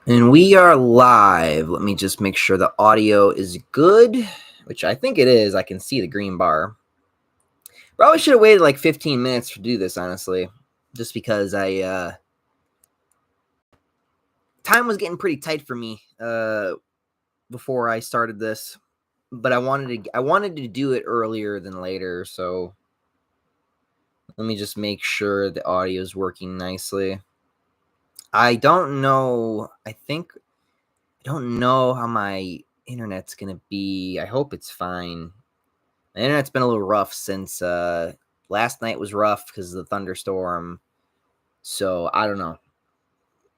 And we are live. Let me just make sure the audio is good, which I think it is. I can see the green bar. Probably should have waited like 15 minutes to do this, honestly, just because time was getting pretty tight for me before I started this, but I wanted to do it earlier than later, so let me just make sure the audio is working nicely. I don't know how my internet's gonna be. I hope it's fine. My internet's been a little rough since last night was rough because of the thunderstorm. So I don't know.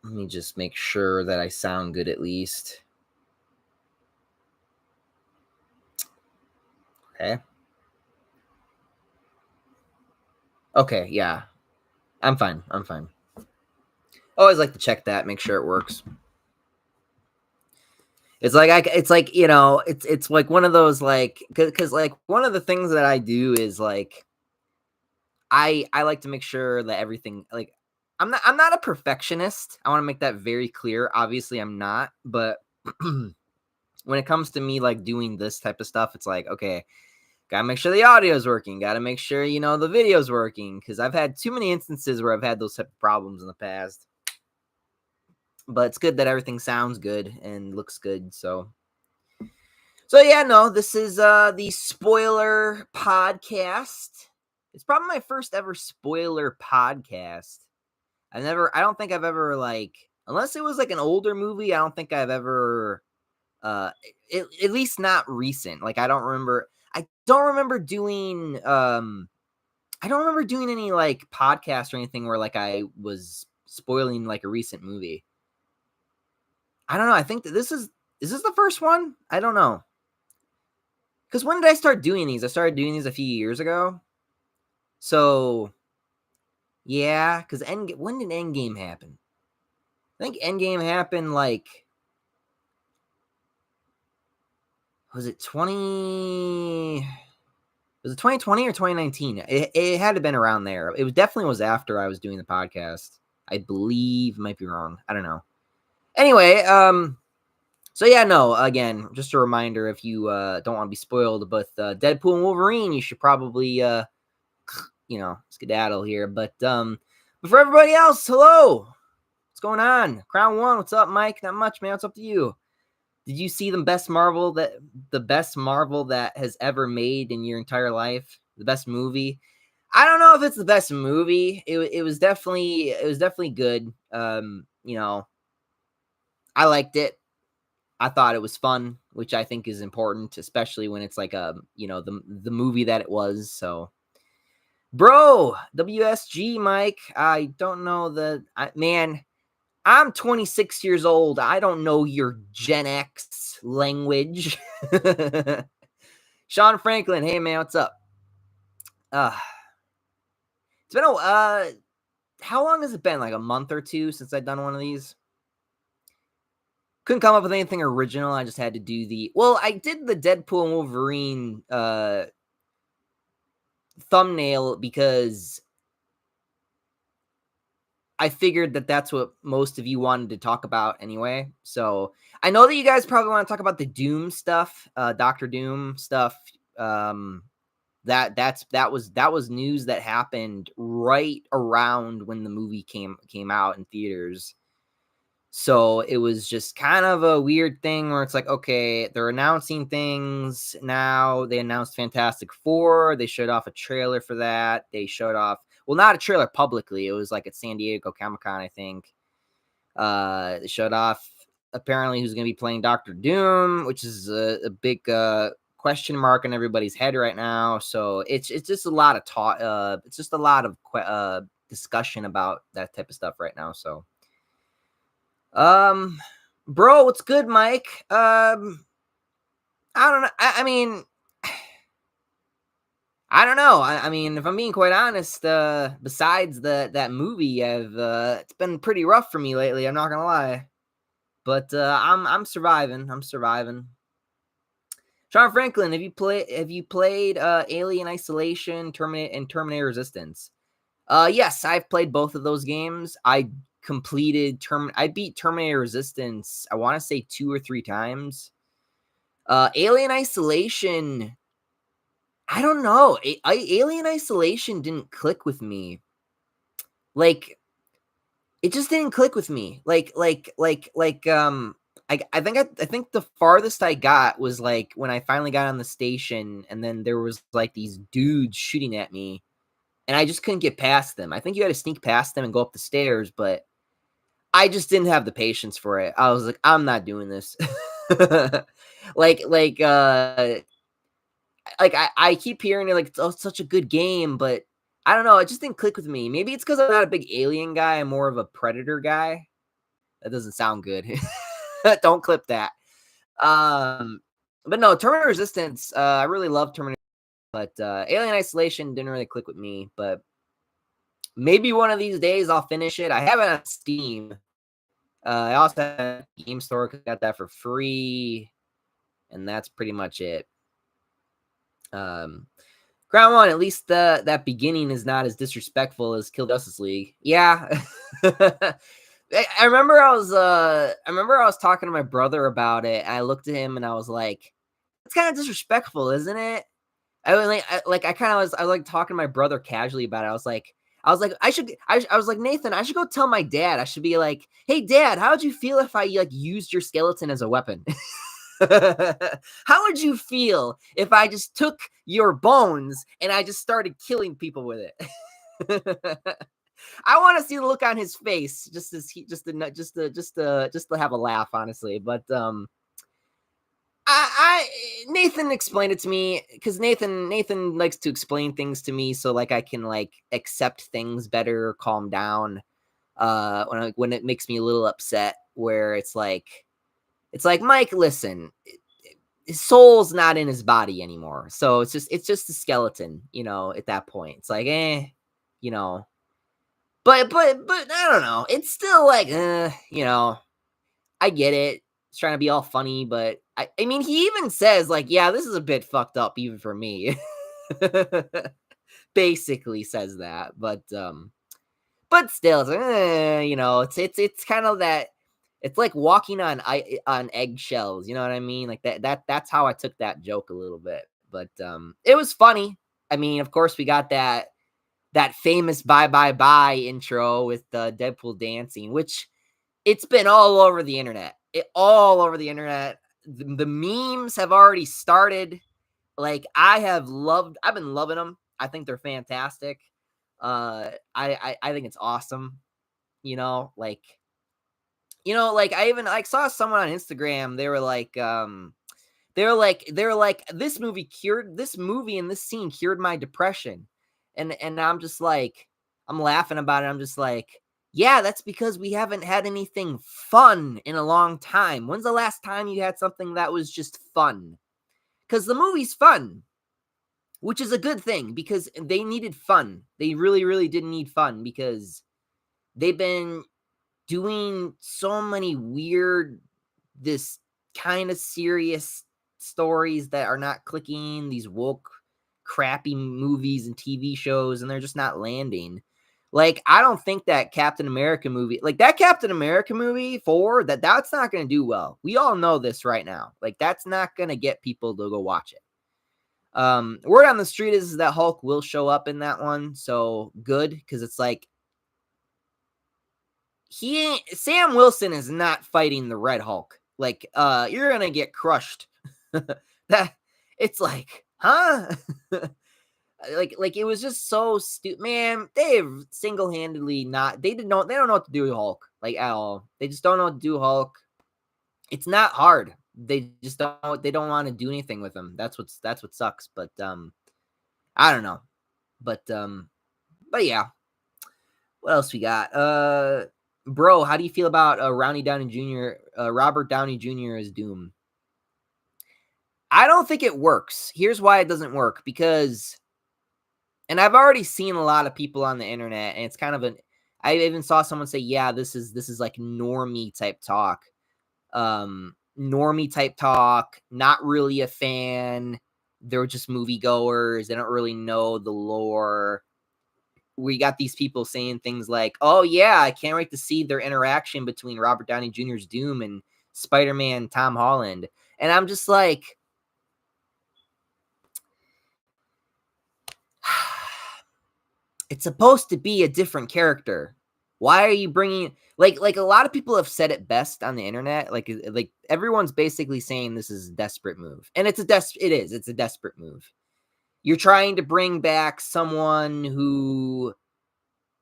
Let me just make sure that I sound good at least. Okay. Okay, yeah. I'm fine. Always like to check that, make sure it works. It's like it's like, it's like one of those like cuz like one of the things that I do is like I like to make sure that everything like I'm not a perfectionist. I want to make that very clear. Obviously I'm not, but when it comes to me like doing this type of stuff, it's like, okay, gotta make sure the audio is working, gotta make sure the video's working, because I've had too many instances where I've had those type of problems in the past. But it's good that everything sounds good and looks good. So yeah, no, this is the spoiler podcast. It's probably my first ever spoiler podcast. I don't think I've ever like, unless it was like an older movie, I don't think I've ever at least not recent. Like I don't remember doing I don't remember doing any like podcast or anything where like I was spoiling like a recent movie. I don't know. I think that is this the first one? I don't know. Cuz when did I start doing these? I started doing these a few years ago. So yeah, cuz when did Endgame happen? I think Endgame happened like, was it 2020 or 2019? It had to have been around there. It definitely was after I was doing the podcast. I believe, might be wrong. I don't know. Anyway, so yeah, no, again, just a reminder, if you don't want to be spoiled, but Deadpool and Wolverine, you should probably skedaddle here. But for everybody else, hello. What's going on? Crown One, what's up, Mike? Not much, man. What's up to you? Did you see the best Marvel that has ever made in your entire life? The best movie? I don't know if it's the best movie. It was definitely good. I liked it. I thought it was fun, which I think is important, especially when it's like the movie that it was. So, bro, WSG, Mike. I don't know man. I'm 26 years old. I don't know your Gen X language. Sean Franklin, hey man, what's up? It's been how long has it been? Like a month or two since I've done one of these? Couldn't come up with anything original. I just had to do I did the Deadpool and Wolverine thumbnail because I figured that that's what most of you wanted to talk about anyway. So I know that you guys probably want to talk about the Doom stuff, Doctor Doom stuff. That was news that happened right around when the movie came out in theaters. So it was just kind of a weird thing where it's like, okay, they're announcing things now. They announced Fantastic Four. They showed off a trailer for that. They showed off, well, not a trailer publicly. It was like at San Diego Comic-Con, I think. They showed off apparently who's going to be playing Doctor Doom, which is a big question mark in everybody's head right now. So it's just a lot of talk. It's just a lot of discussion about that type of stuff right now. So. Bro, what's good, Mike? I don't know. I mean, I don't know. I mean, if I'm being quite honest, besides that movie, it's been pretty rough for me lately. I'm not gonna lie, but I'm surviving. I'm surviving. Sean Franklin, have you played Alien Isolation, Terminator Resistance? Yes, I've played both of those games. I I beat Terminator Resistance, I want to say 2 or 3 times. Alien Isolation, I don't know. Alien Isolation didn't click with me. Like, it just didn't click with me. I think the farthest I got was like when I finally got on the station, and then there was like these dudes shooting at me, and I just couldn't get past them. I think you had to sneak past them and go up the stairs, but I just didn't have the patience for it. I was like, I'm not doing this. like like uh I keep hearing it like it's such a good game, but I don't know. It just didn't click with me. Maybe it's because I'm not a big Alien guy. I'm more of a Predator guy. That doesn't sound good. Don't clip that. Um, but no, Terminator Resistance. I really love Terminator, but Alien Isolation didn't really click with me. But maybe one of these days I'll finish it. I have it on Steam. I also have a game store. Got that for free, and that's pretty much it. Ground One, at least that beginning is not as disrespectful as Kill Justice League. Yeah. I remember I was talking to my brother about it. I looked at him and I was like, "It's kind of disrespectful, isn't it?" I kind of was I was like talking to my brother casually about it. I was like, Nathan, I should go tell my dad. I should be like, "Hey dad, how would you feel if I like used your skeleton as a weapon?" How would you feel if I just took your bones and I just started killing people with it? I want to see the look on his face, just to have a laugh, honestly. But I Nathan explained it to me because Nathan likes to explain things to me so like I can like accept things better, calm down. When it makes me a little upset, where it's like Mike, listen, his soul's not in his body anymore, so it's just a skeleton, at that point, it's like, you know, but I don't know, it's still like, I get it. It's trying to be all funny, but I mean, he even says like, yeah, this is a bit fucked up even for me. Basically says that, but still, it's like, it's kind of that. It's like walking on eggshells. You know what I mean? Like that's how I took that joke a little bit. But it was funny. I mean, of course, we got that famous "Bye Bye Bye" intro with Deadpool dancing, which it's been all over the internet. All over the internet. The memes have already started. Like I've been loving them. I think they're fantastic. I think it's awesome. You know, like like I even like saw someone on Instagram. They were like this movie and this scene cured my depression, and I'm just like, I'm laughing about it. I'm just like, yeah, that's because we haven't had anything fun in a long time. When's the last time you had something that was just fun? Because the movie's fun, which is a good thing because they needed fun. They really, really did need fun because they've been doing so many weird, this kind of serious stories that are not clicking, these woke, crappy movies and TV shows, and they're just not landing. Like, I don't think that Captain America movie, like that Captain America movie 4, that's not going to do well. We all know this right now. Like, that's not going to get people to go watch it. Word on the street is that Hulk will show up in that one, so good, because it's like Sam Wilson is not fighting the Red Hulk. Like, you're gonna get crushed. That it's like, huh? like it was just so stupid, man. They've single-handedly not. They don't know what to do with Hulk, like, at all. They just don't know what to do with Hulk. It's not hard. They just don't. They don't want to do anything with him. That's what sucks. But I don't know. But yeah. What else we got? Bro, how do you feel about Robert Downey Jr. as Doom? I don't think it works. Here's why it doesn't work, because, and I've already seen a lot of people on the internet, and it's kind of I even saw someone say, yeah, this is like normie type talk. Normie type talk, not really a fan. They're just moviegoers. They don't really know the lore. we got these people saying things like, "Oh yeah, I can't wait to see their interaction between Robert Downey Jr.'s Doom and Spider-Man Tom Holland." And I'm just like, it's supposed to be a different character. Why are you bringing like a lot of people have said it best on the internet, like everyone's basically saying this is a desperate move. And it's a desperate move. You're trying to bring back someone who,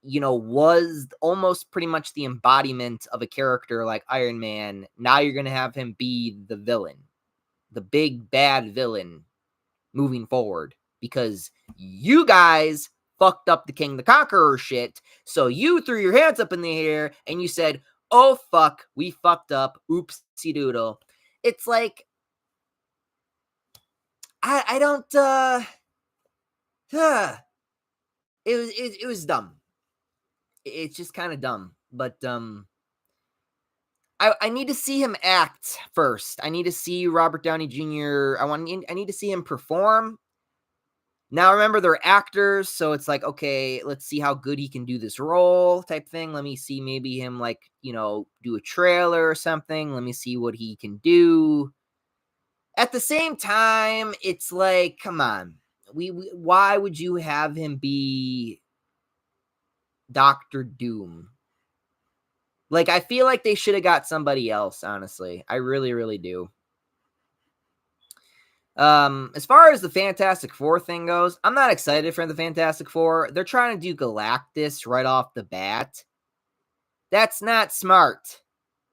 was almost pretty much the embodiment of a character like Iron Man. Now you're going to have him be the villain, the big bad villain moving forward, because you guys fucked up the King the Conqueror shit. So you threw your hands up in the air and you said, "Oh fuck, we fucked up. Oopsie doodle." It's like, I don't it was dumb. It's just kind of dumb. But I need to see him act first. I need to see Robert Downey Jr. I need to see him perform. Now, remember, they're actors, so it's like, okay, let's see how good he can do this role type thing. Let me see maybe him, like, do a trailer or something. Let me see what he can do. At the same time, it's like, come on. Why would you have him be Doctor Doom? Like, I feel like they should have got somebody else, honestly. I really, really do. As far as the Fantastic Four thing goes, I'm not excited for the Fantastic Four. They're trying to do Galactus right off the bat. That's not smart.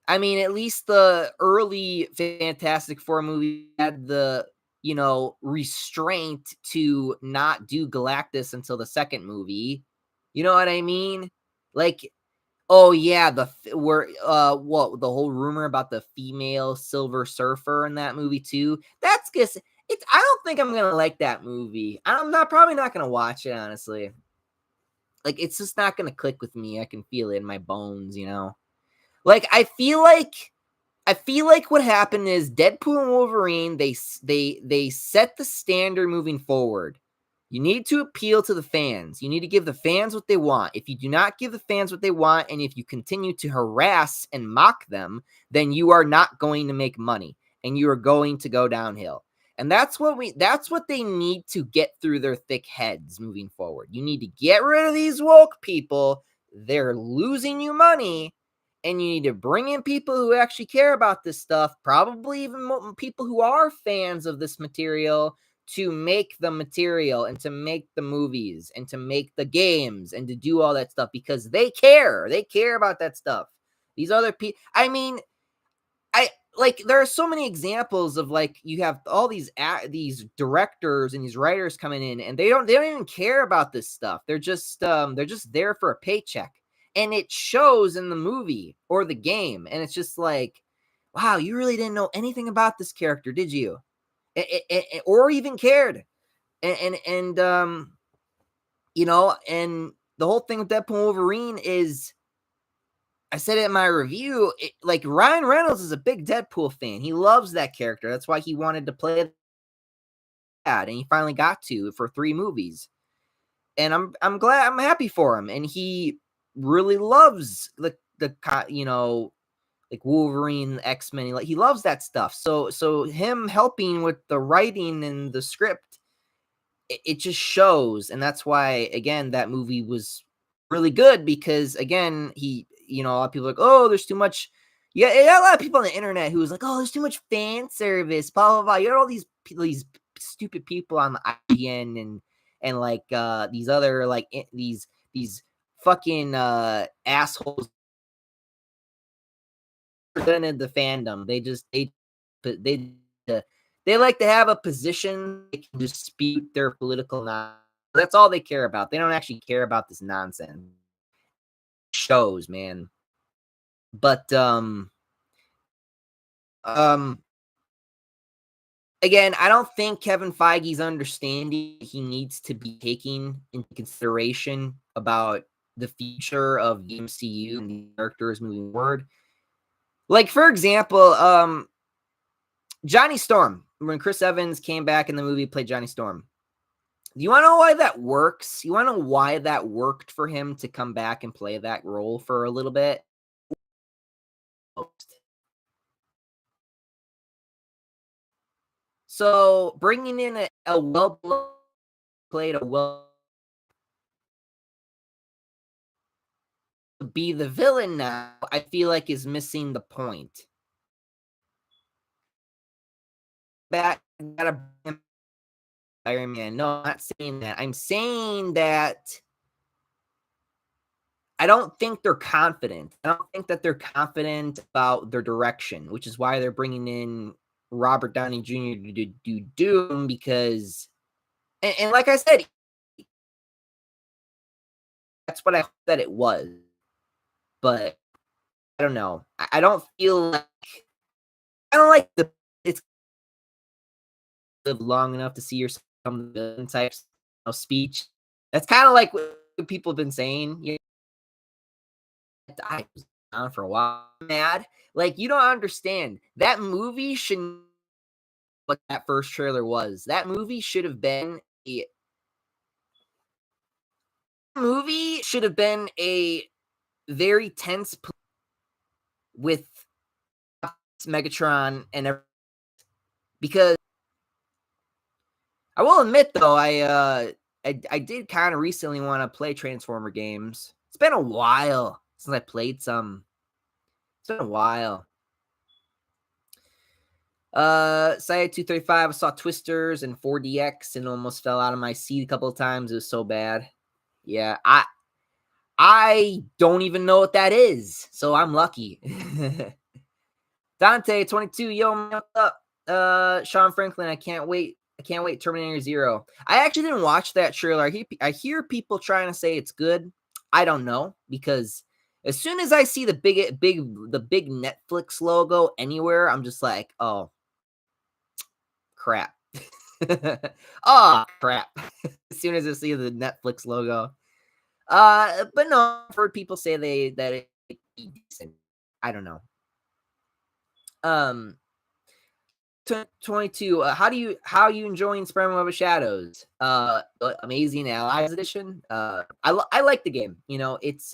I mean, at least the early Fantastic Four movie had the, restraint to not do Galactus until the second movie. You know what I mean? Like, oh yeah, the whole rumor about the female Silver Surfer in that movie too. That's just it's. I don't think I'm gonna like that movie. Probably not gonna watch it, honestly. Like, it's just not gonna click with me. I can feel it in my bones, Like, I feel like what happened is Deadpool and Wolverine. They set the standard moving forward. You need to appeal to the fans. You need to give the fans what they want. If you do not give the fans what they want, and if you continue to harass and mock them, then you are not going to make money and you are going to go downhill. And that's what they need to get through their thick heads moving forward. You need to get rid of these woke people. They're losing you money, and you need to bring in people who actually care about this stuff, probably even people who are fans of this material, to make the material and to make the movies and to make the games and to do all that stuff, because they care. They care about that stuff. These other people, I mean, there are so many examples of, like, you have all these directors and these writers coming in, and they don't even care about this stuff. They're just there for a paycheck, and it shows in the movie or the game. And it's just like, wow, you really didn't know anything about this character, did you? Or even cared. And and the whole thing with Deadpool and Wolverine is, I said it in my review, like, Ryan Reynolds is a big Deadpool fan. He loves that character. That's why he wanted to play that, and he finally got to for 3 movies. And I'm glad, I'm happy for him. And he really loves the like Wolverine, X-Men. He loves that stuff. So him helping with the writing and the script, it just shows. And that's why, again, that movie was really good, because, again, a lot of people are like, oh, there's too much. Yeah, a lot of people on the internet who was like, oh, there's too much fan service, blah blah blah. You had all these stupid people on the IGN and like these other, like, these fucking assholes presented the fandom. They like to have a position they can dispute their political knowledge. That's all they care about. They don't actually care about this nonsense. Shows, man. But again, I don't think Kevin Feige's understanding he needs to be taking into consideration about the future of the MCU and the characters moving forward. Like, for example, Johnny Storm, when Chris Evans came back in the movie, played Johnny Storm. You want to know why that works? You want to know why that worked for him to come back and play that role for a little bit? So bringing in a well played a well be the villain now, I feel like is missing the point. Back gotta bring Iron Man. No, I'm not saying that. I'm saying that I don't think they're confident. I don't think that they're confident about their direction, which is why they're bringing in Robert Downey Jr. to do Doom because, and like I said, that's what I thought it was. But I don't know. I don't feel like I don't like the it's live long enough to see yourself become the villain type of speech. That's kind of like what people have been saying. You know, I was on for a while. Mad, like you don't understand. That movie should what that first trailer was. That movie should have been a very tense with Megatron and because I will admit though, I did kind of recently want to play Transformer games. It's been a while since I played some. It's been a while. Side 235, I saw Twisters and 4DX and almost fell out of my seat a couple of times. It was so bad. Yeah, I don't even know what that is, so I'm lucky. Dante 22, yo, man, what's up? Sean Franklin, I can't wait. I can't wait. Terminator Zero. I actually didn't watch that trailer. I hear people trying to say it's good. I don't know because as soon as I see the big Netflix logo anywhere, I'm just like, oh crap. Oh crap. As soon as I see the Netflix logo. But no, I've heard people say that it decent. I don't know. Um 22. How you enjoying Spider-Man Web of Shadows? Amazing Allies edition. I like the game. You know, it's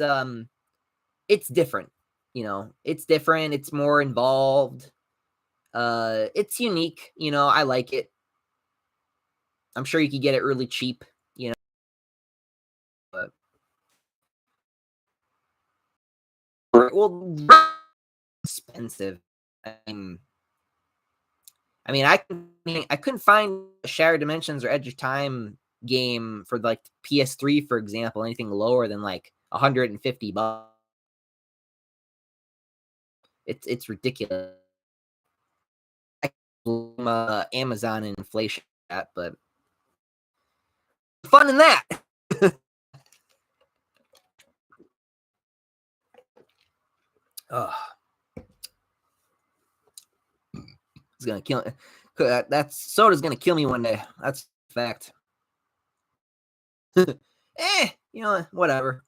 different. You know, it's different. It's more involved. It's unique. You know, I like it. I'm sure you could get it really cheap. You know, but well, expensive. I mean, I couldn't find Shattered Dimensions or Edge of Time game for like PS3, for example, anything lower than like $150. It's ridiculous. I blame Amazon and inflation that, but fun in that. Oh, it's gonna kill. That's soda's gonna kill me one day. That's a fact. You know, whatever.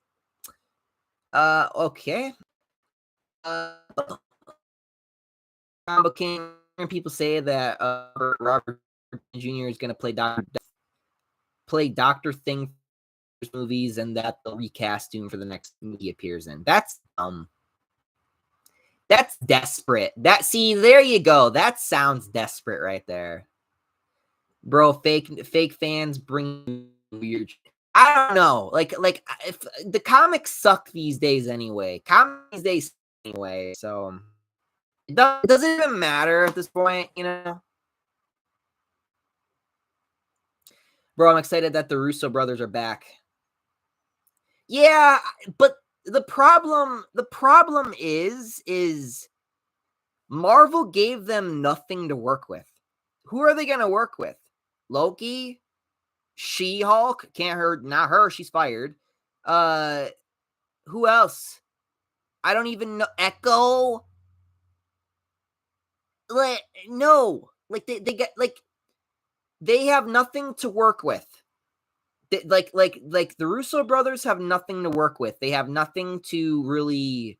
Okay. Uh, Combo King. People say that Robert Jr. is gonna play Doctor Thing movies, and that they'll recast him for the next movie he appears in. That's desperate. There you go. That sounds desperate right there. Bro, fake fans bring weird. I don't know. Like if the comics suck these days anyway. Comics these days anyway. So it doesn't even matter at this point, you know. Bro, I'm excited that the Russo brothers are back. Yeah, but the problem is Marvel gave them nothing to work with. Who are they going to work with? Loki, She-Hulk, not her, she's fired. Who else? I don't even know. Echo. Like no, like they get like they have nothing to work with. Like the Russo brothers have nothing to work with. They have nothing to really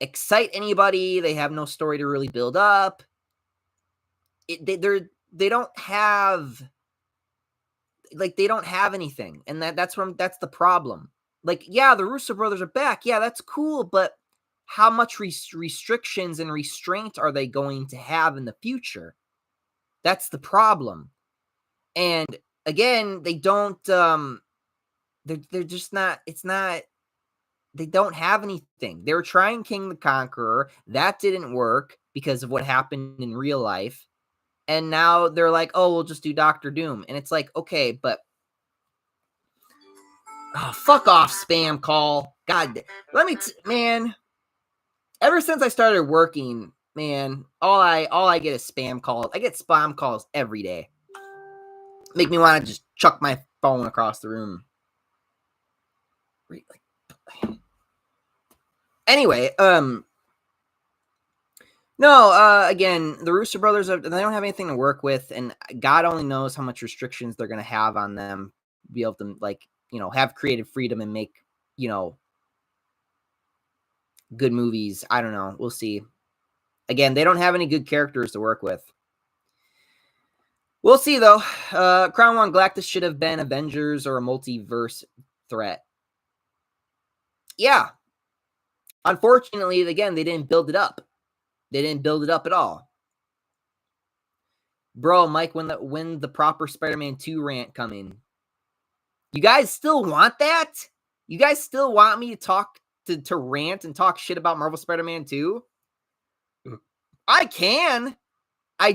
excite anybody. They have no story to really build up. They don't have like they don't have anything, and that's the problem. Like, yeah, the Russo brothers are back. Yeah, that's cool, but how much restrictions and restraint are they going to have in the future? That's the problem. And again, they don't. They're just not. It's not. They don't have anything. They were trying King the Conqueror. That didn't work because of what happened in real life. And now they're like, oh, we'll just do Doctor Doom. And it's like, okay, but fuck off, spam call. God, man. Ever since I started working, man, all I get is spam calls. I get spam calls every day. Make me want to just chuck my phone across the room. Anyway, no, again, the Russo brothers, they don't have anything to work with, and God only knows how much restrictions they're going to have on them, be able to, like, have creative freedom and make, good movies. I don't know. We'll see. Again, they don't have any good characters to work with. We'll see, though. Crown One Galactus should have been Avengers or a multiverse threat. Yeah. Unfortunately, again, they didn't build it up. They didn't build it up at all. Bro, Mike, when the proper Spider-Man 2 rant coming? You guys still want that? You guys still want me to talk to rant and talk shit about Marvel Spider-Man 2? I can. I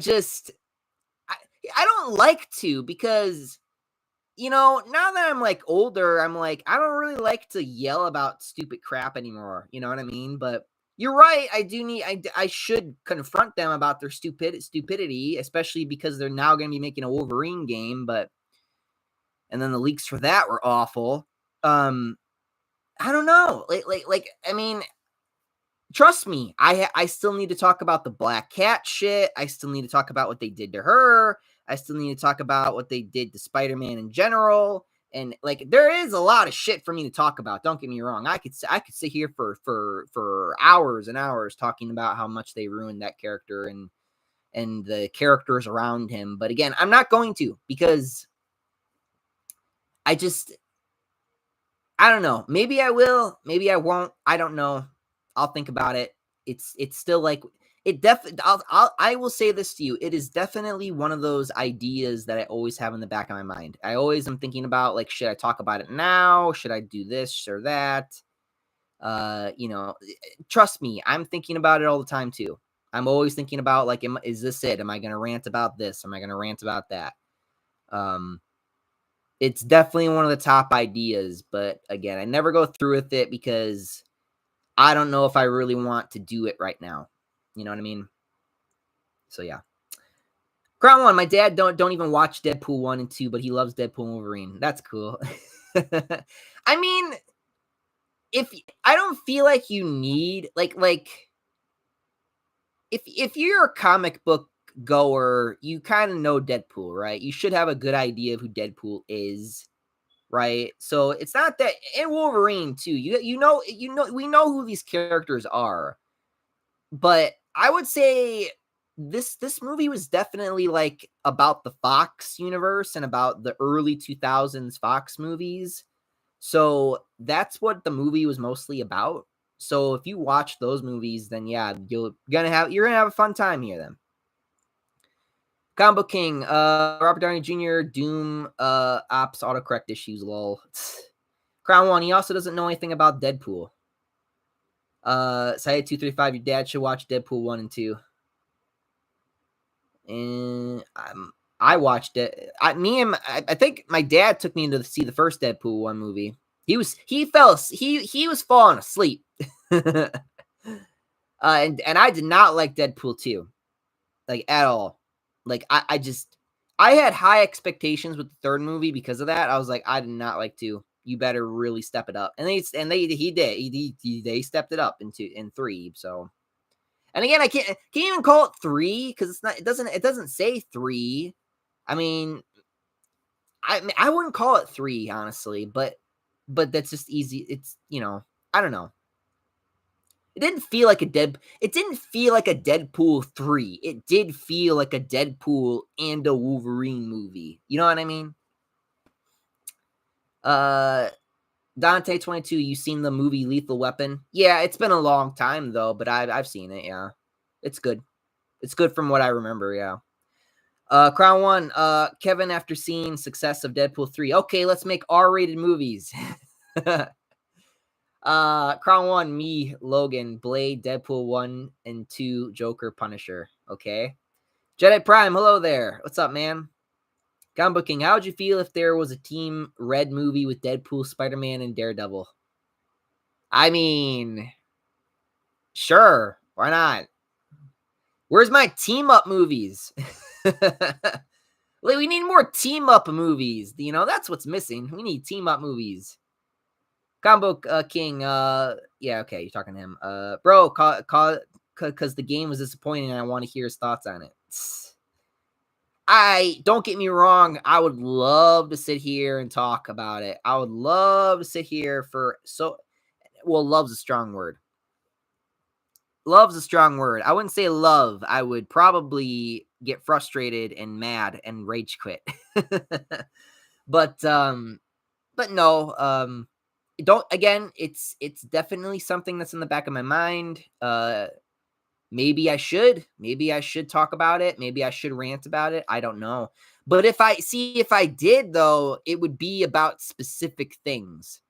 don't like to, because now that I'm like older, I'm like, I don't really like to yell about stupid crap anymore. You know what I mean? But you're right. I should confront them about their stupidity, especially because they're now going to be making a Wolverine game. And then the leaks for that were awful. I don't know. Like, I mean, trust me, I still need to talk about the Black Cat shit. I still need to talk about what they did to her. I still need to talk about what they did to Spider-Man in general. And like, there is a lot of shit for me to talk about. Don't get me wrong. I could sit here for hours and hours talking about how much they ruined that character and the characters around him. But again, I'm not going to, because I don't know. Maybe I will. Maybe I won't. I don't know. I'll think about it. It's still like it. I will say this to you. It is definitely one of those ideas that I always have in the back of my mind. I always am thinking about, like, should I talk about it now? Should I do this or that? Trust me, I'm thinking about it all the time too. I'm always thinking about, like, is this it? Am I going to rant about this? Am I going to rant about that? It's definitely one of the top ideas, but again, I never go through with it because I don't know if I really want to do it right now. You know what I mean? So yeah. Crown One, my dad don't even watch Deadpool 1 and 2, but he loves Deadpool and Wolverine. That's cool. I mean, if I don't feel like you need like if you're a comic book goer, you kind of know Deadpool, right? You should have a good idea of who Deadpool is, right? So it's not that, and Wolverine too. We know who these characters are, but I would say this movie was definitely like about the Fox universe and about the early 2000s Fox movies. So that's what the movie was mostly about. So if you watch those movies, then yeah, you're gonna have a fun time here then. Combo King, Robert Downey Jr., Doom, ops, autocorrect issues, lol. Crown One, he also doesn't know anything about Deadpool. Saya235, your dad should watch Deadpool 1 and 2. And I watched it. I think my dad took me to see the first Deadpool 1 movie. He was falling asleep. And I did not like Deadpool 2. Like, at all. Like, I had high expectations with the third movie because of that. I was like, I did not like 2. You better really step it up. And he did. They stepped it up in 3. So, and again, I can't even call it 3 because it doesn't say 3. I mean, I wouldn't call it 3, honestly, but that's just easy. It's, I don't know. It didn't feel like a Deadpool 3. It did feel like a Deadpool and a Wolverine movie. You know what I mean? Uh, Dante 22, you seen the movie Lethal Weapon? Yeah, it's been a long time though, but I've seen it. Yeah, it's good. It's good from what I remember. Yeah. Crown One, Kevin, after seeing success of Deadpool 3, okay, let's make R-rated movies. Crown One, me, Logan, Blade, Deadpool 1 and 2, Joker, Punisher. Okay. Jedi Prime, hello there. What's up, man? Gun booking, how would you feel if there was a Team Red movie with Deadpool, Spider-Man, and Daredevil? I mean, sure, why not? Where's my team up movies? Like, we need more team up movies. You know, that's what's missing. We need team up movies. Combo King, yeah, okay, you're talking to him. Bro, because the game was disappointing and I want to hear his thoughts on it. I don't get me wrong, I would love to sit here and talk about it. I would love to sit here for love's a strong word. Love's a strong word. I wouldn't say love. I would probably get frustrated and mad and rage quit. but no, don't again, it's definitely something that's in the back of my mind. Maybe I should talk about it. Maybe I should rant about it. I don't know. But if I did though, it would be about specific things.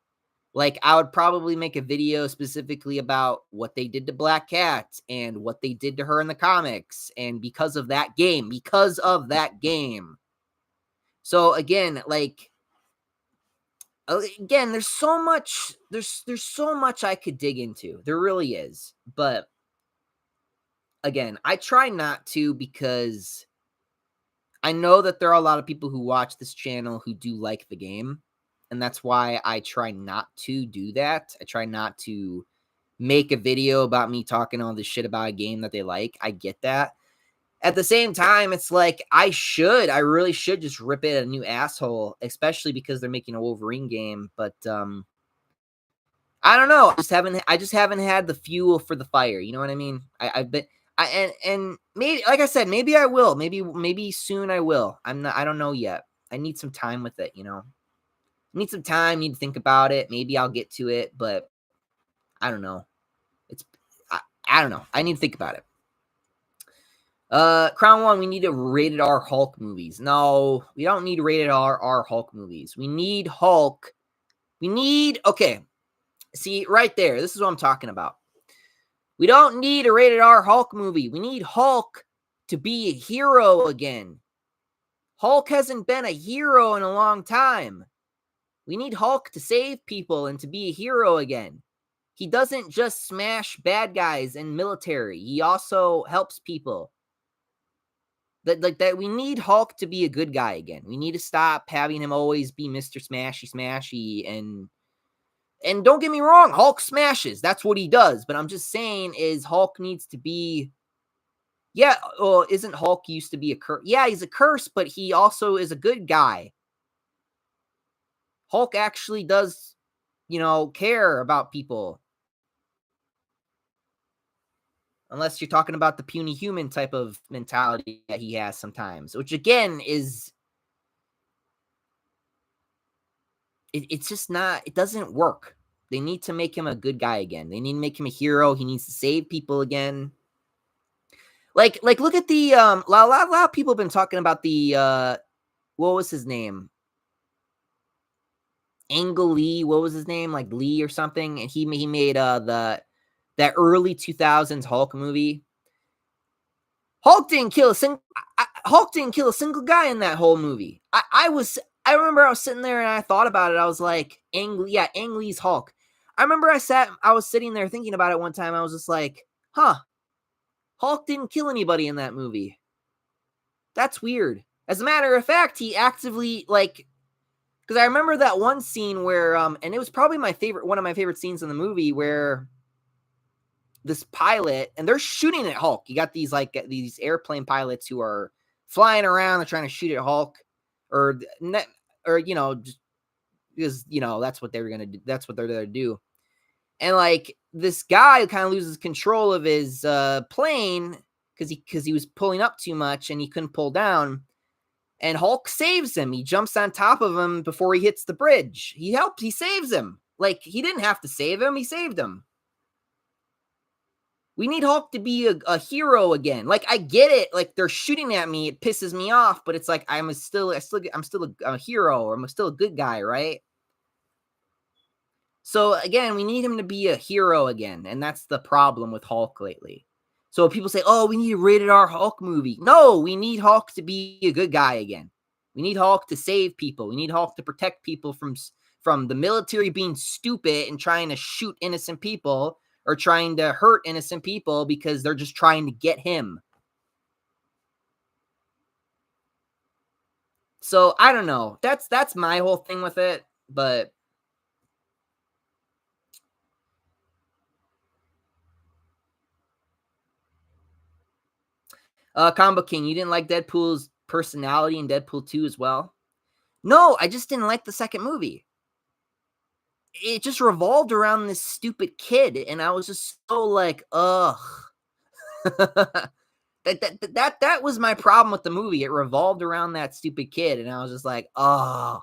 Like, I would probably make a video specifically about what they did to Black Cat and what they did to her in the comics, and because of that game. So again, like, again, there's so much I could dig into. There really is. But again, I try not to, because I know that there are a lot of people who watch this channel who do like the game. And that's why I try not to do that. I try not to make a video about me talking all this shit about a game that they like. I get that. At the same time, it's like, I really should just rip it a new asshole, especially because they're making a Wolverine game. But I don't know. I just haven't had the fuel for the fire. You know what I mean? I've been and maybe, like I said, maybe I will. Maybe soon I will. I don't know yet. I need some time with it, you know. Need some time, need to think about it. Maybe I'll get to it, but I don't know. I don't know. I need to think about it. Crown One, we need a rated R Hulk movies. No, we don't need rated R Hulk movies. We need Hulk. Okay. See, right there. This is what I'm talking about. We don't need a rated R Hulk movie. We need Hulk to be a hero again. Hulk hasn't been a hero in a long time. We need Hulk to save people and to be a hero again. He doesn't just smash bad guys in military. He also helps people. That we need Hulk to be a good guy again. We need to stop having him always be Mr. Smashy and don't get me wrong, Hulk smashes. That's what he does. But I'm just saying is Hulk needs to be, yeah, well, isn't Hulk used to be a curse? Yeah, he's a curse, but he also is a good guy. Hulk actually does, care about people. Unless you're talking about the puny human type of mentality that he has sometimes, which again is, it's just not, it doesn't work. They need to make him a good guy again. They need to make him a hero. He needs to save people again. Like look at the, a lot of people have been talking about the, what was his name? Angle Lee, what was his name? Like Lee or something. And he made that early 2000s Hulk movie. Hulk didn't kill a single guy in that whole movie. I remember I was sitting there and I thought about it. I was like, Ang Lee's Hulk. I remember I was sitting there thinking about it one time. I was just like, Hulk didn't kill anybody in that movie. That's weird. As a matter of fact, he actively, because I remember that one scene where, and it was probably one of my favorite scenes in the movie, where this pilot, and they're shooting at Hulk. You got these airplane pilots who are flying around. They're trying to shoot at Hulk, or just because that's what they're gonna do. That's what they're there to do. And this guy kind of loses control of his plane because he was pulling up too much and he couldn't pull down. and Hulk saves him. He jumps on top of him before he hits the bridge. He saves him. Like, he didn't have to save him, he saved him. We need Hulk to be a hero again. Like, I get it. Like, they're shooting at me, it pisses me off, but it's like I'm still a hero, or I'm still a good guy, right? So again, we need him to be a hero again, and that's the problem with Hulk lately. So people say, "Oh, we need a rated R Hulk movie." No, we need Hulk to be a good guy again. We need Hulk to save people. We need Hulk to protect people from the military being stupid and trying to shoot innocent people, or trying to hurt innocent people because they're just trying to get him. So I don't know. That's my whole thing with it, but Combo King, you didn't like Deadpool's personality in Deadpool 2 as well? No, I just didn't like the second movie. It just revolved around this stupid kid, and I was just so like, ugh. That was my problem with the movie. It revolved around that stupid kid, and I was just like, oh.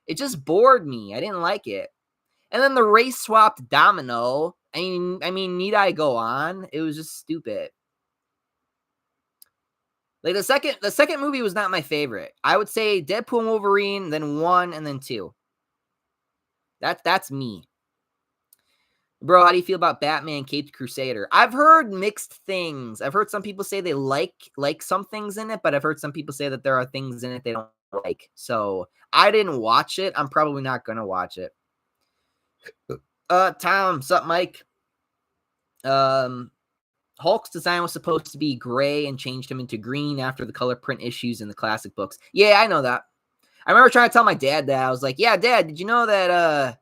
It just bored me. I didn't like it. And then the race swapped Domino. I mean, need I go on? It was just stupid. Like, the second movie was not my favorite. I would say Deadpool and Wolverine, then 1, and then 2. That's me. Bro, how do you feel about Batman Caped Crusader? I've heard mixed things. I've heard some people say they like some things in it, but I've heard some people say that there are things in it they don't like. So I didn't watch it. I'm probably not gonna watch it. Tom, sup, Mike? Um, Hulk's design was supposed to be gray and changed him into green after the color print issues in the classic books. Yeah, I know that. I remember trying to tell my dad that. I was like, "Yeah, Dad, did you know that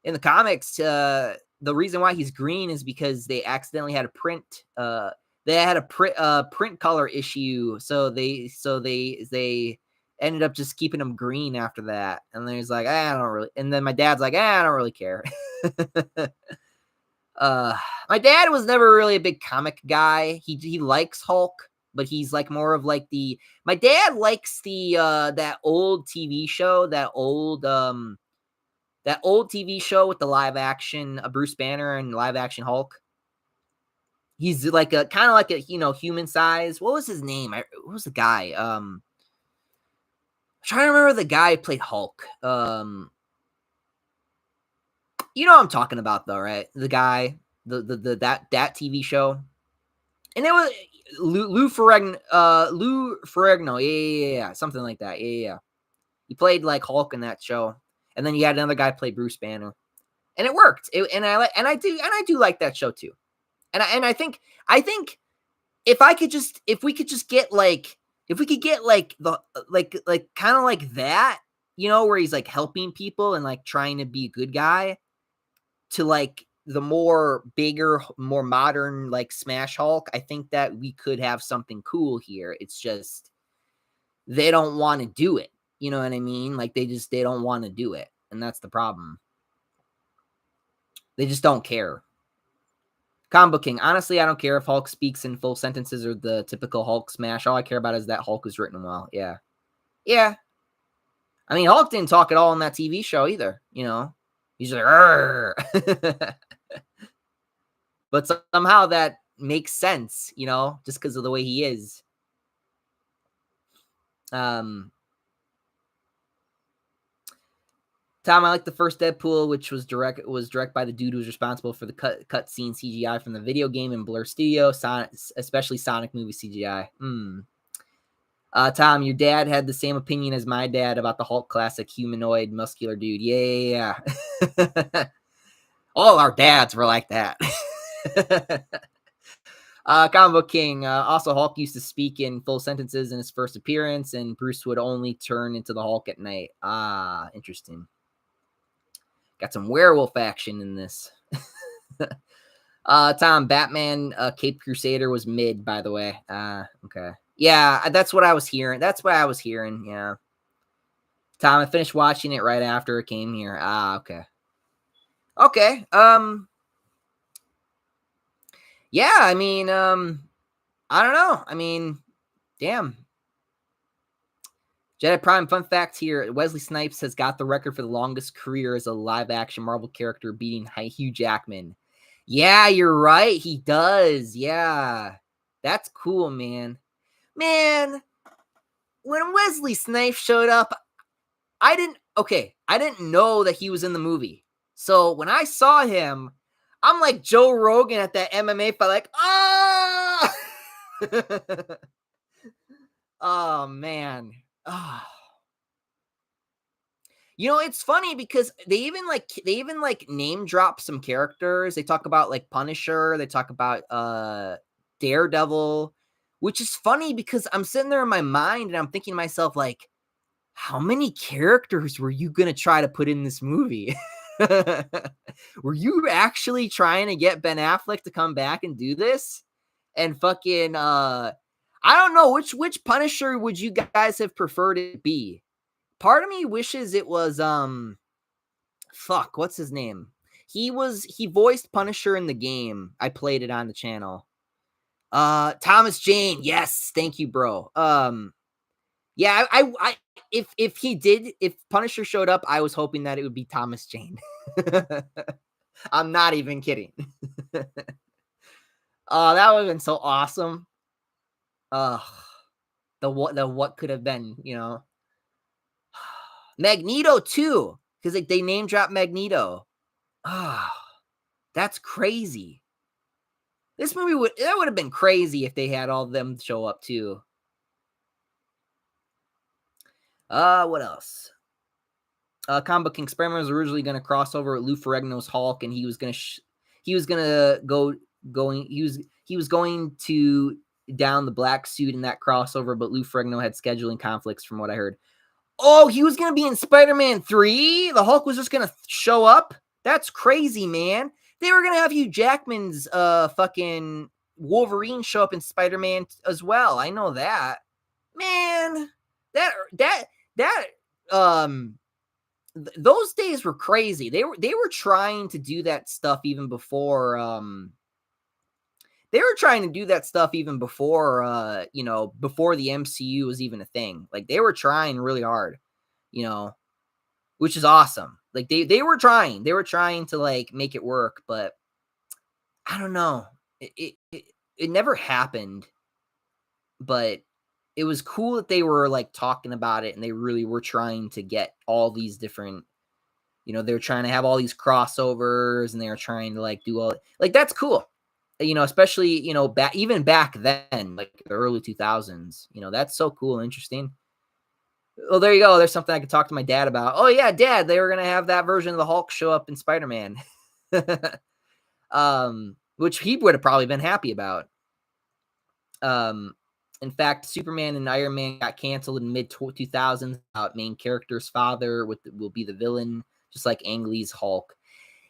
in the comics, the reason why he's green is because they accidentally had a print color issue, so they ended up just keeping him green after that." And then he's like, "I don't really," and then my dad's like, "I don't really care." uh my dad was never really a big comic guy. He likes Hulk, but he's like more of like the my dad likes the that old TV show, that old TV show with the live action Bruce Banner and live action Hulk. He's like a kind of like a human size. What was his name? What was the guy? I'm trying to remember the guy who played Hulk. You know what I'm talking about though, right? The guy, the that TV show, and it was Lou Ferrigno, yeah, something like that, yeah. He played like Hulk in that show, and then you had another guy play Bruce Banner, and it worked. I do like that show too. And I think if we could just get like if we could get like the like kind of like that, where he's like helping people and like trying to be a good guy, to like the more bigger, more modern like Smash Hulk, I think that we could have something cool here. It's just they don't want to do it. You know what I mean? Like they don't want to do it, and that's the problem. They just don't care. Combo King. Honestly, I don't care if Hulk speaks in full sentences or the typical Hulk smash. All I care about is that Hulk is written well. Yeah. Yeah. I mean, Hulk didn't talk at all in that TV show either, He's like, but somehow that makes sense, just because of the way he is. Tom, I like the first Deadpool, which was direct by the dude who was responsible for the cut scene CGI from the video game in Blur Studio, especially Sonic movie CGI. Tom, your dad had the same opinion as my dad about the Hulk classic humanoid muscular dude. Yeah. All our dads were like that. Combo King. Also, Hulk used to speak in full sentences in his first appearance, and Bruce would only turn into the Hulk at night. Interesting. Got some werewolf action in this. Tom, Batman Cape Crusader was mid, by the way. Okay. Yeah, that's what I was hearing. Yeah. Tom, I finished watching it right after it came here. Okay. Okay. Yeah, I mean, I don't know. I mean, damn. Jedi Prime, fun fact here, Wesley Snipes has got the record for the longest career as a live-action Marvel character, beating Hugh Jackman. Yeah, you're right, he does, yeah. That's cool, man. Man, when Wesley Snipes showed up, I didn't know that he was in the movie. So when I saw him, I'm like Joe Rogan at that MMA fight, like, oh, oh man. Oh. You know, it's funny because they even name drop some characters. They talk about like Punisher, they talk about Daredevil, which is funny because I'm sitting there in my mind and I'm thinking to myself, like, how many characters were you gonna try to put in this movie? Were you actually trying to get Ben Affleck to come back and do this? And fucking I don't know which Punisher would you guys have preferred it be? Part of me wishes it was fuck, what's his name? He voiced Punisher in the game. I played it on the channel. Thomas Jane. Yes, thank you, bro. Yeah, I if Punisher showed up, I was hoping that it would be Thomas Jane. I'm not even kidding. Oh, that would have been so awesome. Ugh, the what could have been, you know. Magneto too, because they name drop Magneto. Ah, that's crazy. This movie would have been crazy if they had all of them show up too. What else? Combo King Spider-Man was originally going to cross over with Lou Ferrigno's Hulk, and he was going to going to down the black suit in that crossover, but Lou Ferrigno had scheduling conflicts, from what I heard. Oh, he was going to be in Spider-Man 3? The Hulk was just going to show up? That's crazy, man. They were going to have Hugh Jackman's fucking Wolverine show up in Spider-Man as well. I know that. Man, that those days were crazy. They were trying to do that stuff even before they were trying to do that stuff even before before the MCU was even a thing. Like, they were trying really hard, which is awesome. Like, they were trying to like make it work, but I don't know. It never happened, but it was cool that they were like talking about it, and they really were trying to get all these different, they're trying to have all these crossovers, and they were trying to like do all, like, that's cool. Especially, even back then, like the early 2000s, that's so cool and interesting. Well, there you go. There's something I could talk to my dad about. Oh yeah, Dad, they were going to have that version of the Hulk show up in Spider-Man. Which he would have probably been happy about. In fact, Superman and Iron Man got canceled in mid 2000s. Main character's father will be the villain, just like Ang Lee's Hulk.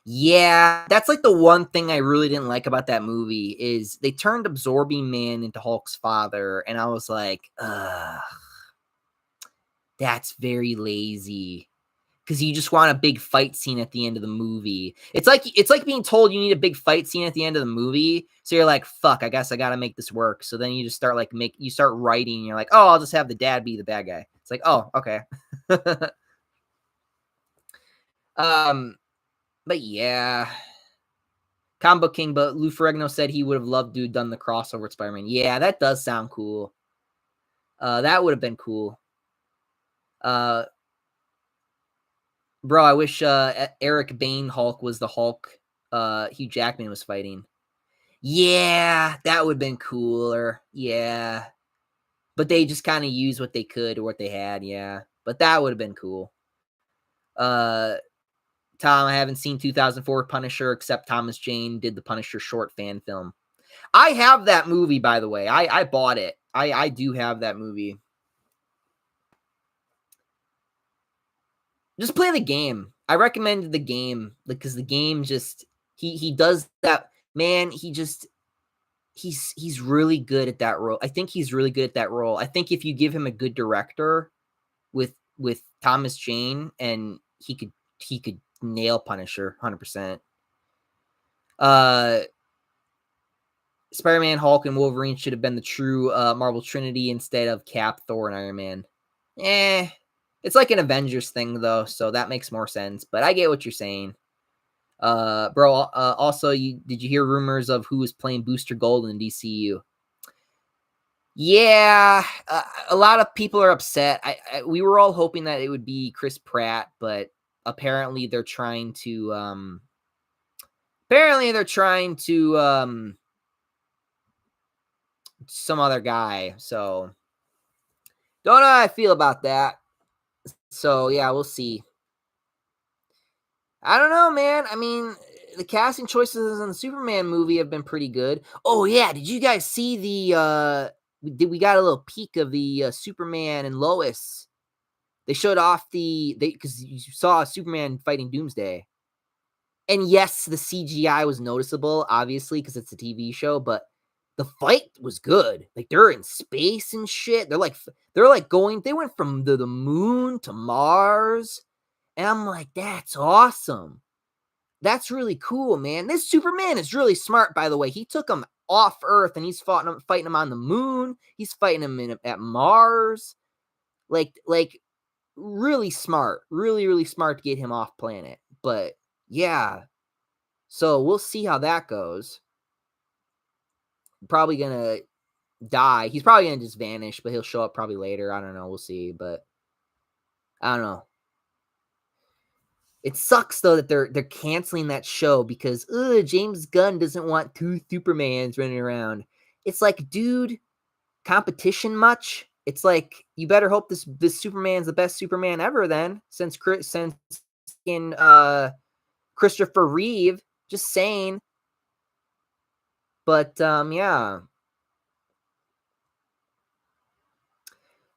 Yeah, that's like the one thing I really didn't like about that movie is they turned Absorbing Man into Hulk's father, and I was like, ugh, that's very lazy. Because you just want a big fight scene at the end of the movie. It's like being told you need a big fight scene at the end of the movie. So you're like, fuck, I guess I gotta make this work. So then you just start you start writing, and you're like, oh, I'll just have the dad be the bad guy. It's like, oh, okay. But yeah. Combo King, but Lou Ferrigno said he would have loved to have done the crossover with Spider-Man. Yeah, that does sound cool. That would have been cool. Bro, I wish Eric Bane Hulk was the Hulk Hugh Jackman was fighting. Yeah, that would have been cooler. Yeah. But they just kind of used what they could or what they had, yeah. But that would have been cool. Tom, I haven't seen 2004 Punisher except Thomas Jane did the Punisher short fan film. I have that movie, by the way. I bought it. I do have that movie. Just play the game. I recommended the game because the game just he does that. Man, he's really good at that role. I think he's really good at that role. I think if you give him a good director with Thomas Jane, and he could nail Punisher 100%. Spider-Man, Hulk, and Wolverine should have been the true Marvel Trinity instead of Cap, Thor, and Iron Man. Eh, it's like an Avengers thing though, so that makes more sense. But I get what you're saying. Bro. Also, you did you hear rumors of who is playing Booster Gold in DCU? Yeah, a lot of people are upset. We were all hoping that it would be Chris Pratt, but apparently they're trying to some other guy. So don't know how I feel about that. So yeah, we'll see. I don't know, man. I mean, the casting choices in the Superman movie have been pretty good. Oh yeah, did you guys see we got a little peek of the Superman and Lois. They showed off because you saw Superman fighting Doomsday. And yes, the CGI was noticeable, obviously, because it's a TV show, but the fight was good. Like they're in space and shit. They went from the moon to Mars. And I'm like, that's awesome. That's really cool, man. This Superman is really smart, by the way. He took him off Earth and he's fighting him on the moon. He's fighting him at Mars. Like really smart. Really, really smart to get him off planet. But yeah. So we'll see how that goes. Probably gonna die. He's probably gonna just vanish, but he'll show up probably later. I don't know. We'll see. But I don't know. It sucks though that they're canceling that show because James Gunn doesn't want two Supermans running around. It's like, dude, competition much? It's like you better hope this Superman's the best Superman ever then, since in Christopher Reeve. Just saying. But yeah.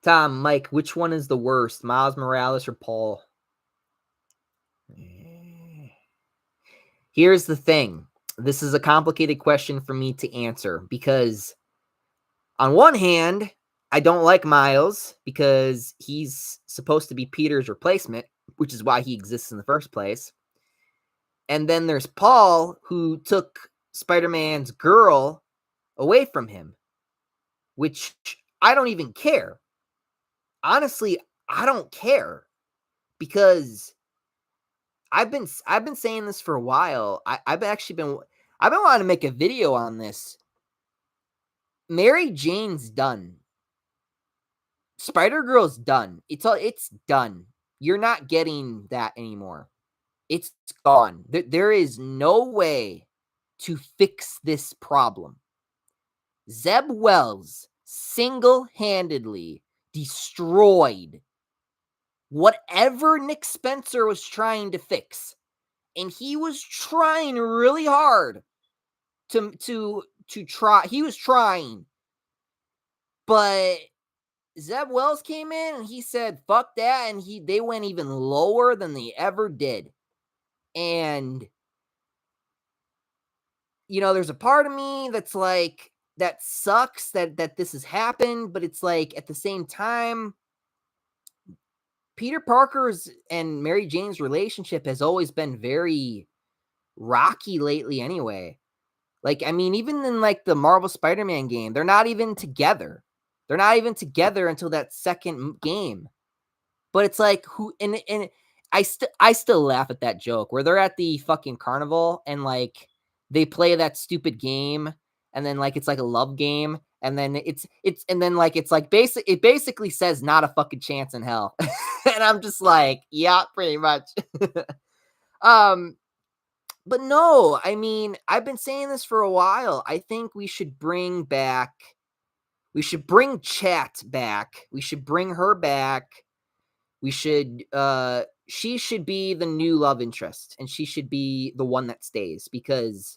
Tom, Mike, which one is the worst, Miles Morales or Paul? Here's the thing. This is a complicated question for me to answer because on one hand, I don't like Miles because he's supposed to be Peter's replacement, which is why he exists in the first place. And then there's Paul, who took Spider-Man's girl away from him, which I don't even care. Honestly, I don't care because I've been saying this for a while. I've been wanting to make a video on this. Mary Jane's done. Spider-Girl's done. It's done. You're not getting that anymore. It's gone. There is no way to fix this problem. Zeb Wells single-handedly destroyed whatever Nick Spencer was trying to fix. And he was trying really hard to try. He was trying. But Zeb Wells came in and he said, fuck that. And they went even lower than they ever did. And, there's a part of me that's like, that sucks that this has happened. But it's like, at the same time, Peter Parker's and Mary Jane's relationship has always been very rocky lately anyway. Like, I mean, even in like the Marvel Spider-Man game, they're not even together. They're not even together until that second game. But it's like and I still laugh at that joke where they're at the fucking carnival and like they play that stupid game and then like it's like a love game and then it's like it basically says not a fucking chance in hell. And I'm just like, yeah, pretty much. But no, I mean, I've been saying this for a while. I think we should bring Chat back. We should bring her back. We should she should be the new love interest and she should be the one that stays because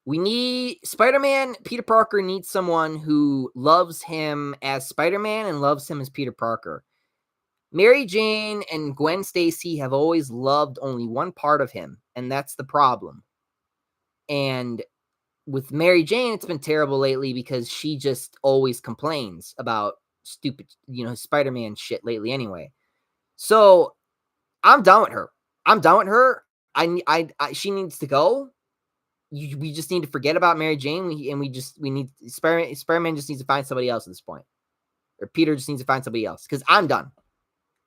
we need Spider-Man. Peter Parker needs someone who loves him as Spider-Man and loves him as Peter Parker. Mary Jane and Gwen Stacy have always loved only one part of him, and that's the problem. And with Mary Jane, it's been terrible lately because she just always complains about stupid, Spider-Man shit lately anyway. So I'm done with her. She needs to go. We just need to forget about Mary Jane. We need Spider-Man just needs to find somebody else at this point. or Peter just needs to find somebody else because I'm done.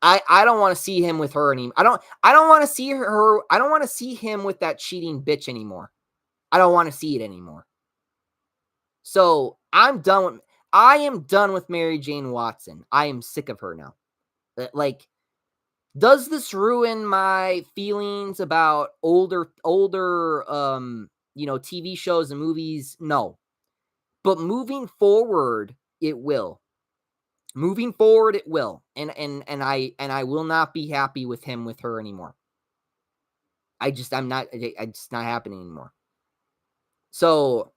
I don't want to see him with her anymore. I don't want to see her. I don't want to see him with that cheating bitch anymore. I don't want to see it anymore. So I'm done with. I am done with Mary Jane Watson. I am sick of her now. Like, does this ruin my feelings about older TV shows and movies? No. But moving forward, it will. Moving forward, it will. And I will not be happy with him with her anymore. I'm just not happening anymore. So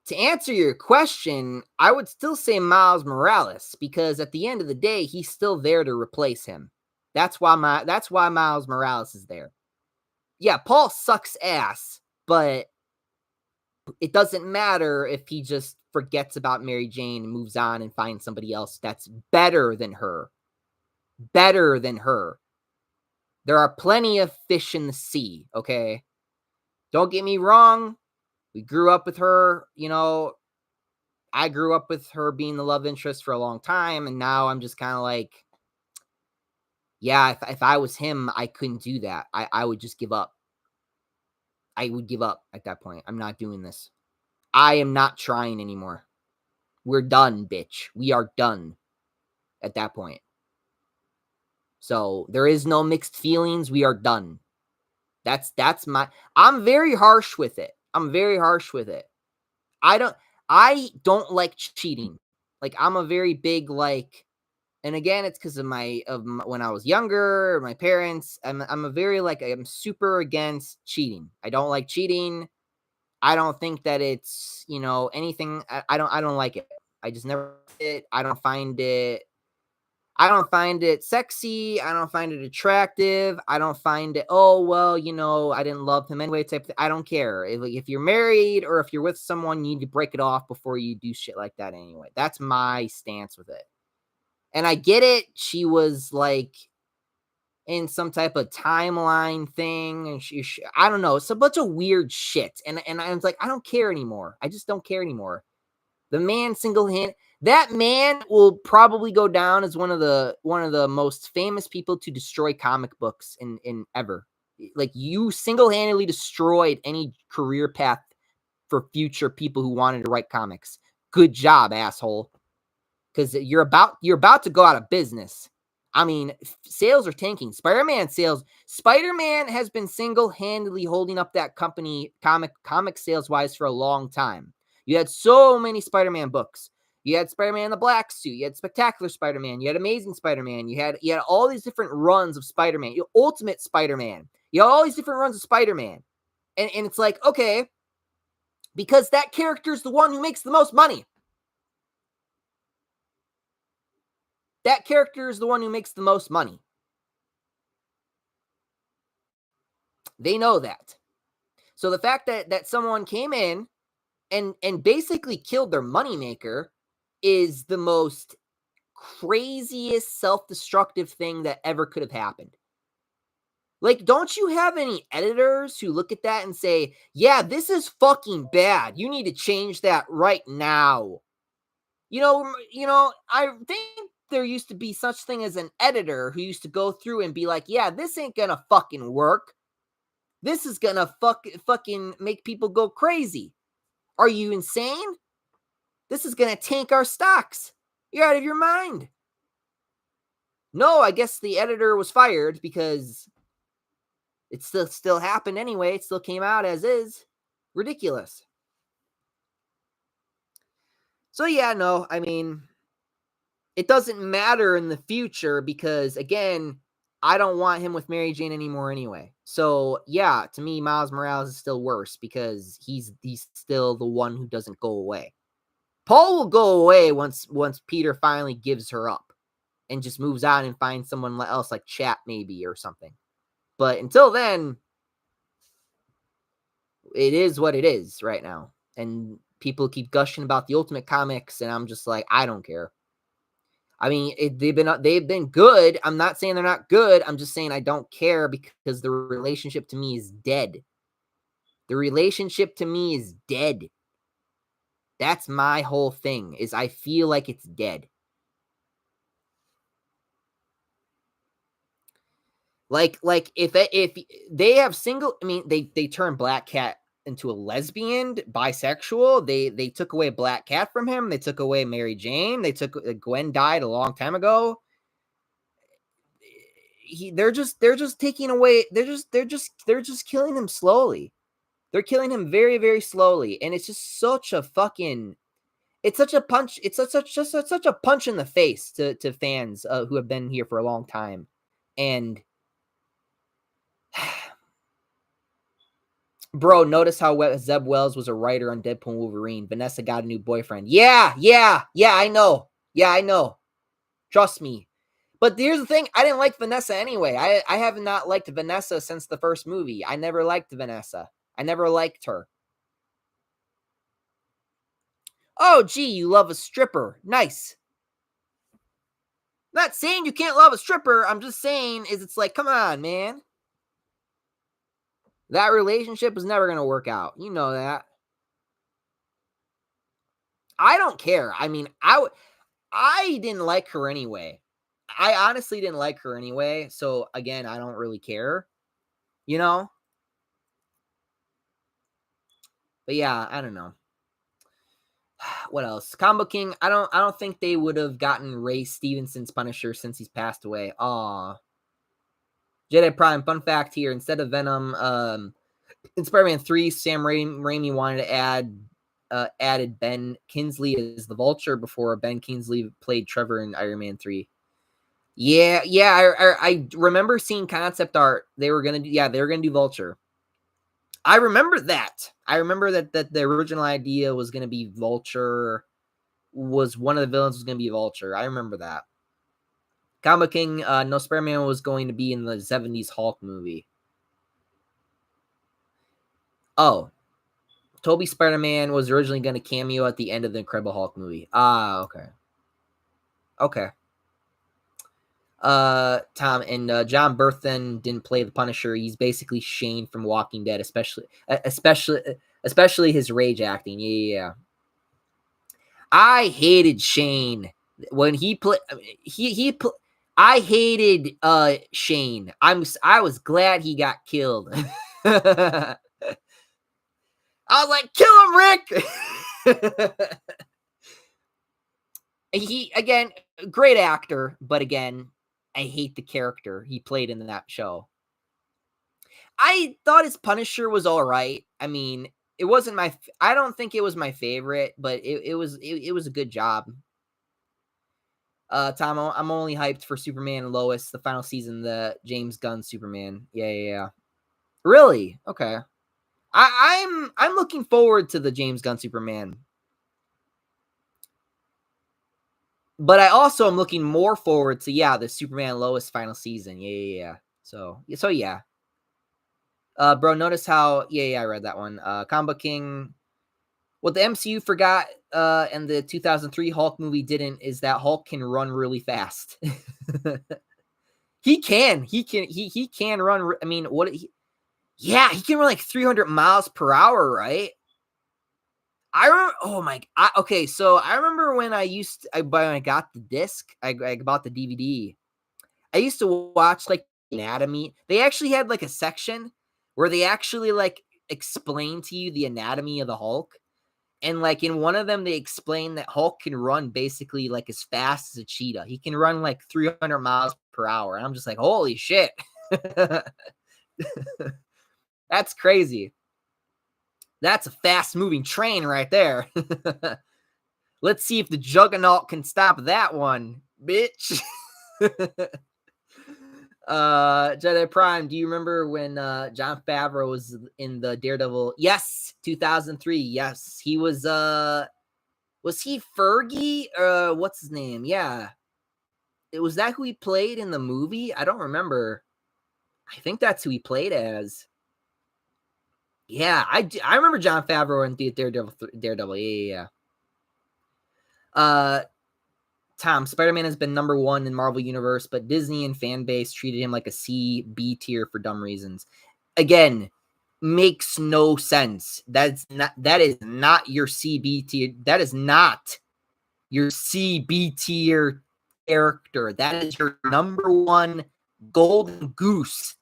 to answer your question, I would still say Miles Morales because at the end of the day, he's still there to replace him. That's why Miles Morales is there. Yeah, Paul sucks ass, but it doesn't matter if he just forgets about Mary Jane and moves on and finds somebody else that's better than her. Better than her. There are plenty of fish in the sea, okay? Don't get me wrong. We grew up with her, I grew up with her being the love interest for a long time, and now I'm just kind of like, yeah, if I was him, I couldn't do that. I would just give up. I would give up at that point. I'm not doing this. I am not trying anymore. We're done, bitch. We are done at that point. So there is no mixed feelings. We are done. That's my. I'm very harsh with it. I'm very harsh with it. I don't. I don't like cheating. Like I'm a very big like. And again, it's because when I was younger, my parents. I'm a very like I'm super against cheating. I don't like cheating. I don't think that it's anything. I don't like it. I just never it. I don't find it sexy. I don't find it attractive. I don't find it, oh, well, I didn't love him anyway type thing. I don't care. If you're married or if you're with someone, you need to break it off before you do shit like that anyway. That's my stance with it. And I get it. She was like in some type of timeline thing. And I don't know. It's a bunch of weird shit. And I was like, I don't care anymore. I just don't care anymore. The man that man will probably go down as one of the most famous people to destroy comic books in ever. Like you single-handedly destroyed any career path for future people who wanted to write comics. Good job, asshole. Because you're about to go out of business. I mean, sales are tanking. Spider-Man has been single-handedly holding up that company comic sales-wise for a long time. You had so many Spider-Man books. You had Spider-Man in the black suit. You had Spectacular Spider-Man. You had Amazing Spider-Man. You had all these different runs of Spider-Man. Ultimate Spider-Man. You had all these different runs of Spider-Man. And it's like, okay, because that character is the one who makes the most money. That character is the one who makes the most money. They know that. So the fact that someone came in and basically killed their moneymaker is the most craziest self-destructive thing that ever could have happened. Like, don't you have any editors who look at that and say, yeah, this is fucking bad. You need to change that right now. I think there used to be such thing as an editor who used to go through and be like, yeah, this ain't gonna fucking work. This is gonna fucking make people go crazy. Are you insane? This is gonna tank our stocks. You're out of your mind. No, I guess the editor was fired because it still happened anyway. It still came out as is. Ridiculous. So yeah, no, I mean, it doesn't matter in the future because again, I don't want him with Mary Jane anymore anyway. So yeah, to me, Miles Morales is still worse because he's still the one who doesn't go away. Paul will go away once Peter finally gives her up and just moves on and finds someone else like Chat maybe or something. But until then, it is what it is right now. And people keep gushing about the Ultimate Comics, and I'm just like, I don't care. I mean, they've been good. I'm not saying they're not good. I'm just saying I don't care because the relationship to me is dead. The relationship to me is dead. That's my whole thing, is I feel like it's dead. Like if they have single, I mean, they turned Black Cat into a lesbian, bisexual. They took away Black Cat from him. They took away Mary Jane. They took Gwen died a long time ago. They're just taking away. They're just killing him slowly. They're killing him very very slowly, and it's just such a fucking. It's such a punch. It's such a punch in the face to fans who have been here for a long time, and bro, notice how Zeb Wells was a writer on Deadpool and Wolverine. Vanessa got a new boyfriend. Yeah, I know. Yeah, I know. Trust me. But here's the thing. I didn't like Vanessa anyway. I have not liked Vanessa since the first movie. I never liked Vanessa. I never liked her. Oh, gee, you love a stripper. Nice. Not saying you can't love a stripper. I'm just saying is it's like, come on, man. That relationship was never going to work out. You know that. I don't care. I mean, I didn't like her anyway. I honestly didn't like her anyway. So again, I don't really care, you know? But yeah, I don't know. What else? Combo King, I don't think they would have gotten Ray Stevenson's Punisher since he's passed away. Aw. Jedi Prime, fun fact here, instead of Venom, in Spider-Man 3, Sam Raimi wanted to added Ben Kingsley as the Vulture before Ben Kingsley played Trevor in Iron Man 3. Yeah. I remember seeing concept art. They were gonna do Vulture. I remember that. I remember that the original idea was gonna be Vulture. Was one of the villains was gonna be Vulture. I remember that. Comic King, no, Spider-Man was going to be in the 70s Hulk movie. Oh, Toby Spider-Man was originally going to cameo at the end of the Incredible Hulk movie. Ah, okay. Okay. Tom and John Berthen didn't play the Punisher. He's basically Shane from Walking Dead, especially his rage acting. Yeah. I hated Shane when he played. I hated Shane. I was glad he got killed. I was like, kill him, Rick. He again, great actor, but again, I hate the character he played in that show. I thought his Punisher was all right. I mean, it wasn't I don't think it was my favorite, but it was a good job. Tom, I'm only hyped for Superman and Lois, the final season, the James Gunn Superman. Yeah. Really? Okay. I'm looking forward to the James Gunn Superman. But I also am looking more forward to the Superman Lois final season. Yeah. So yeah. Bro, notice how I read that one. Combo King. What the MCU forgot and the 2003 Hulk movie didn't is that Hulk can run really fast. He can run. I mean, he can run like 300 miles per hour, right? I remember. Oh my. Okay, so I remember when when I got the disc, I bought the DVD. I used to watch like anatomy. They actually had like a section where they actually like explain to you the anatomy of the Hulk. And like in one of them, they explain that Hulk can run basically like as fast as a cheetah. He can run like 300 miles per hour. And I'm just like, holy shit. That's crazy. That's a fast moving train right there. Let's see if the Juggernaut can stop that one, bitch. Jedi Prime, do you remember when Jon Favreau was in the Daredevil? Yes, 2003. Yes, he was he Fergie? What's his name? Yeah. Was that who he played in the movie? I don't remember. I think that's who he played as. Yeah, I remember Jon Favreau in Daredevil. Yeah. Tom, Spider-Man has been number one in Marvel Universe, but Disney and fan base treated him like a C, B tier for dumb reasons. Again, makes no sense. That is not your CB tier. That is not your CB tier character. That is your number one golden goose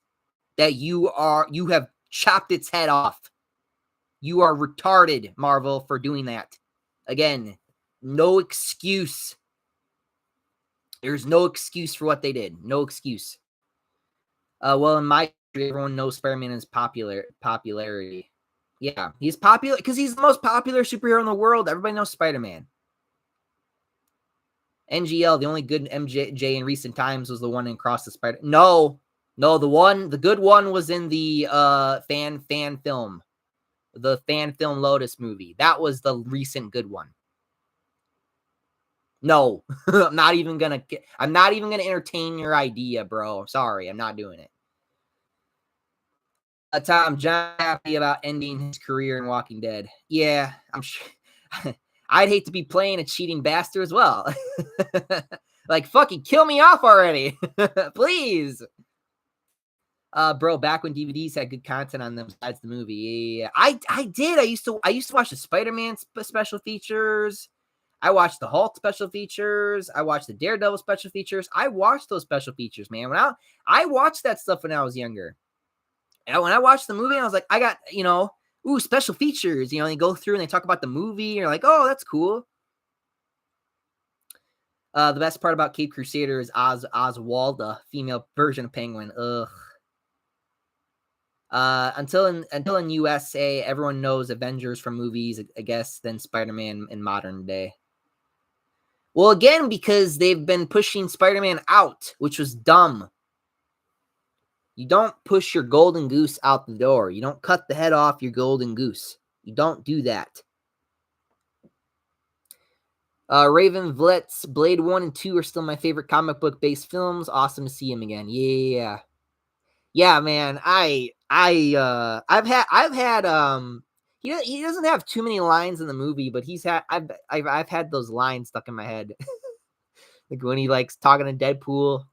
that you have chopped its head off. You are retarded, Marvel, for doing that. Again, no excuse. There's no excuse for what they did. No excuse. Well, in my country, everyone knows Spider-Man is popularity. Yeah, he's popular because he's the most popular superhero in the world. Everybody knows Spider-Man. NGL, the only good MJ in recent times was the one in Cross the Spider. No, the good one was in the fan film, the fan film Lotus movie. That was the recent good one. No, I'm not even gonna entertain your idea, bro. Sorry, I'm not doing it. Tom, John happy about ending his career in Walking Dead. Yeah, I'm sure. I'd hate to be playing a cheating bastard as well. Like, fucking kill me off already. Please. Bro, back when DVDs had good content on them besides the movie. Yeah. I did. I used to watch the Spider-Man special features. I watched the Hulk special features. I watched the Daredevil special features. I watched those special features, man. I watched that stuff when I was younger. And when I watched the movie, I was like, I got, special features. They go through and they talk about the movie. And you're like, oh, that's cool. The best part about Cape Crusader is Oswalda, female version of Penguin. Ugh. Until in USA, everyone knows Avengers from movies, I guess, than Spider-Man in modern day. Well, again, because they've been pushing Spider-Man out, which was dumb. You don't push your golden goose out the door. You don't cut the head off your golden goose. You don't do that. Raven Vletz, Blade 1 and 2 are still my favorite comic book based films. Awesome to see him again. Yeah. Yeah, man. I've had he doesn't have too many lines in the movie, but I've had those lines stuck in my head. Like when he likes talking to Deadpool.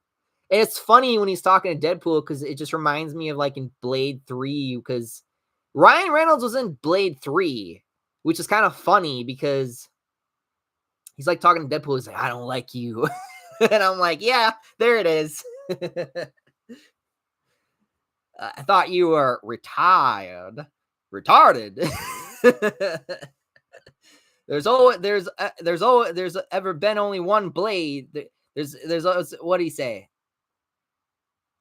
And it's funny when he's talking to Deadpool because it just reminds me of like in Blade 3, because Ryan Reynolds was in Blade 3, which is kind of funny because he's like talking to Deadpool. He's like, I don't like you. And I'm like, yeah, there it is. I thought you were retarded. There's ever been only one Blade. There's what do you say?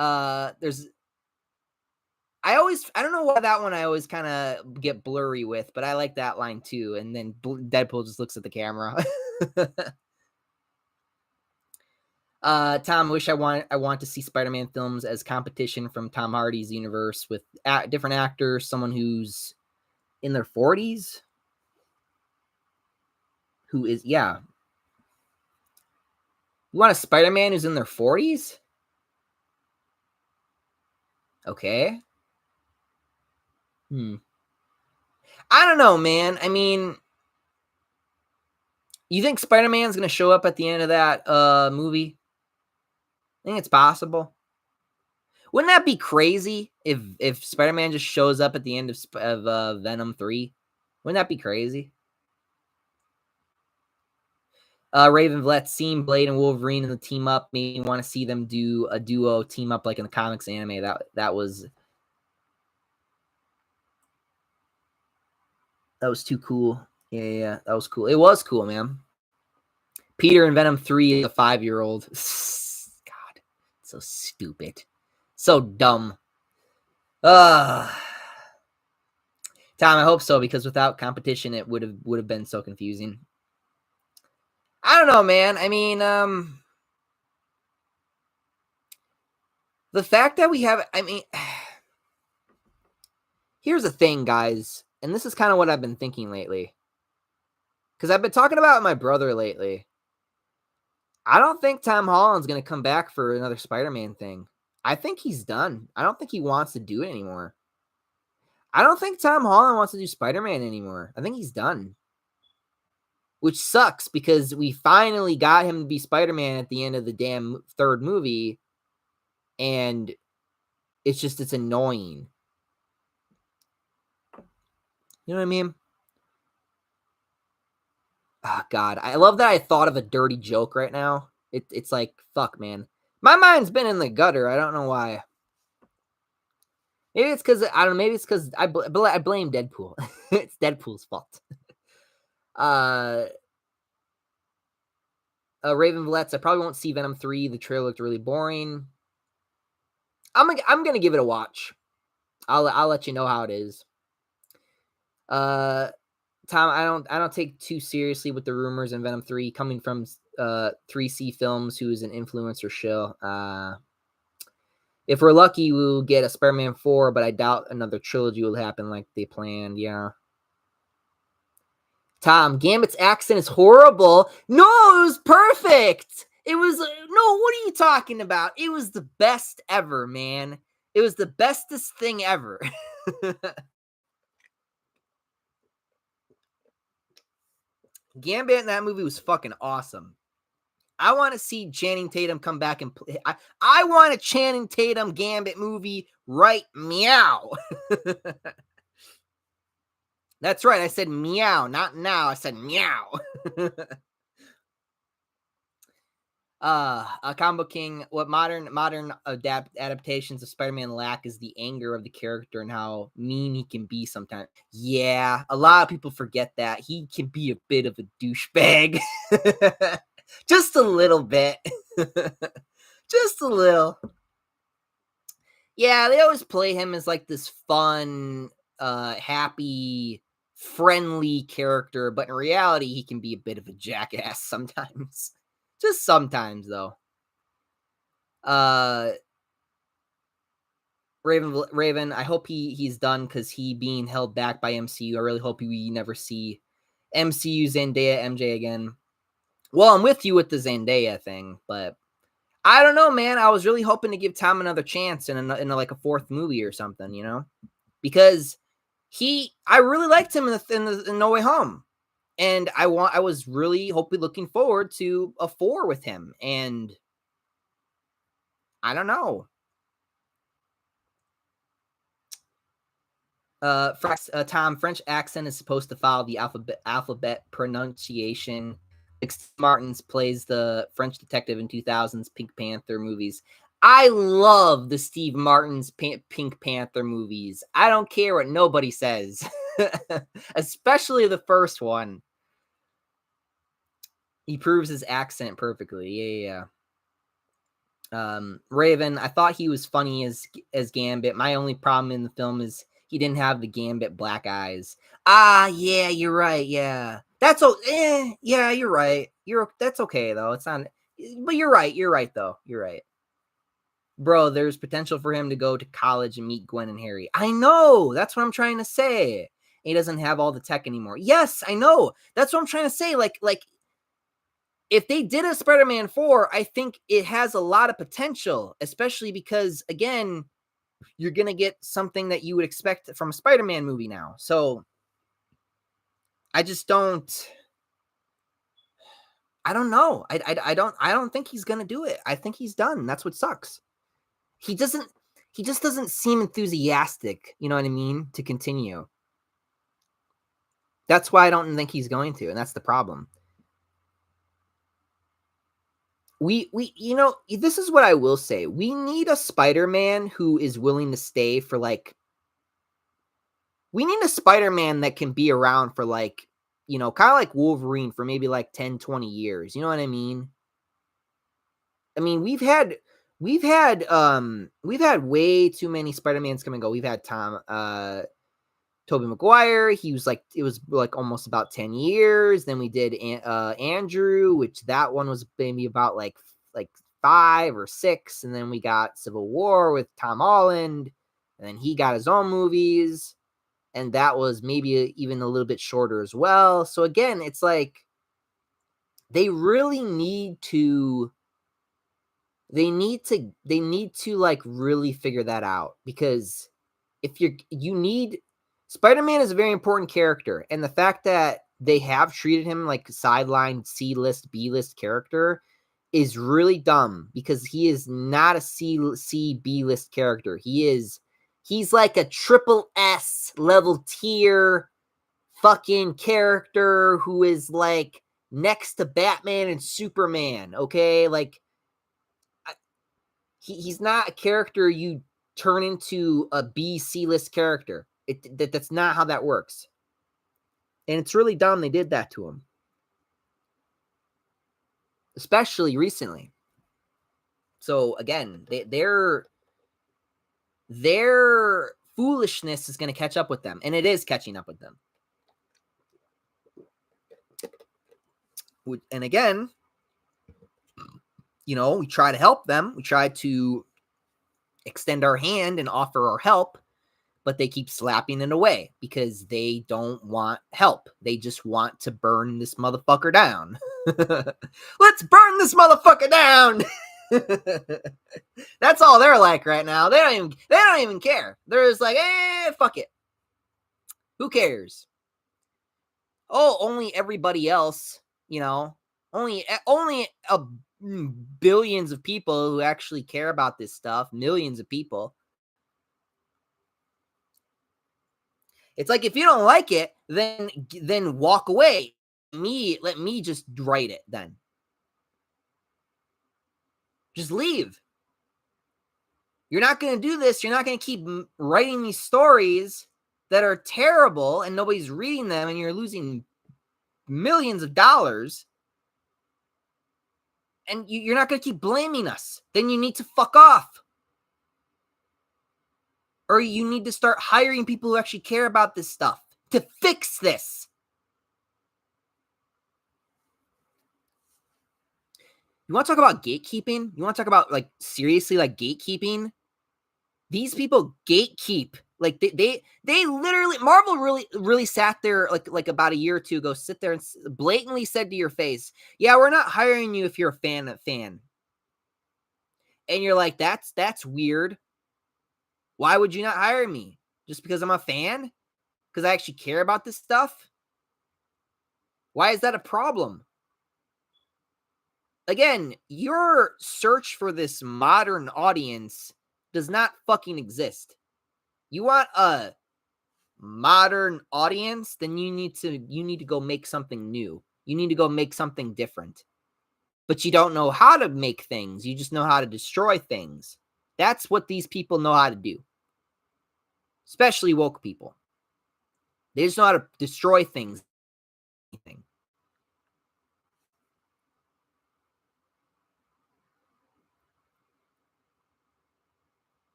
I don't know why that one I always kind of get blurry with, but I like that line too. And then Deadpool just looks at the camera. Tom, I want to see Spider-Man films as competition from Tom Hardy's universe with different actors, someone who's in their 40s. Who is, yeah. You want a Spider-Man who's in their 40s? Okay. I don't know, man. I mean, you think Spider-Man's going to show up at the end of that movie? I think it's possible. Wouldn't that be crazy if Spider-Man just shows up at the end of Venom 3? Wouldn't that be crazy? Raven Vletz, seeing Blade and Wolverine in the team up made me want to see them do a duo team up like in the comics anime. That was too cool. Yeah, that was cool. It was cool, man. Peter in Venom 3 is a 5-year-old. God, so stupid. So dumb. Tom, I hope so, because without competition, it would have been so confusing. I don't know, man. I mean, the fact that we have, here's the thing, guys, and this is kind of what I've been thinking lately, because I've been talking about my brother lately. I don't think Tom Holland's going to come back for another Spider-Man thing. I think he's done. I don't think he wants to do it anymore. I don't think Tom Holland wants to do Spider-Man anymore. I think he's done. Which sucks because we finally got him to be Spider-Man at the end of the damn third movie. And it's annoying. You know what I mean? Oh, God. I love that I thought of a dirty joke right now. It's like, fuck, man. My mind's been in the gutter. I don't know why. Maybe it's because, I don't know, maybe it's because I blame Deadpool. It's Deadpool's fault. Uh, Raven Valettes, I probably won't see Venom 3. The trailer looked really boring. I'm gonna give it a watch. I'll let you know how it is. Uh, Tom, I don't take too seriously with the rumors in Venom 3 coming from 3C Films, who is an influencer show. If we're lucky, we'll get a Spider-Man 4, but I doubt another trilogy will happen like they planned. Yeah. Tom, Gambit's accent is horrible. No, it was perfect. It was no. What are you talking about? It was the best ever, man. It was the bestest thing ever. Gambit in that movie was fucking awesome. I want to see Channing Tatum come back and play. I want a Channing Tatum Gambit movie right meow. That's right. I said meow, not now. I said meow. Combo King, what modern adaptations of Spider-Man lack is the anger of the character and how mean he can be sometimes. Yeah, a lot of people forget that. He can be a bit of a douchebag. Just a little bit. Just a little. Yeah, they always play him as like this fun, happy, friendly character, but in reality, he can be a bit of a jackass sometimes. Just sometimes, though. Uh, Raven. I hope he's done because he being held back by MCU. I really hope we never see MCU Zendaya MJ again. Well, I'm with you with the Zendaya thing, but I don't know, man. I was really hoping to give Tom another chance in like a fourth movie or something, you know, because I really liked him in No Way Home, and I was really hoping, looking forward to a 4 with him, and I don't know. Tom, French accent is supposed to follow the alphabet pronunciation. Like Steve Martin's plays the French detective in 2000's Pink Panther movies. I love the Steve Martin's Pink Panther movies. I don't care what nobody says, especially the first one. He proves his accent perfectly. Yeah. Raven, I thought he was funny as Gambit. My only problem in the film is he didn't have the Gambit black eyes. Yeah, you're right. Yeah, that's yeah, you're right. That's okay though. It's not. But you're right. You're right though. You're right, bro. There's potential for him to go to college and meet Gwen and Harry. I know. That's what I'm trying to say. He doesn't have all the tech anymore. Yes, I know. That's what I'm trying to say. Like if they did a Spider-Man 4, I think it has a lot of potential, especially because, again, you're going to get something that you would expect from a Spider-Man movie now. So I just don't know. I don't think he's going to do it. I think he's done. That's what sucks. He just doesn't seem enthusiastic, you know what I mean, to continue. That's why I don't think he's going to, and that's the problem. We you know, this is what I will say. We need a Spider-Man who is willing to stay for like we need a Spider-Man that can be around for like, you know, kind of like Wolverine for maybe like 10, 20 years. You know what I mean? I mean, we've had way too many Spider-Mans come and go. We've had Tobey Maguire. He was like, it was like almost about 10 years. Then we did Andrew, which that one was maybe about like 5 or 6. And then we got Civil War with Tom Holland. And then he got his own movies. And that was maybe even a little bit shorter as well. So again, it's like they really need to like really figure that out, because if you need Spider-Man is a very important character, and the fact that they have treated him like sideline C-list, B-list character is really dumb, because he is not a B-list character. He's like a triple S level tier fucking character who is like next to Batman and Superman, okay? Like he's not a character you turn into a B C list character. That's not how that works. And it's really dumb they did that to him. Especially recently. So again, their foolishness is going to catch up with them, and it is catching up with them. And again, we try to help them. We try to extend our hand and offer our help, but they keep slapping it away because they don't want help. They just want to burn this motherfucker down. Let's burn this motherfucker down. That's all they're like right now. They don't even care. They're just like, fuck it. Who cares? Oh, only everybody else, only billions of people who actually care about this stuff, millions of people. It's like, if you don't like it, then walk away. Let me just write it then. Just leave. You're not going to do this. You're not going to keep writing these stories that are terrible and nobody's reading them and you're losing millions of dollars. And you're not going to keep blaming us. Then you need to fuck off. Or you need to start hiring people who actually care about this stuff to fix this. You want to talk about gatekeeping? You want to talk about, like, seriously, like, gatekeeping? These people gatekeep. Like, they literally, Marvel really sat there like about a year or two ago, sit there and blatantly said to your face, yeah, we're not hiring you if you're a fan. And you're like, that's weird. Why would you not hire me? Just because I'm a fan? Because I actually care about this stuff? Why is that a problem? Again, your search for this modern audience does not fucking exist. You want a modern audience, then you need to go make something new. You need to go make something different. But you don't know how to make things. You just know how to destroy things. That's what these people know how to do. Especially woke people. They just know how to destroy things.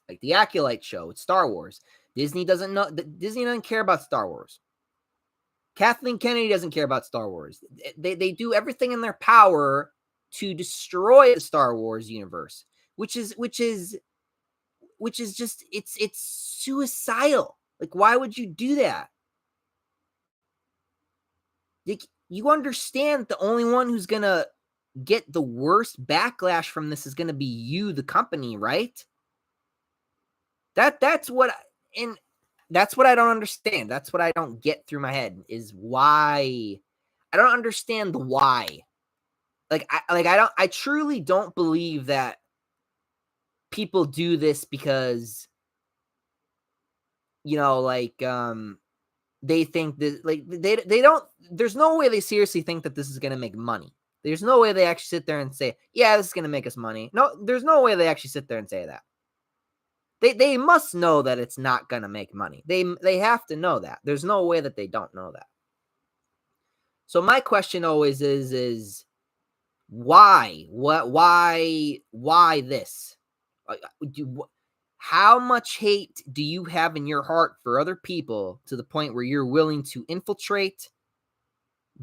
Like the Acolyte show, it's Star Wars. Disney doesn't care about Star Wars. Kathleen Kennedy doesn't care about Star Wars. They do everything in their power to destroy the Star Wars universe, which is just it's suicidal. Like, why would you do that? You understand the only one who's gonna get the worst backlash from this is gonna be you, the company, right? That's what I don't understand. That's what I don't get through my head is why. I don't understand the why. I truly don't believe that people do this because they think that they don't, there's no way they seriously think that this is going to make money. There's no way they actually sit there and say, yeah, this is going to make us money. No, there's no way they actually sit there and say that. They must know that it's not going to make money. They have to know that. There's no way that they don't know that. So my question always is why? Why this? How much hate do you have in your heart for other people to the point where you're willing to infiltrate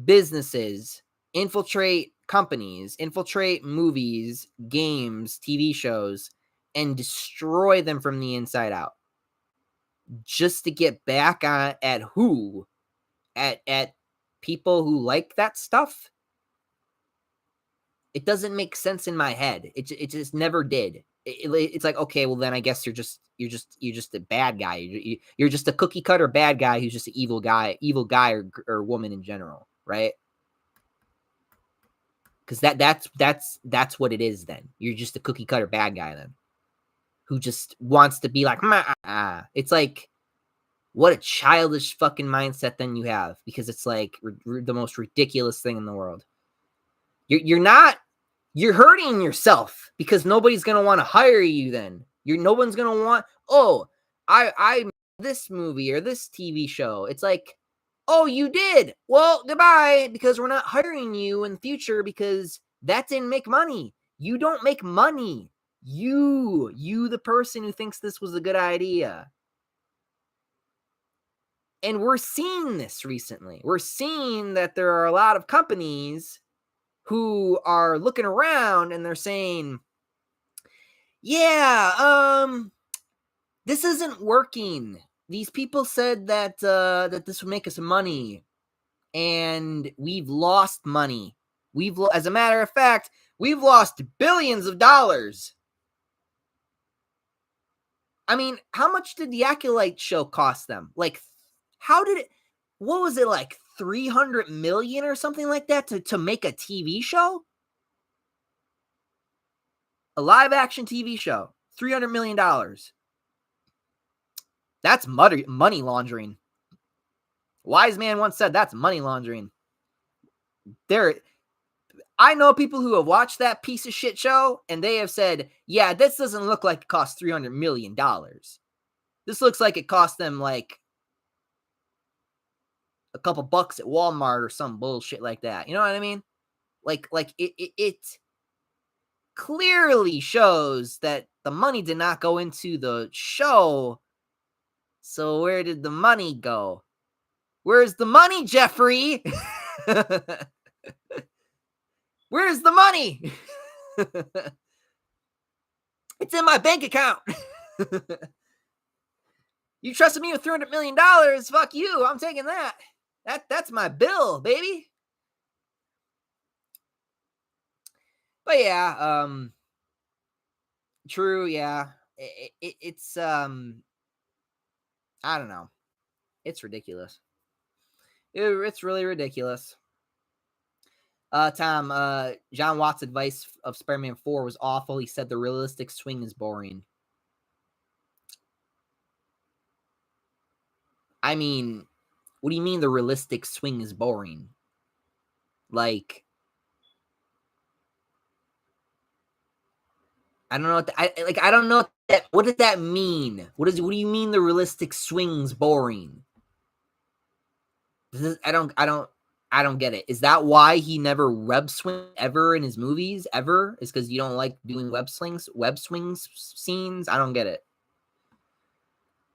businesses, infiltrate companies, infiltrate movies, games, TV shows, and destroy them from the inside out just to get back at who? At people who like that stuff? It doesn't make sense in my head. It just never did. It's like, okay, well then I guess you're just a bad guy. You're just a cookie cutter bad guy who's just an evil guy or woman in general, right? Because that's what it is. Then you're just a cookie cutter bad guy then, who just wants to be like, it's like, What a childish fucking mindset then you have, because it's like the most ridiculous thing in the world. You're not you're hurting yourself because nobody's gonna want to hire you. Then no one's gonna want. Oh, I this movie or this TV show. It's like, oh, you did. Well, goodbye, because we're not hiring you in the future because that didn't make money. You don't make money. You, the person who thinks this was a good idea. And we're seeing this recently. We're seeing that there are a lot of companies who are looking around and they're saying, yeah, this isn't working. These people said that that this would make us money, and we've lost money. As a matter of fact, we've lost billions of dollars. I mean, how much did the Acolyte show cost them? Like, how did it? What was it, like 300 million or something like that to make a TV show? A live action TV show, $300 million. That's money laundering. Wise man once said that's money laundering. I know people who have watched that piece of shit show, and they have said, yeah, this doesn't look like it cost $300 million. This looks like it cost them like a couple bucks at Walmart or some bullshit like that. You know what I mean? Like it clearly shows that the money did not go into the show. So where did the money go? Where's the money, Jeffrey? Where's the money? It's in my bank account. You trusted me with $300 million. Fuck you. I'm taking that. That's my bill, baby. But yeah, true. Yeah, it's I don't know. It's ridiculous. It's really ridiculous. Tom, John Watt's advice of Spider-Man 4 was awful. He said the realistic swing is boring. I mean, what do you mean the realistic swing is boring? Like, I don't know what I don't know what does that mean? What do you mean the realistic swing's boring? I don't get it. Is that why he never web swing ever in his movies ever? Is because you don't like doing web swings scenes? I don't get it.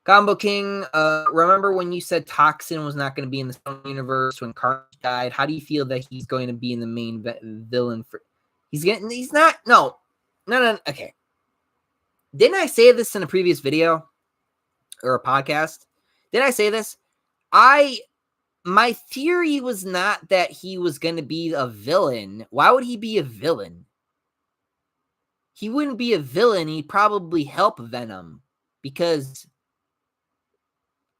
Combo King, remember when you said Toxin was not going to be in the Sony universe when Carnage died? How do you feel that he's going to be in the main villain for? He's not. No. Okay. Didn't I say this in a previous video or a podcast? Did I say this? My theory was not that he was going to be a villain. Why would he be a villain? He wouldn't be a villain. He'd probably help Venom because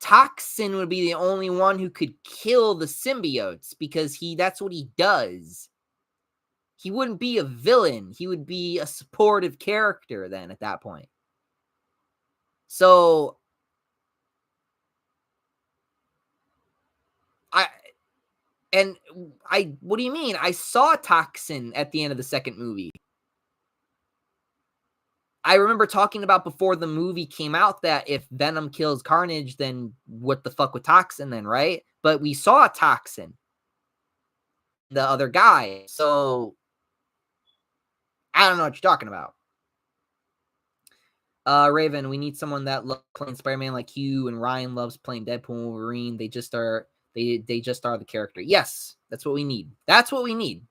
Toxin would be the only one who could kill the symbiotes because that's what he does. He wouldn't be a villain. He would be a supportive character then at that point. So what do you mean? I saw Toxin at the end of the second movie. I remember talking about before the movie came out that if Venom kills Carnage, then what the fuck with Toxin then, right? But we saw Toxin, the other guy. So I don't know what you're talking about. Raven, we need someone that loves playing Spider-Man like you, and Ryan loves playing Deadpool and Wolverine. They just are the character. Yes, that's what we need. That's what we need.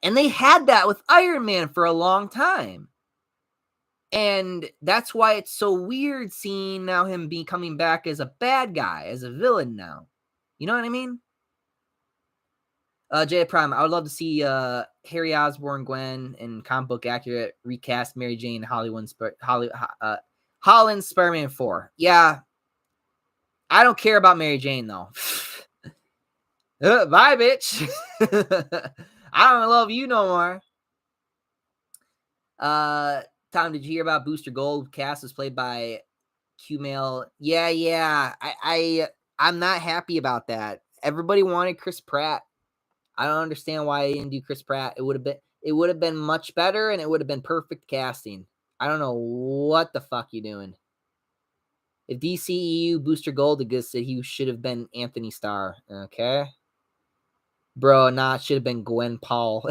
And they had that with Iron Man for a long time. And that's why it's so weird seeing now him coming back as a bad guy, as a villain now. You know what I mean? J Prime, I would love to see Harry Osborn, Gwen, and comic book accurate recast Mary Jane, Holland Spider-Man 4. Yeah, I don't care about Mary Jane though. Bye, bitch. I don't love you no more. Tom, did you hear about Booster Gold? Cass was played by Q-mail. Yeah, yeah. I'm not happy about that. Everybody wanted Chris Pratt. I don't understand why they didn't do Chris Pratt. It would have been much better and it would have been perfect casting. I don't know what the fuck you doing. If DCEU Booster Gold existed, he should have been Anthony Starr. Okay. Bro, nah, it should have been Gwen Paul.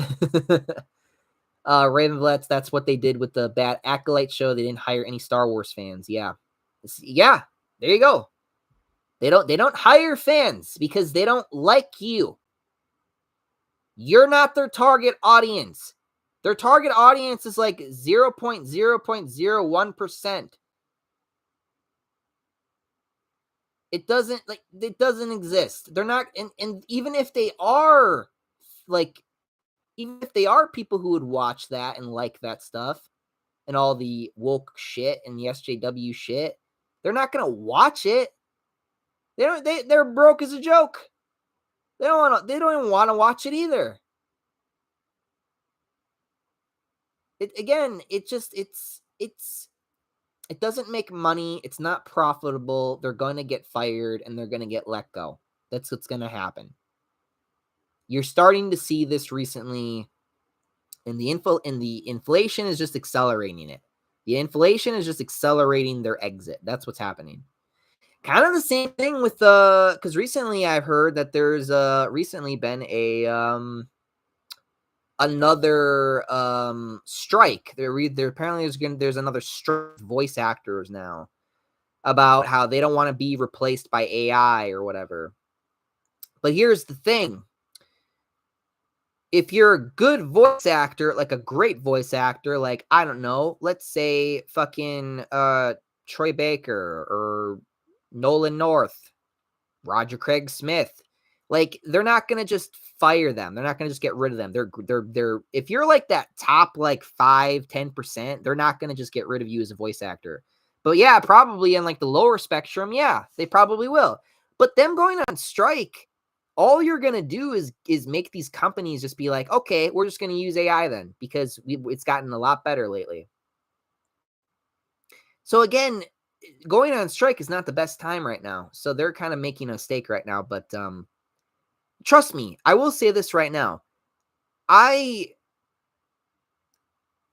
Ravenblets, that's what they did with the Bad Acolyte show. They didn't hire any Star Wars fans. Yeah. Yeah, there you go. They don't hire fans because they don't like you. You're not their target audience. Their target audience is like 0.0.01%. It doesn't exist. They're not and even if they are like even if they are people who would watch that and like that stuff and all the woke shit and the SJW shit, they're not gonna watch it. They're broke as a joke. They don't even want to watch it either. It doesn't make money. It's not profitable. They're going to get fired and they're going to get let go. That's what's going to happen. You're starting to see this recently, and the inflation is just accelerating it. The inflation is just accelerating their exit. That's what's happening. Kind of the same thing with because recently I've heard that there's recently been a another strike. There apparently there's another strike of voice actors now about how they don't want to be replaced by AI or whatever. But here's the thing. If you're a good voice actor, like a great voice actor, like, I don't know, let's say fucking Troy Baker or Nolan North, Roger Craig Smith, like, they're not going to just fire them. They're not going to just get rid of them. They're if you're like that top like 5-10%, they're not going to just get rid of you as a voice actor. But yeah, probably in like the lower spectrum, yeah, they probably will. But them going on strike, all you're going to do is make these companies just be like, okay, we're just going to use AI then because it's gotten a lot better lately. So again, going on strike is not the best time right now. So they're kind of making a mistake right now. But trust me, I will say this right now. I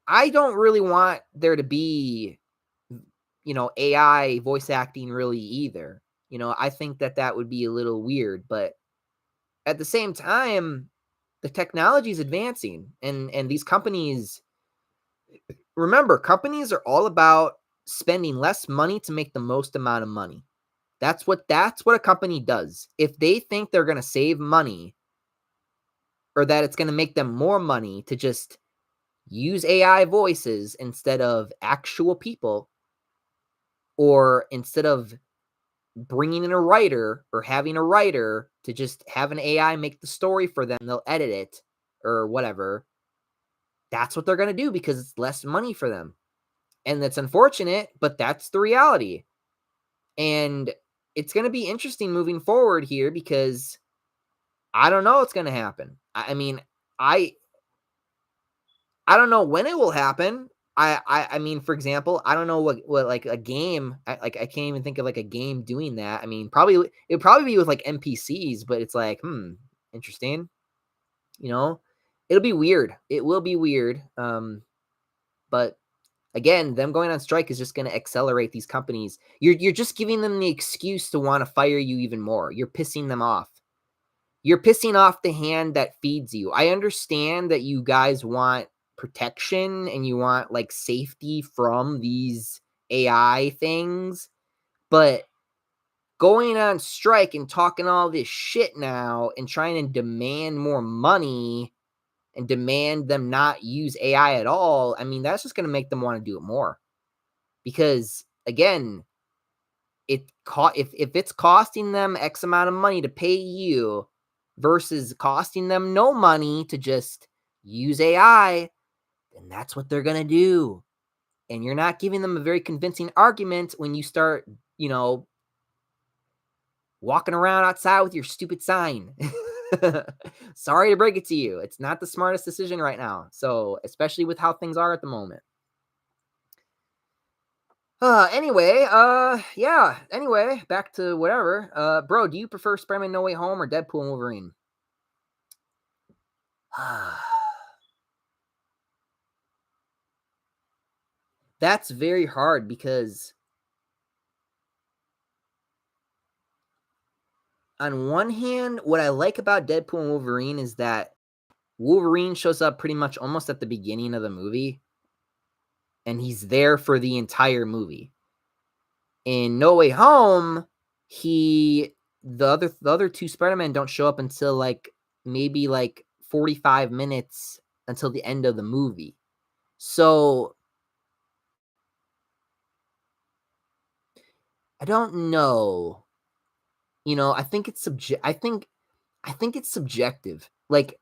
don't really want there to be, AI voice acting really either. I think that would be a little weird, but at the same time, the technology is advancing and these companies, remember, companies are all about spending less money to make the most amount of money. That's what a company does. If they think they're going to save money or that it's going to make them more money to just use AI voices instead of actual people, or instead of bringing in a writer or having a writer to just have an AI make the story for them, they'll edit it or whatever. That's what they're going to do because it's less money for them. And that's unfortunate, but that's the reality. And it's going to be interesting moving forward here because I don't know what's going to happen. I mean, I don't know when it will happen. I mean, for example, I don't know what like a game. I can't even think of like a game doing that. I mean, it'd probably be with like NPCs, but it's like, interesting. It'll be weird. It will be weird. But again, them going on strike is just going to accelerate these companies. You're just giving them the excuse to want to fire you even more. You're pissing them off. You're pissing off the hand that feeds you. I understand that you guys want protection and you want like safety from these AI things, but going on strike and talking all this shit now and trying to demand more money and demand them not use AI at all, I mean, that's just going to make them want to do it more. Because again, if it's costing them X amount of money to pay you versus costing them no money to just use AI, then that's what they're going to do. And you're not giving them a very convincing argument when you start, walking around outside with your stupid sign. Sorry to break it to you. It's not the smartest decision right now. So, especially with how things are at the moment. Yeah. Anyway, back to whatever. Bro, do you prefer Spider-Man No Way Home or Deadpool and Wolverine? That's very hard because on one hand, what I like about Deadpool and Wolverine is that Wolverine shows up pretty much almost at the beginning of the movie, and he's there for the entire movie. In No Way Home, he the other two Spider-Man don't show up until like maybe like 45 minutes until the end of the movie. So I don't know. I think it's I think it's subjective. Like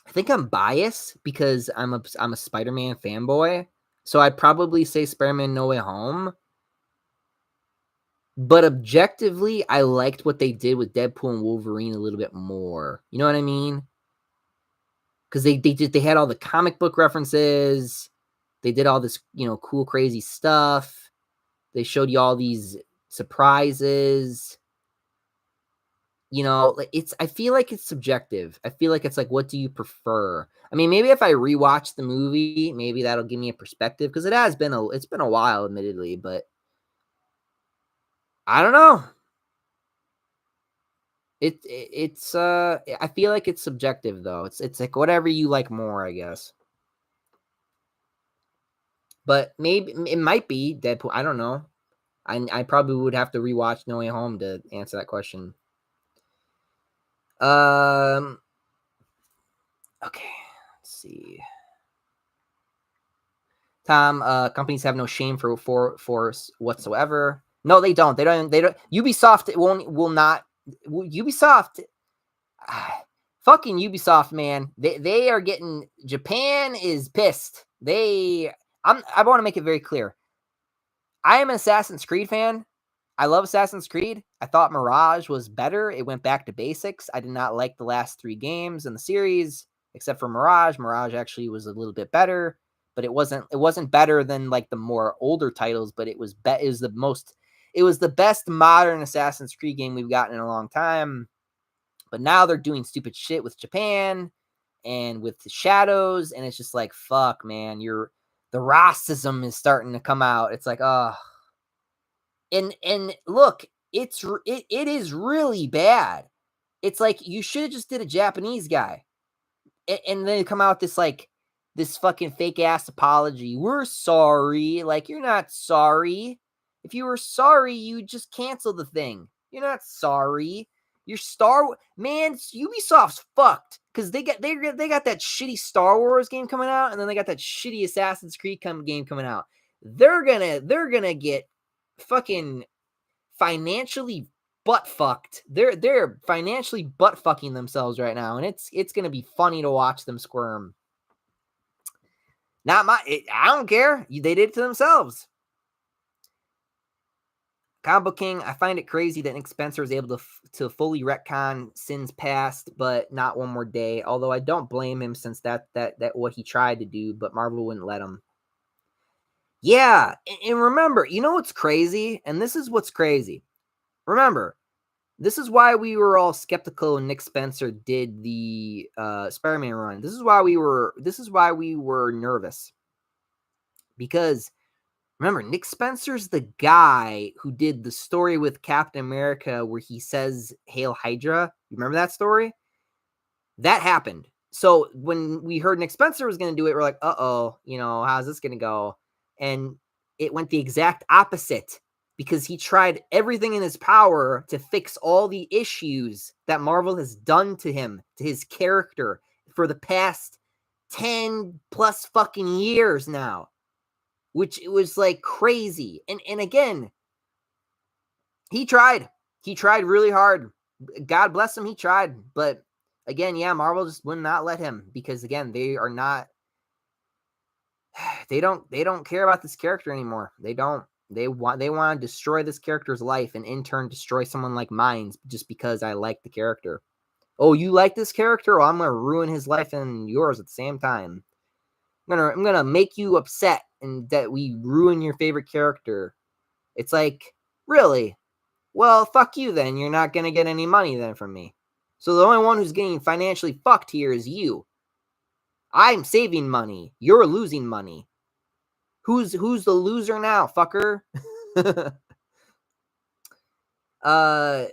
I think I'm biased because I'm a Spider-Man fanboy. So I'd probably say Spider-Man No Way Home. But objectively, I liked what they did with Deadpool and Wolverine a little bit more. You know what I mean? Because they had all the comic book references. They did all this, cool, crazy stuff. They showed you all these surprises. Like I feel like it's subjective. I feel like it's like, what do you prefer? I mean, maybe if I rewatch the movie, maybe that'll give me a perspective because it's been a while, admittedly, but I don't know. I feel like it's subjective though. It's like whatever you like more, I guess. But maybe it might be Deadpool. I don't know. I probably would have to rewatch No Way Home to answer that question. Um. Okay. Let's see. Tom, companies have no shame for whatsoever. No, they don't. They don't. They don't. Ubisoft will not. Ubisoft. Fucking Ubisoft, man. They are getting. Japan is pissed. I want to make it very clear. I am an Assassin's Creed fan. I love Assassin's Creed. I thought Mirage was better. It went back to basics. I did not like the last 3 games in the series, except for Mirage. Mirage actually was a little bit better, but it wasn't better than like the more older titles, but it was the best modern Assassin's Creed game we've gotten in a long time. But now they're doing stupid shit with Japan and with the shadows, and it's just like, fuck, man, the racism is starting to come out. It's like, oh, and look, it is really bad. It's like you should have just did a Japanese guy, and then come out this like this fucking fake ass apology. We're sorry. Like you're not sorry. If you were sorry, you just cancel the thing. You're not sorry. Your man, Ubisoft's fucked because they got that shitty Star Wars game coming out, and then they got that shitty Assassin's Creed game coming out. They're gonna get fucking financially butt fucked. They're financially butt fucking themselves right now, and it's gonna be funny to watch them squirm. I don't care. They did it to themselves. Combo King, I find it crazy that Nick Spencer is able to fully retcon sins past, but not one more day. Although I don't blame him since that what he tried to do, but Marvel wouldn't let him. Yeah, and remember, you know what's crazy? And this is what's crazy. Remember, this is why we were all skeptical when Nick Spencer did the Spider-Man run. This is why we were nervous. Because remember, Nick Spencer's the guy who did the story with Captain America where he says Hail Hydra. You remember that story? That happened. So when we heard Nick Spencer was going to do it, we're like, uh-oh, how's this going to go? And it went the exact opposite because he tried everything in his power to fix all the issues that Marvel has done to him, to his character for the past 10 plus fucking years now, which it was like crazy. And again, he tried really hard. God bless him. He tried, but again, yeah, Marvel just would not let him because again, they don't care about this character anymore. They don't. They want to destroy this character's life and in turn destroy someone like mine just because I like the character. Oh, you like this character? Well, I'm gonna ruin his life and yours at the same time. I'm gonna make you upset that we ruin your favorite character. It's like, really? Well, fuck you then. You're not going to get any money then from me. So the only one who's getting financially fucked here is you. I'm saving money. You're losing money. Who's the loser now, fucker? uh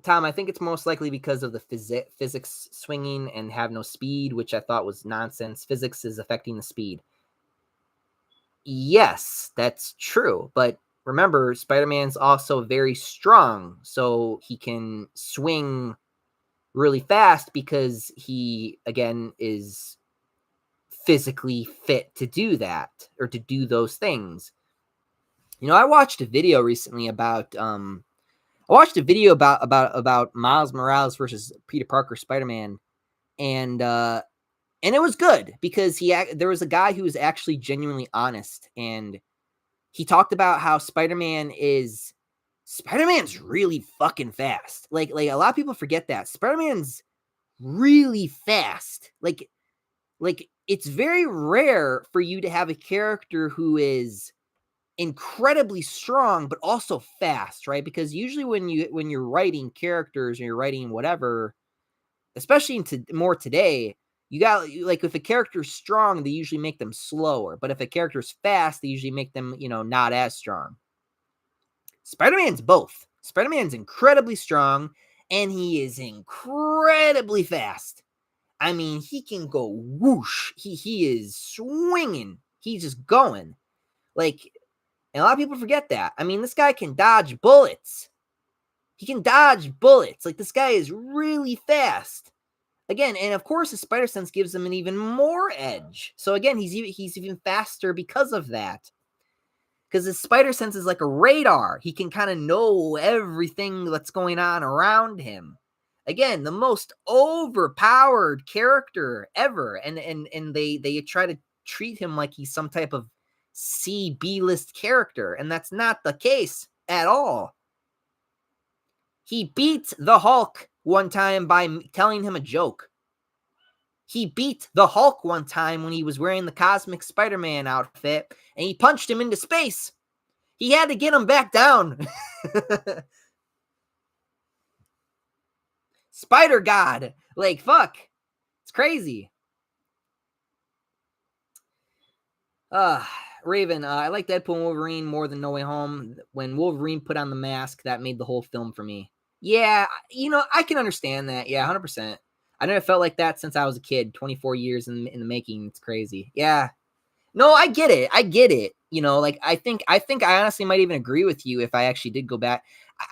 Tom, I think it's most likely because of the physics swinging and have no speed, which I thought was nonsense. Physics is affecting the speed. Yes, that's true. But remember, Spider-Man's also very strong, so he can swing really fast because he, again, is physically fit to do that or to do those things. I watched a video recently about about Miles Morales versus Peter Parker Spider-Man, and it was good because there was a guy who was actually genuinely honest, and he talked about how Spider-Man's really fucking fast. Like a lot of people forget that Spider-Man's really fast. Like it's very rare for you to have a character who is incredibly strong but also fast, right? Because usually when you're writing characters or you're writing whatever, especially more today, you got, like, if a character's strong, they usually make them slower, but if a character's fast, they usually make them, not as strong. Spider-Man's both. Spider-Man's incredibly strong and he is incredibly fast. I mean, he can go whoosh. He is swinging. He's just going. Like, and a lot of people forget that. I mean, this guy can dodge bullets. He can dodge bullets. Like, this guy is really fast. Again, and of course, his spider sense gives him an even more edge. So again, he's even faster because of that. Because his spider sense is like a radar. He can kind of know everything that's going on around him. Again, the most overpowered character ever, and they try to treat him like he's some type of B list character, and that's not the case at all. He beat the Hulk one time by telling him a joke. He beat the Hulk one time when he was wearing the Cosmic Spider-Man outfit, and he punched him into space. He had to get him back down. Spider God. Like, fuck. It's crazy. Raven, I like Deadpool and Wolverine more than No Way Home. When Wolverine put on the mask, that made the whole film for me. Yeah, I can understand that. Yeah, 100%. I never felt like that since I was a kid. 24 years in the making. It's crazy. Yeah. No, I get it. Like, I think I honestly might even agree with you if I actually did go back.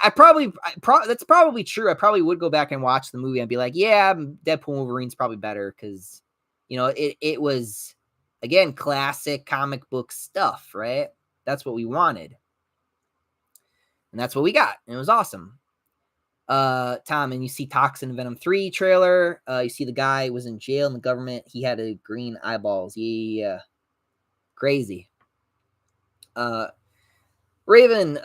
That's probably true. I probably would go back and watch the movie and be like, yeah, Deadpool and Wolverine's probably better because, it was, again, classic comic book stuff, right? That's what we wanted. And that's what we got. And it was awesome. Tom, and you see Toxin Venom 3 trailer. You see the guy was in jail in the government. He had a green eyeballs. Yeah. Crazy. Raven,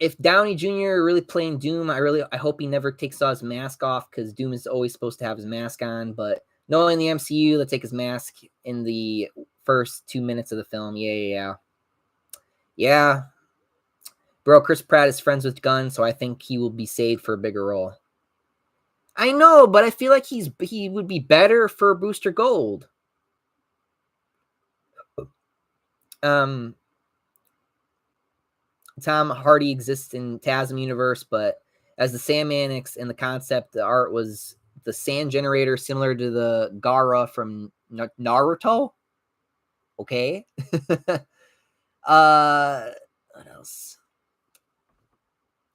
if Downey Jr. really playing Doom, I hope he never takes his mask off because Doom is always supposed to have his mask on. But knowing the MCU, let's take his mask in the first 2 minutes of the film. Yeah. Bro, Chris Pratt is friends with Gunn, so I think he will be saved for a bigger role. I know, but I feel like he would be better for Booster Gold. Tom Hardy exists in TASM universe, but as the Sandman in the concept, the art was the sand generator similar to the Gaara from Naruto. Okay. What else?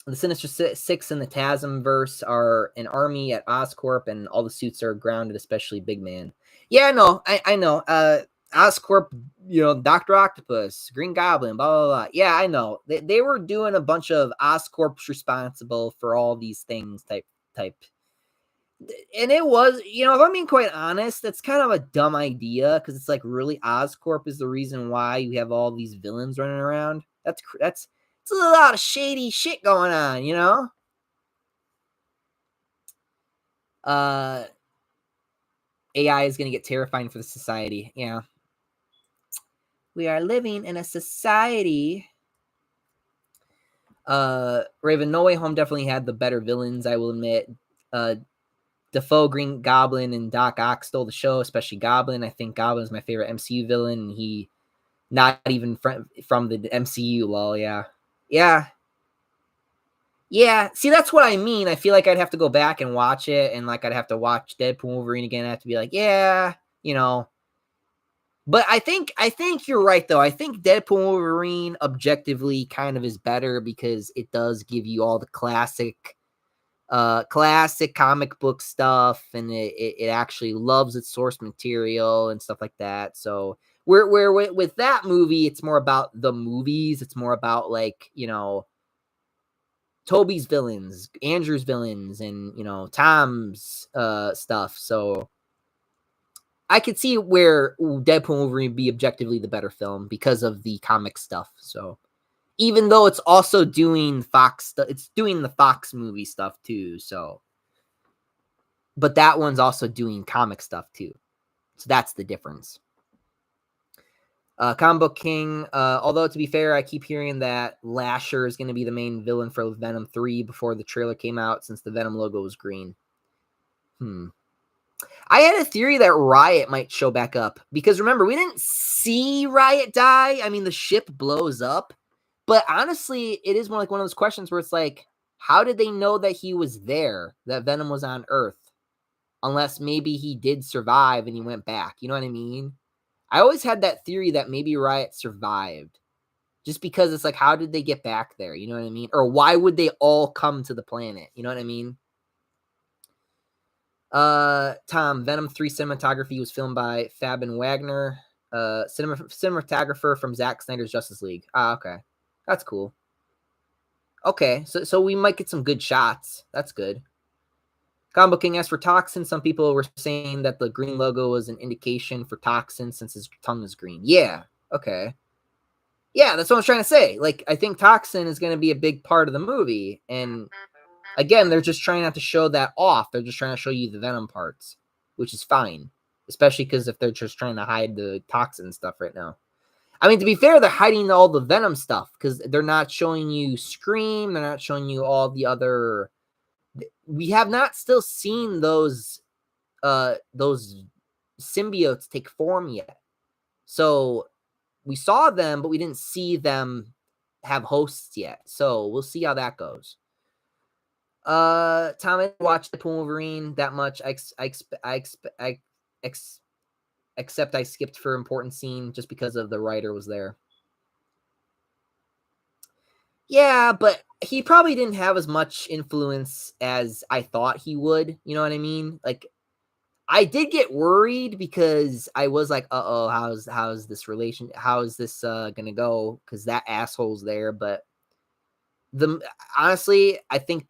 The Sinister Six and the TASM verse are an army at Oscorp, and all the suits are grounded, especially Big Man. Yeah, no, I know. Oscorp, Dr. Octopus, Green Goblin, blah, blah, blah. Yeah, I know. They were doing a bunch of Oscorp's responsible for all these things type. And it was, if I'm being quite honest, that's kind of a dumb idea because it's like, really, Oscorp is the reason why you have all these villains running around. It's a lot of shady shit going on, AI is going to get terrifying for the society. Yeah. We are living in a society. Raven, No Way Home definitely had the better villains, I will admit. Defoe, Green Goblin, and Doc Ock stole the show, especially Goblin. I think Goblin is my favorite MCU villain, and he not even from the MCU, lol, yeah. Yeah. Yeah, see, that's what I mean. I feel like I'd have to go back and watch it, and, like, I'd have to watch Deadpool and Wolverine again. I have to be like, yeah, you know. But I think you're right, though. I think Deadpool and Wolverine objectively kind of is better because it does give you all the classic comic book stuff, and it actually loves its source material and stuff like that. So where with that movie, it's more about the movies. It's more about, like, Toby's villains, Andrew's villains, and Tom's stuff. So I could see where Deadpool and Wolverine be objectively the better film because of the comic stuff. So even though it's also doing Fox stuff, it's doing the Fox movie stuff too. So, but that one's also doing comic stuff too. So that's the difference. Comic Book King. Although to be fair, I keep hearing that Lasher is going to be the main villain for Venom 3 before the trailer came out, since the Venom logo was green. I had a theory that Riot might show back up because remember, we didn't see Riot die. I mean, the ship blows up, but honestly, it is one of those questions where it's like, how did they know that he was there, that Venom was on Earth, unless maybe he did survive and he went back? You know what I mean? I always had that theory that maybe Riot survived, just because it's like, how did they get back there? You know what I mean? Or why would they all come to the planet? You know what I mean? Tom, Venom 3 cinematography was filmed by Fabian Wagner, cinematographer from Zack Snyder's Justice League. Okay. That's cool. Okay, so we might get some good shots. That's good. Combo King, as for Toxin, some people were saying that the green logo was an indication for Toxin since his tongue is green. Yeah, okay. Yeah, that's what I was trying to say. Like, I think Toxin is going to be a big part of the movie, and again, they're just trying not to show that off. They're just trying to show you the Venom parts, which is fine, especially because if they're just trying to hide the Toxin stuff right now. I mean, to be fair, they're hiding all the Venom stuff because they're not showing you Scream. They're not showing you all the other. We have not still seen those symbiotes take form yet. So we saw them, but we didn't see them have hosts yet. So we'll see how that goes. Tom, I didn't watch the Wolverine that much. Except I skipped for important scene just because of the writer was there. Yeah, but he probably didn't have as much influence as I thought he would. You know what I mean? Like, I did get worried because I was like, "Uh-oh, how's this relation? How is this gonna go?" Because that asshole's there. But honestly, I think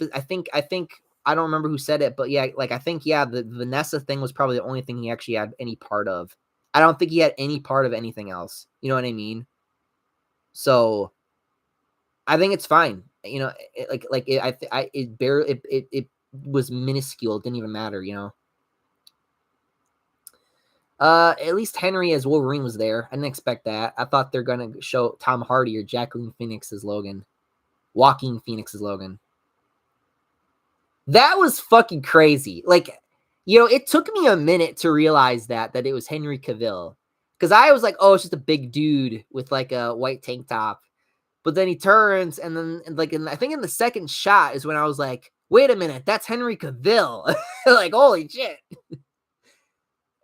I don't remember who said it, but yeah, like I think the Vanessa thing was probably the only thing he actually had any part of. I don't think he had any part of anything else. You know what I mean? So I think it's fine. You know, it was minuscule. It didn't even matter. You know. At least Henry as Wolverine was there. I didn't expect that. I thought they're gonna show Tom Hardy or Jacqueline Phoenix as Logan, Joaquin Phoenix as Logan. That was fucking crazy. Like, it took me a minute to realize that it was Henry Cavill, because I was like, oh, it's just a big dude with like a white tank top. But then he turns, and then I think in the second shot is when I was like, wait a minute, that's Henry Cavill. Like, holy shit.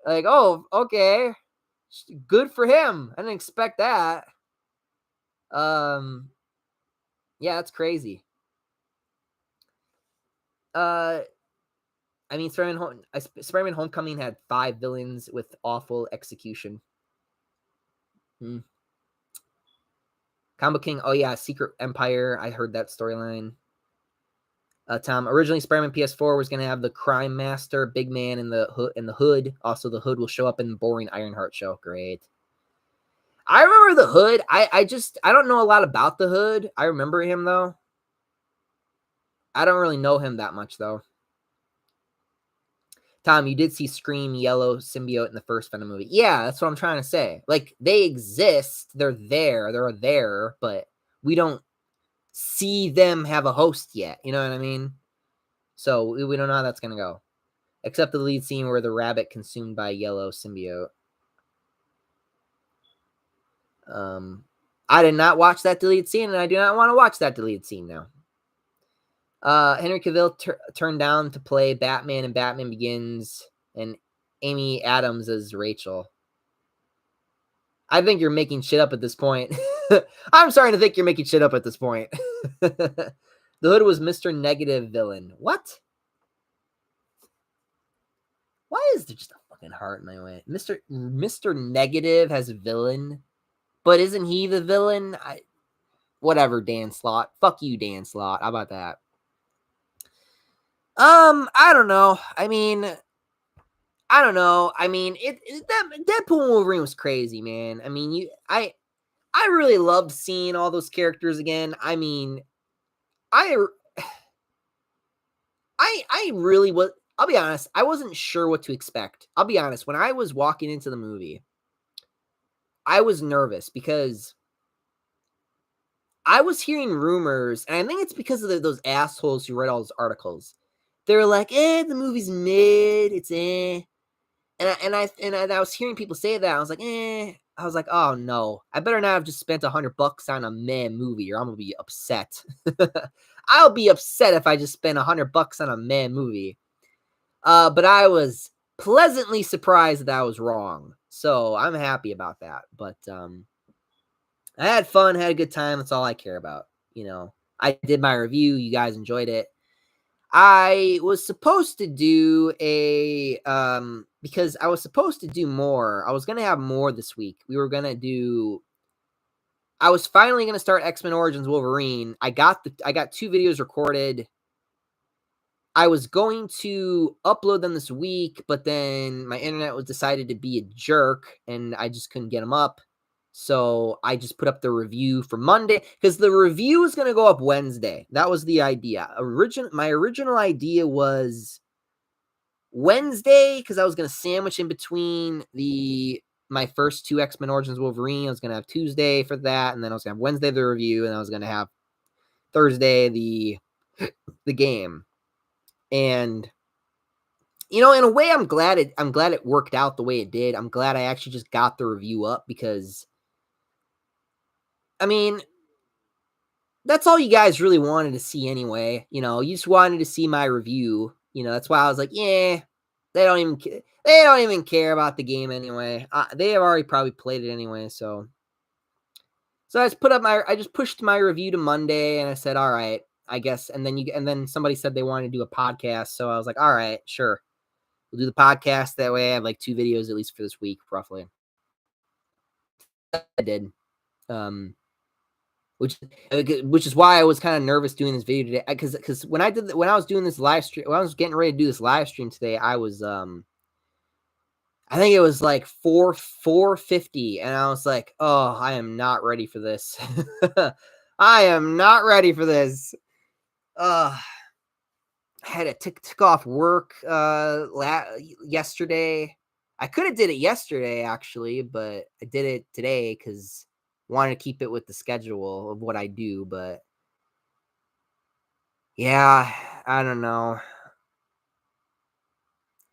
Like, oh, okay. Good for him. I didn't expect that. Yeah, that's crazy. I mean, Spider-Man Homecoming had 5 villains with awful execution. Combo King, oh yeah, Secret Empire. I heard that storyline. Tom, originally Spider-Man PS4 was gonna have the Crime Master, Big Man in the hood. Also, the Hood will show up in the boring Ironheart show. Great. I remember the Hood. I don't know a lot about the Hood. I remember him though. I don't really know him that much though. Tom, you did see Scream Yellow symbiote in the first Venom movie. Yeah, that's what I'm trying to say. Like, they exist. They're there, but we don't see them have a host yet. You know what I mean? So we don't know how that's going to go. Except the lead scene where the rabbit consumed by yellow symbiote. I did not watch that deleted scene, and I do not want to watch that deleted scene now. Henry Cavill turned down to play Batman in Batman Begins, and Amy Adams as Rachel. I think you're making shit up at this point. I'm starting to think you're making shit up at this point. The Hood was Mr. Negative villain. What? Why is there just a fucking heart in my way? Mr. Negative has a villain, but isn't he the villain? Whatever, Dan Slott. Fuck you, Dan Slott. How about that? I don't know. I mean, Deadpool and Wolverine was crazy, man. I mean, I really loved seeing all those characters again. I mean, I really was. I'll be honest. I wasn't sure what to expect. I'll be honest. When I was walking into the movie, I was nervous because I was hearing rumors, and I think it's because of those assholes who read all those articles. They were like, the movie's mid. It's eh. And I was hearing people say that. I was like, I was like, oh no, I better not have just spent $100 on a meh movie, or I'm gonna be upset. I'll be upset if I just spent $100 on a meh movie. But I was pleasantly surprised that I was wrong, so I'm happy about that. But I had fun, had a good time. That's all I care about. You know, I did my review. You guys enjoyed it. I was supposed to do because I was supposed to do more. I was going to have more this week. I was finally going to start X-Men Origins Wolverine. I got 2 videos recorded. I was going to upload them this week, but then my internet was decided to be a jerk and I just couldn't get them up. So I just put up the review for Monday because the review is going to go up Wednesday. That was the idea. My original idea was Wednesday because I was going to sandwich in between my first 2 X-Men Origins Wolverine. I was going to have Tuesday for that, and then I was going to have Wednesday the review, and I was going to have Thursday the game. And in a way, I'm glad it worked out the way it did. I'm glad I actually just got the review up because, I mean, that's all you guys really wanted to see anyway. You just wanted to see my review. That's why I was like, yeah, they don't even care about the game anyway. They have already probably played it anyway. So I just pushed my review to Monday, and I said, all right, I guess. And then somebody said they wanted to do a podcast. So I was like, all right, sure. We'll do the podcast. That way I have like 2 videos at least for this week, roughly. I did. Which is why I was kind of nervous doing this video today. Because when I was doing this live stream, when I was getting ready to do this live stream today, I was, I think it was like 4:50, and I was like, oh, I am not ready for this. I am not ready for this. I had to tick off work yesterday. I could have did it yesterday actually, but I did it today because I wanted to keep it with the schedule of what I do. But yeah, I don't know.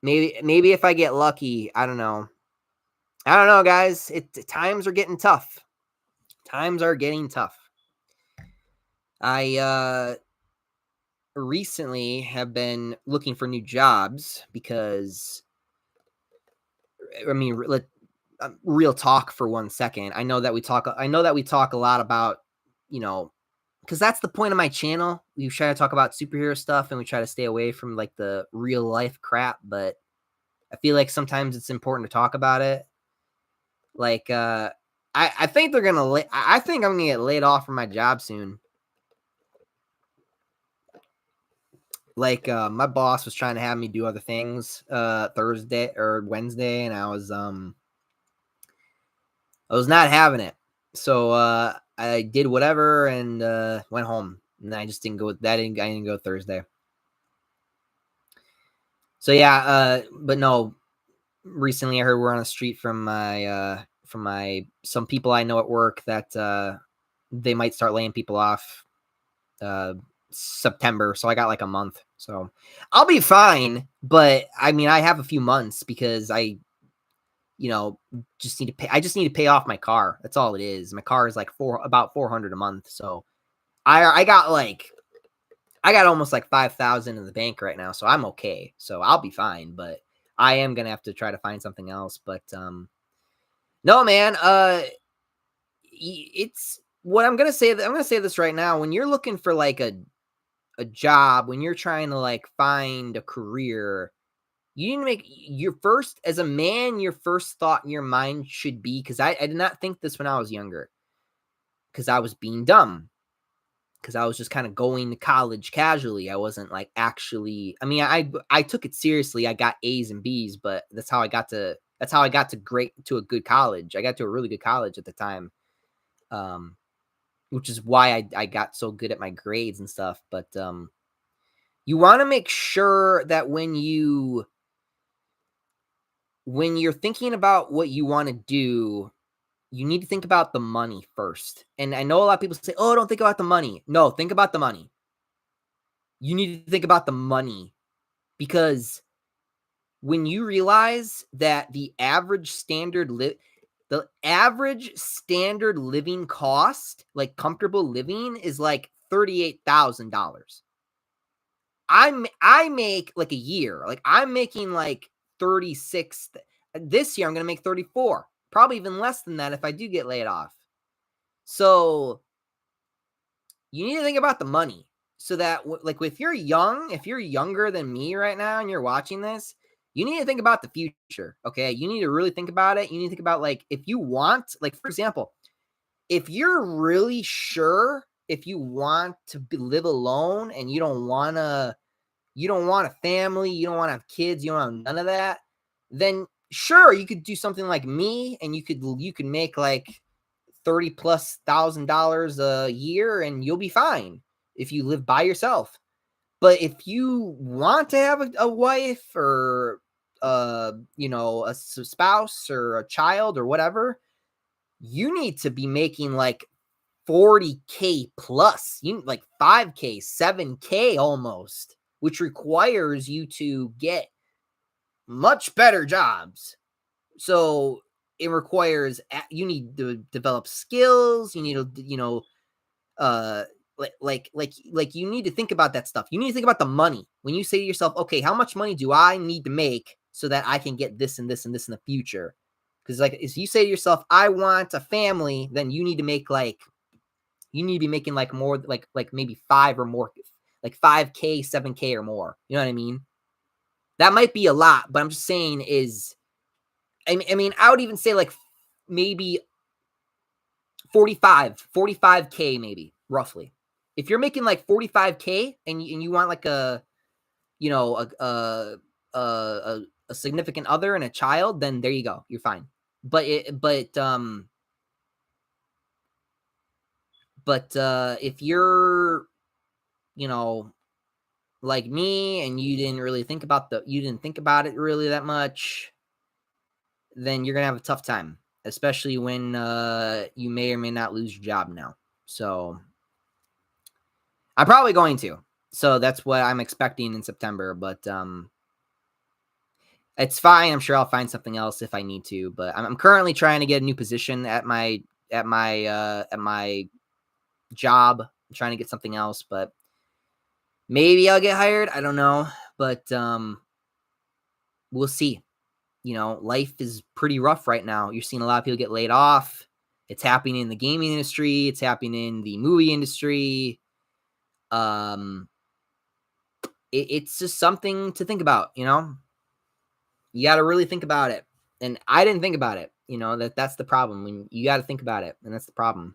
Maybe if I get lucky, I don't know. I don't know, guys. Times are getting tough. Times are getting tough. I recently have been looking for new jobs because, I mean, real talk for 1 second. I know that we talk a lot about, because that's the point of my channel. We try to talk about superhero stuff and we try to stay away from like the real life crap, but I feel like sometimes it's important to talk about it. Like, I think I think I'm gonna get laid off from my job soon. Like, my boss was trying to have me do other things, Thursday or Wednesday, and I was not having it. So, I did whatever and, went home, and I just didn't go I didn't go Thursday. So yeah, but no, recently I heard we're on the street from my some people I know at work that they might start laying people off uh September. So I got like a month. So I'll be fine, but I mean I have a few months because you know, just need to pay I just need to pay off my car. That's all it is. My car is like about 400 a month. So I got like I got almost like 5,000 in the bank right now, so I'm okay. So I'll be fine, but I am gonna have to try to find something else. But no, man, it's what I'm gonna say. I'm gonna say this right now. When you're looking for like a job, when you're trying to like find a career, you need to make your first as a man. Your first thought in your mind should be because I did not think this when I was younger because I was being dumb because I was just kind of going to college casually. I wasn't like actually. I mean, I took it seriously. I got A's and B's, but that's how I got to great to a good college. I got to a really good college at the time, um, which is why I got so good at my grades and stuff. But you want to make sure that when you're thinking about what you want to do, you need to think about the money first. And I know a lot of people say, "Oh, don't think about the money." No, think about the money. You need to think about the money because when you realize that the average standard living cost, like comfortable living, is like $38,000. I make like a year, like I'm making like 36. This year I'm gonna make 34, probably even less than that if I do get laid off. So you need to think about the money so that like if you're younger than me right now and you're watching this, you need to think about the future. Okay, you need to really think about it. You need to think about like if you want, like for example, if you're really sure if you want to live alone and you don't want a family, you don't want to have kids, you don't have none of that, then sure you could do something like me and you could make like 30 plus $1,000 a year and you'll be fine if you live by yourself. But if you want to have a wife or a spouse or a child or whatever, you need to be making like 40K plus, you like 5K, 7K almost, which requires you to get much better jobs. So it requires you need to develop skills, you need to uh like you need to think about that stuff. You need to think about the money. When you say to yourself, "Okay, how much money do I need to make so that I can get this and this and this in the future?" Cuz like if you say to yourself, "I want a family," then you need to make like you need to be making like more like maybe 5 or more, like 5K, 7K or more. You know what I mean? That might be a lot, but I'm just saying is I mean, I would even say like maybe 45K maybe, roughly. If you're making like 45K and you want like you know, a significant other and a child, then there you go. You're fine. But if you're, you know, like me and you didn't think about it really that much, then you're gonna have a tough time, especially when you may or may not lose your job now. So I'm probably going to. So that's what I'm expecting in September, but it's fine. I'm sure I'll find something else if I need to. But I'm currently trying to get a new position at my job. I'm trying to get something else, but maybe I'll get hired. I don't know, but we'll see. You know, life is pretty rough right now. You're seeing a lot of people get laid off. It's happening in the gaming industry. It's happening in the movie industry. Um, it's just something to think about. You know, you got to really think about it. And I didn't think about it. You know that's the problem. When you got to think about it, and that's the problem.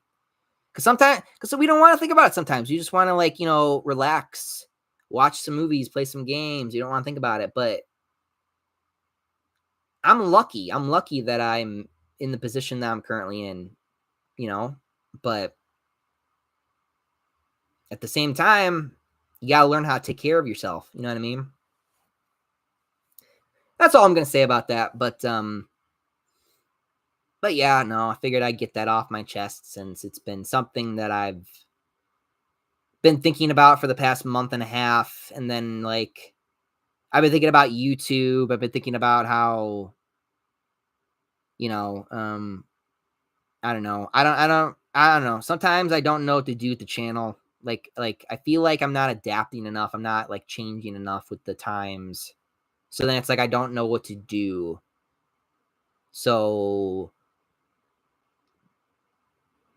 Because we don't want to think about it. Sometimes you just want to relax, watch some movies, play some games. You don't want to think about it, but I'm lucky. I'm lucky that I'm in the position that I'm currently in, you know, but at the same time, you got to learn how to take care of yourself. You know what I mean? that's all I'm gonna say about that. But yeah, no, I figured I'd get that off my chest since it's been something that I've been thinking about for the past month and a half, and then like I've been thinking about YouTube. I've been thinking about how, you know, I don't know. I don't know. Sometimes I don't know what to do with the channel. Like I feel like I'm not adapting enough. I'm not like changing enough with the times. So then it's like I don't know what to do. So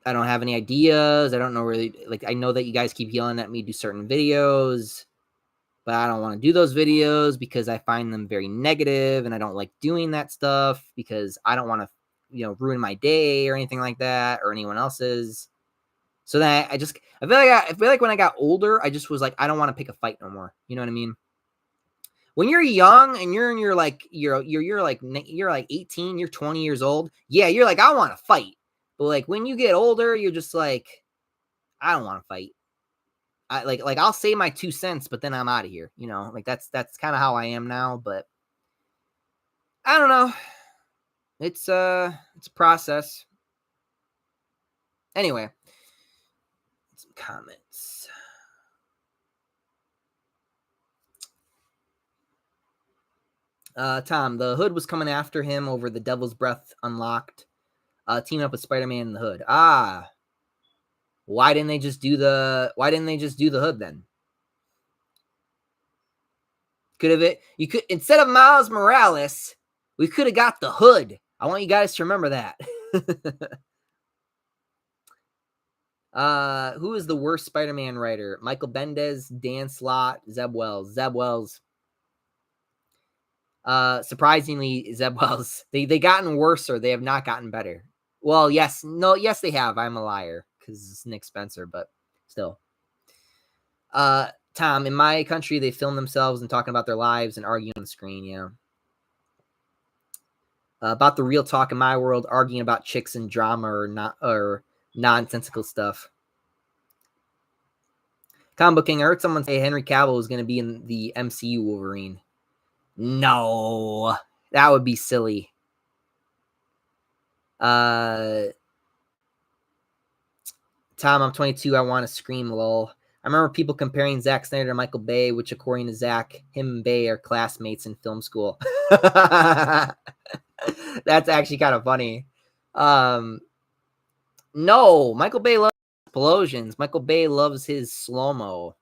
I don't have any ideas. I don't know really, like I know that you guys keep yelling at me to do certain videos, but I don't want to do those videos because I find them very negative and I don't like doing that stuff because I don't want to, ruin my day or anything like that or anyone else's. So then I feel like when I got older, I just was like, I don't want to pick a fight no more. You know what I mean? When you're young and you're in your like you're like 18, you're 20 years old. Yeah, you're like, I want to fight. But like when you get older, you're just like, I don't want to fight. I like I'll say my 2 cents, but then I'm out of here. Like that's kind of how I am now. But I don't know. It's a process. Anyway, some comments. Tom, the Hood was coming after him over the Devil's Breath unlocked. Teaming up with Spider-Man and the Hood. Why didn't they just do the Hood then? You could, instead of Miles Morales, we could have got the Hood. I want you guys to remember that. Who is the worst Spider-Man writer? Michael Bendis, Dan Slott, Zeb Wells. Zeb Wells. Surprisingly, Zeb Wells. They gotten worse or they have not gotten better. Well, yes, they have. I'm a liar because it's Nick Spencer, but still. Tom, in my country, they film themselves and talking about their lives and arguing on the screen. Yeah. About the real talk in my world, arguing about chicks and drama or nonsensical stuff. Comic Book King, I heard someone say Henry Cavill is going to be in the MCU Wolverine. No, that would be silly. Tom, I'm 22. I want to scream, lol. I remember people comparing Zack Snyder to Michael Bay, which according to Zack, him and Bay are classmates in film school. That's actually kind of funny. No, Michael Bay loves explosions. Michael Bay loves his slow-mo.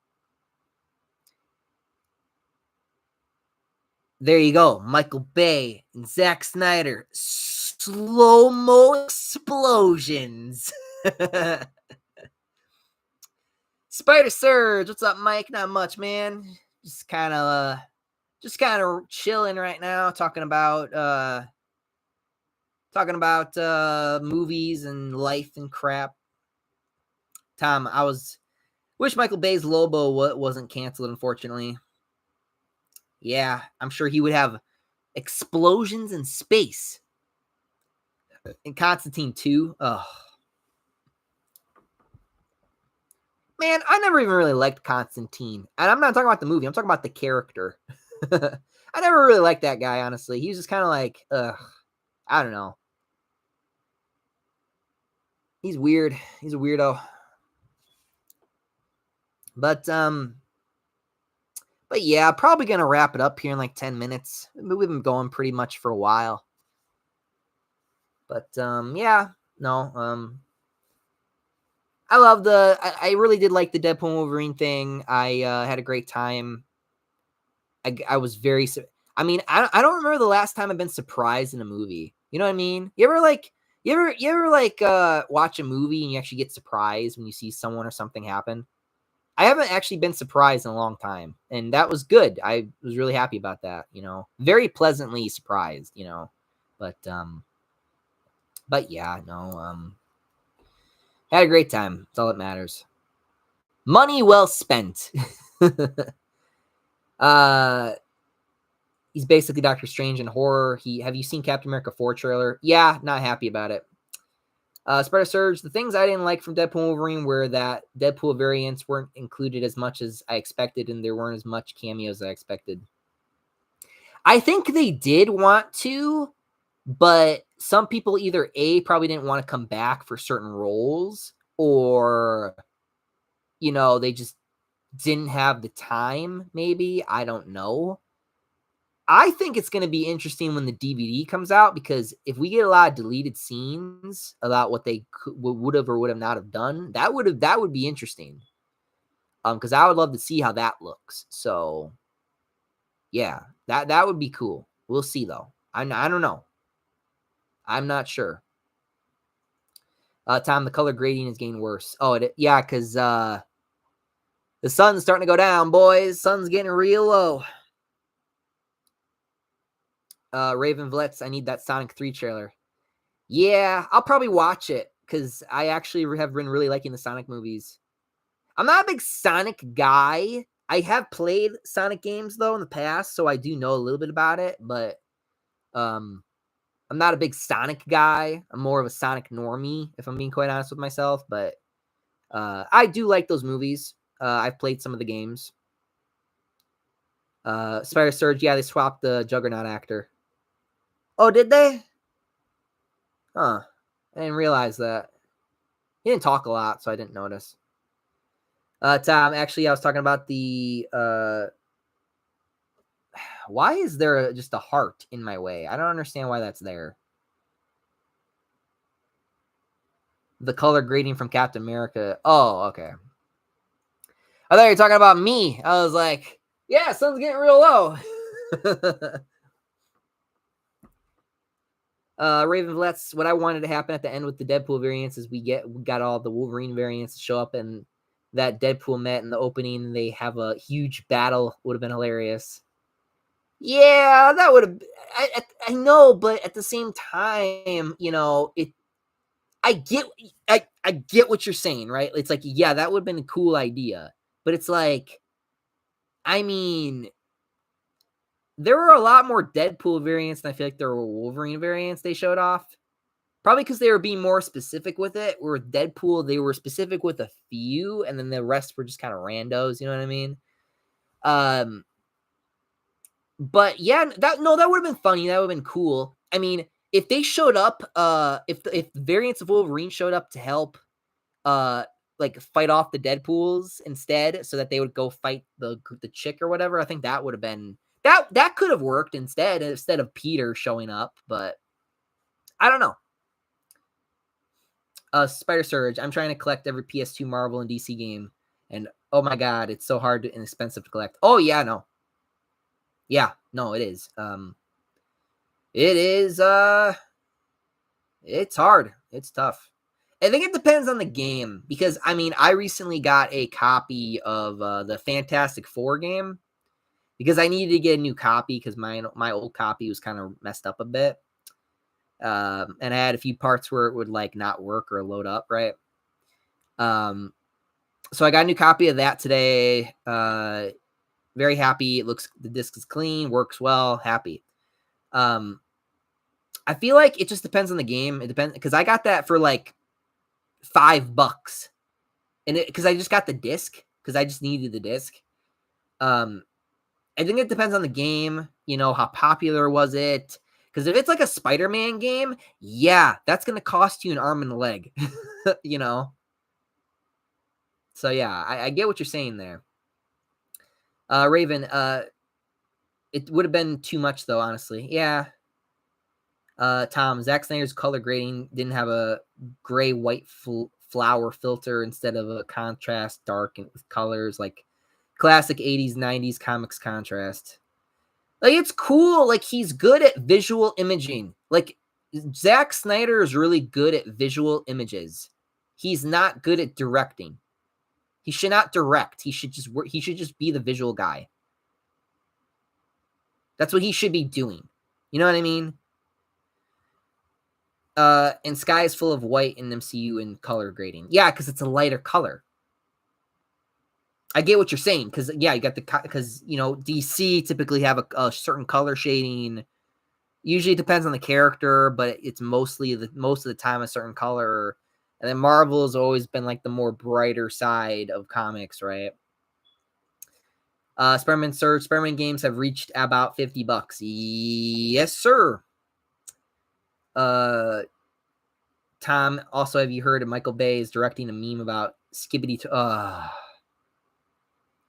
There you go. Michael Bay and Zack Snyder. Slow-mo explosions. Spider Surge, what's up, Mike? Not much, man. Just kind of chilling right now, talking about movies and life and crap. Tom, wish Michael Bay's Lobo wasn't canceled, unfortunately. Yeah, I'm sure he would have explosions in space. In Constantine 2, oh. Man, I never even really liked Constantine. And I'm not talking about the movie. I'm talking about the character. I never really liked that guy, honestly. He was just kind of like, I don't know. He's weird. He's a weirdo. But yeah, probably going to wrap it up here in like 10 minutes. We've been going pretty much for a while. But yeah, no, I really did like the Deadpool and Wolverine thing. I had a great time. I was very, I mean, I don't remember the last time I've been surprised in a movie. You know what I mean? You ever watch a movie and you actually get surprised when you see someone or something happen? I haven't actually been surprised in a long time, and that was good. I was really happy about that, very pleasantly surprised, but yeah, no, had a great time. That's all that matters. Money well spent. He's basically Doctor Strange in horror. Have you seen Captain America 4 trailer? Yeah, not happy about it. Spider Surge, the things I didn't like from Deadpool and Wolverine were that Deadpool variants weren't included as much as I expected, and there weren't as much cameos as I expected. I think they did want to, but some people either A, probably didn't want to come back for certain roles, or, they just didn't have the time, maybe. I don't know. I think it's going to be interesting when the DVD comes out, because if we get a lot of deleted scenes about what they would have or would have not have done, that would be interesting. Because I would love to see how that looks. So yeah, that would be cool. We'll see though. I don't know. I'm not sure. Tom, the color grading is getting worse. Oh, yeah, because the sun's starting to go down, boys. Sun's getting real low. Raven Vletz, I need that Sonic 3 trailer. Yeah, I'll probably watch it because I actually have been really liking the Sonic movies. I'm not a big Sonic guy. I have played Sonic games though in the past, so I do know a little bit about it, but I'm not a big Sonic guy. I'm more of a Sonic normie, if I'm being quite honest with myself, but I do like those movies. I've played some of the games. Spider Surge, yeah, they swapped the Juggernaut actor. Oh, did they? Huh. I didn't realize that. He didn't talk a lot, so I didn't notice. Tom, actually, I was talking about the why is there just a heart in my way? I don't understand why that's there. The color grading from Captain America. Oh, okay. I thought you were talking about me. I was like, yeah, sun's getting real low. Raven Vletz, what I wanted to happen at the end with the Deadpool variants is we got all the Wolverine variants to show up, and that Deadpool met in the opening, and they have a huge battle. Would have been hilarious. Yeah, that would have. I know, but at the same time, it. I get, I get what you're saying, right? It's like, yeah, that would have been a cool idea, but it's like, I mean, there were a lot more Deadpool variants than I feel like there were Wolverine variants they showed off. Probably because they were being more specific with it. Where with Deadpool, they were specific with a few, and then the rest were just kind of randos. You know what I mean? But yeah, that would have been funny. That would have been cool. I mean, if they showed up, if the variants of Wolverine showed up to help, like fight off the Deadpools instead, so that they would go fight the chick or whatever, I think that would have been that could have worked instead of Peter showing up. But I don't know. Spider Surge. I'm trying to collect every PS2 Marvel and DC game, and oh my god, it's so hard and expensive to collect. Oh yeah, no. Yeah, no, it is. It is. It's hard. It's tough. I think it depends on the game, because I mean, I recently got a copy of the Fantastic Four game because I needed to get a new copy because my old copy was kind of messed up a bit. And I had a few parts where it would like not work or load up right. So I got a new copy of that today. Very happy. The disc is clean, works well, happy. I feel like it just depends on the game. It depends, because I got that for like $5, and because I just got the disc because I just needed the disc. I think it depends on the game. How popular was it? Because if it's like a Spider-Man game, yeah, that's gonna cost you an arm and a leg. So yeah, I get what you're saying there. Raven, it would have been too much though, honestly. Yeah. Tom, Zack Snyder's color grading didn't have a gray white flower filter instead of a contrast dark and with colors like classic 80s 90s comics contrast. Like, it's cool. Like, he's good at visual imaging. Like, Zack Snyder is really good at visual images. He's not good at directing. He should not direct. He should just be the visual guy. That's what he should be doing. You know what I mean? And Sky is full of white in MCU and color grading. Yeah, because it's a lighter color. I get what you're saying, because yeah, you got because DC typically have a certain color shading. Usually it depends on the character, but it's most of the time a certain color. And then Marvel has always been like the more brighter side of comics, right? Spider-Man games have reached about $50. Yes, sir. Tom, also, have you heard of Michael Bay is directing a meme about Skibbity?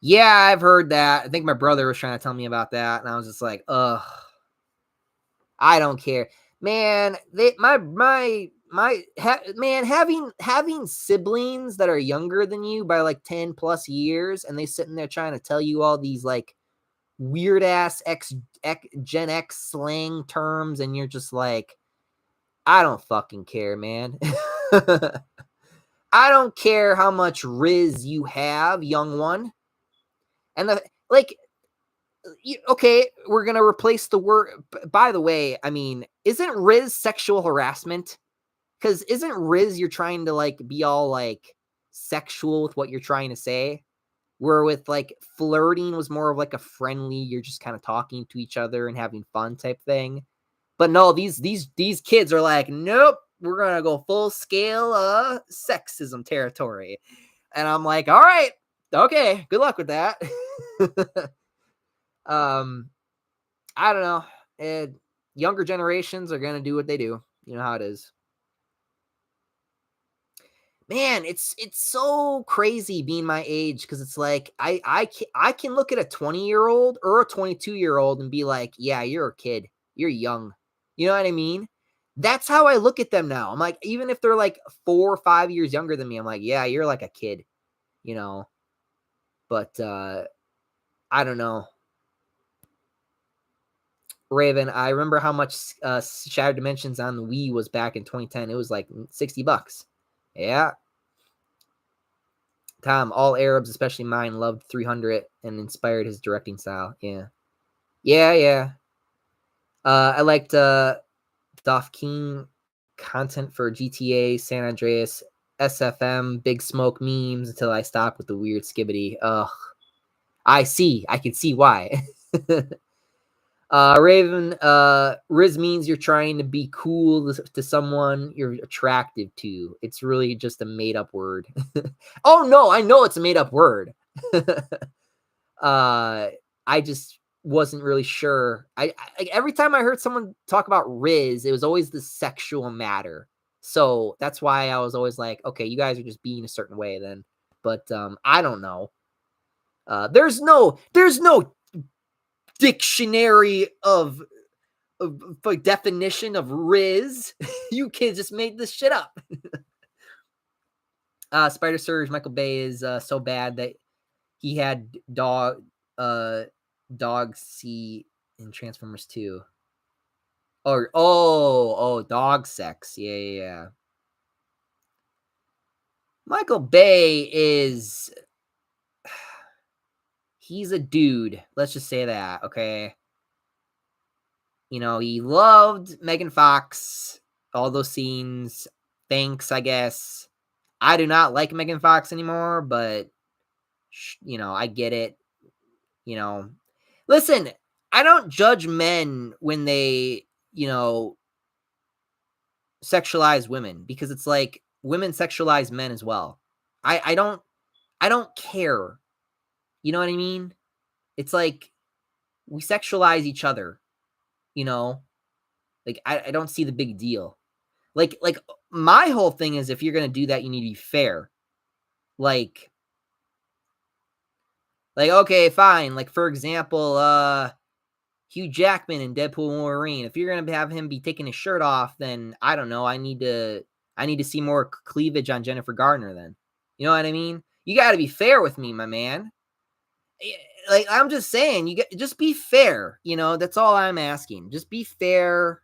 Yeah, I've heard that. I think my brother was trying to tell me about that, and I was just like, ugh. I don't care, man. Man, having siblings that are younger than you by like 10 plus years, and they sitting there trying to tell you all these like weird ass Gen X slang terms, and you're just like, I don't fucking care, man. I don't care how much Riz you have, young one. And okay, we're gonna replace the word. By the way, I mean, isn't Riz sexual harassment? Because isn't Riz you're trying to like be all like sexual with what you're trying to say? Where with like flirting was more of like a friendly, you're just kind of talking to each other and having fun type thing. But no, these kids are like, nope, we're gonna go full scale sexism territory. And I'm like, all right, okay, good luck with that. I don't know. Younger generations are gonna do what they do. You know how it is. Man, it's so crazy being my age because it's like I can look at a 20-year-old or a 22-year-old and be like, yeah, you're a kid, you're young. You know what I mean? That's how I look at them now. I'm like, even if they're like 4 or 5 years younger than me, I'm like, yeah, you're like a kid, you know. But I don't know. Raven, I remember how much Shattered Dimensions on the Wii was back in 2010. It was like $60. Yeah. Tom, all Arabs, especially mine, loved 300 and inspired his directing style. Yeah. Yeah. I liked Doff King content for GTA, San Andreas, SFM, Big Smoke memes until I stopped with the weird skibbity. Ugh. I can see why. Raven, Riz means you're trying to be cool to someone you're attractive to. It's really just a made up word. Oh no, I know it's a made up word. I just wasn't really sure. I every time I heard someone talk about Riz, it was always the sexual matter. So that's why I was always like, okay, you guys are just being a certain way then. But I don't know. There's no dictionary of definition of Riz. You kids just made this shit up. Spider Surge Michael Bay is so bad that he had dog C in Transformers 2. Or dog sex. Yeah. Michael Bay is he's a dude. Let's just say that, okay? You know, he loved Megan Fox, all those scenes. Thanks, I guess. I do not like Megan Fox anymore, but you know, I get it. You know, listen, I don't judge men when they, you know, sexualize women because it's like women sexualize men as well. I don't care. You know what I mean? It's like we sexualize each other, you know? Like I don't see the big deal. Like my whole thing is if you're gonna do that, you need to be fair. Like okay, fine. Like for example, Hugh Jackman in Deadpool and Wolverine. If you're gonna have him be taking his shirt off, then I don't know. I need to see more cleavage on Jennifer Gardner. Then, you know what I mean? You got to be fair with me, my man. Like I'm just saying, just be fair. You know, that's all I'm asking. Just be fair.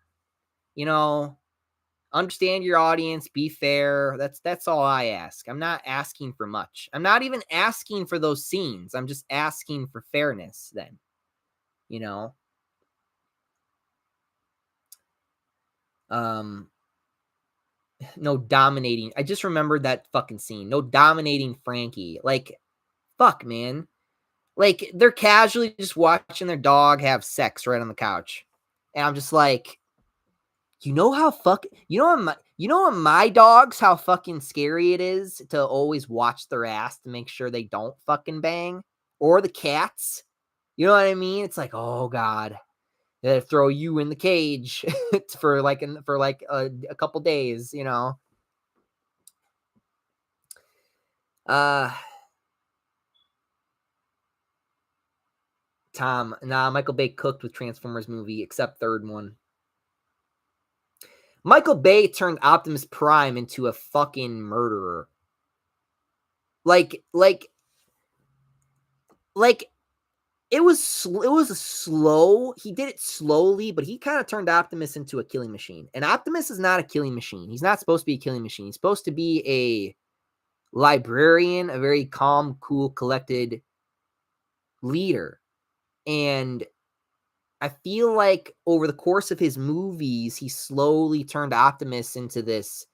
You know, understand your audience. Be fair. That's all I ask. I'm not asking for much. I'm not even asking for those scenes. I'm just asking for fairness. Then, you know. No dominating. I just remembered that fucking scene. No dominating Frankie. Like, fuck, man. Like, they're casually just watching their dog have sex right on the couch. And I'm just like, you know on my dogs how fucking scary it is to always watch their ass to make sure they don't fucking bang? Or the cats? You know what I mean? It's like, oh god, they throw you in the cage for like a couple days, you know. Uh Tom, nah, Michael Bay cooked with Transformers movie, except third one. Michael Bay turned Optimus Prime into a fucking murderer. Like, like, like it was a slow. He did it slowly, but he kind of turned Optimus into a killing machine. And Optimus is not a killing machine. He's not supposed to be a killing machine. He's supposed to be a librarian, a very calm, cool, collected leader. And I feel like over the course of his movies, he slowly turned Optimus into this,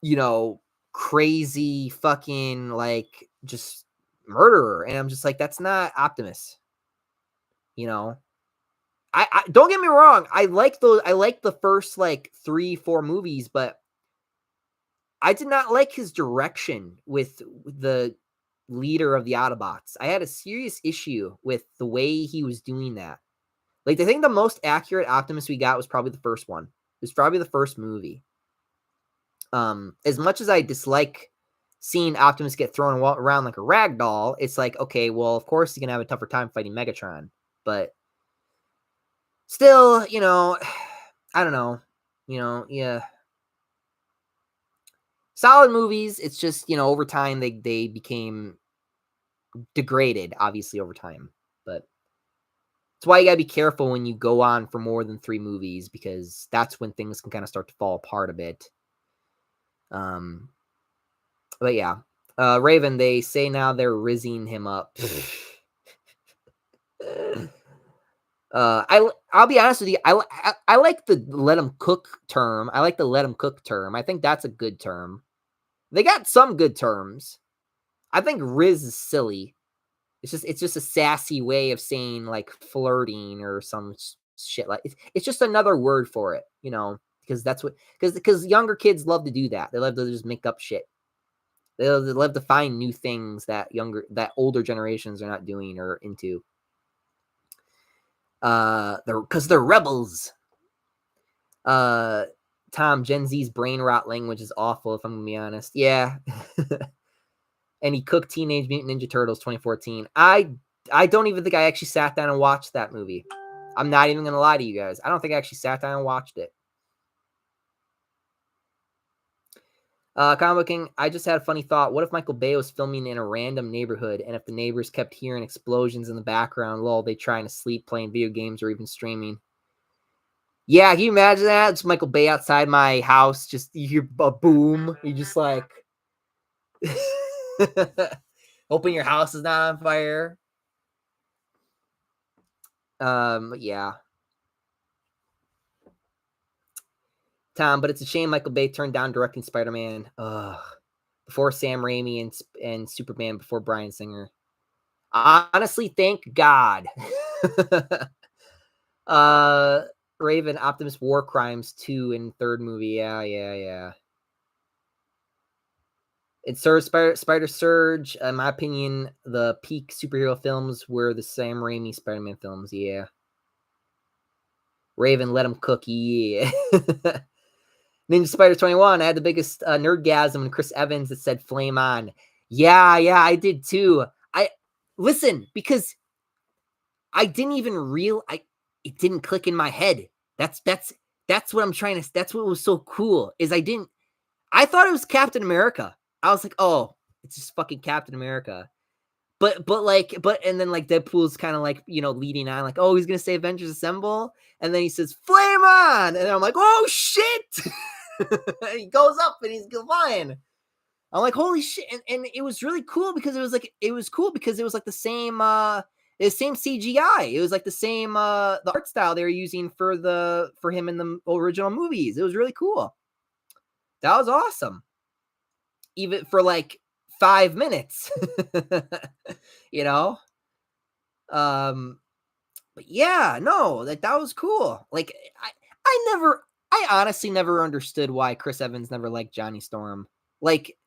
you know, crazy fucking like just murderer. And I'm just like, that's not Optimus, you know. I don't get me wrong, I like those. I like the first like 3-4 movies, but I did not like his direction with the leader of the Autobots. I had a serious issue with the way he was doing that. Like, I think the most accurate Optimus we got was probably the first one. It was probably the first movie. As much as I dislike seeing Optimus get thrown around like a rag doll, it's like, okay, well, of course he's gonna have a tougher time fighting Megatron, but still, you know, I don't know, you know, yeah, solid movies. It's just, you know, over time they became degraded, obviously over time, but that's why you gotta be careful when you go on for more than 3 movies, because that's when things can kind of start to fall apart a bit. Um, but yeah, Raven. They say now they're rizzing him up. I'll be honest with you. I like the let him cook term. I like the let him cook term. I think that's a good term. They got some good terms. I think Riz is silly. It's just a sassy way of saying like flirting or some shit like it's just another word for it, you know, because that's what because younger kids love to do that. They love to just make up shit. They love to find new things that older generations are not doing or into. They're rebels. Uh, Tom, Gen Z's brain rot language is awful. If I'm gonna be honest, yeah. And he cooked Teenage Mutant Ninja Turtles 2014. I don't even think I actually sat down and watched that movie. I'm not even gonna lie to you guys. I don't think I actually sat down and watched it. Comic King, I just had a funny thought. What if Michael Bay was filming in a random neighborhood, and if the neighbors kept hearing explosions in the background, lol, they trying to sleep, playing video games, or even streaming? Yeah, can you imagine that? It's Michael Bay outside my house. Just you hear a boom. You just like hoping your house is not on fire. Yeah. Tom, but it's a shame Michael Bay turned down directing Spider-Man. Ugh. Before Sam Raimi and Superman before Bryan Singer. Honestly, thank God. uh Raven, Optimus War Crimes 2 in third movie. Yeah. It's Spider Surge. In my opinion, the peak superhero films were the Sam Raimi Spider-Man films. Yeah. Raven, let him cook. Yeah. Ninja Spider 21. I had the biggest nerdgasm when Chris Evans that said "Flame on." Yeah, I did too. I listen because I didn't even it didn't click in my head. That's what I'm trying to. That's what was so cool is I thought it was Captain America. I was like, oh, it's just fucking Captain America. But and then like Deadpool's kind of like, you know, leading on like, oh, he's gonna say Avengers Assemble, and then he says Flame on, and I'm like, oh shit. He goes up and he's flying. I'm like, holy shit. And it was really cool because it was like the same CGI. It was like the same the art style they were using for him in the original movies. It was really cool. That was awesome. Even for like 5 minutes. You know? But yeah, no, that was cool. Like I honestly never understood why Chris Evans never liked Johnny Storm. Like,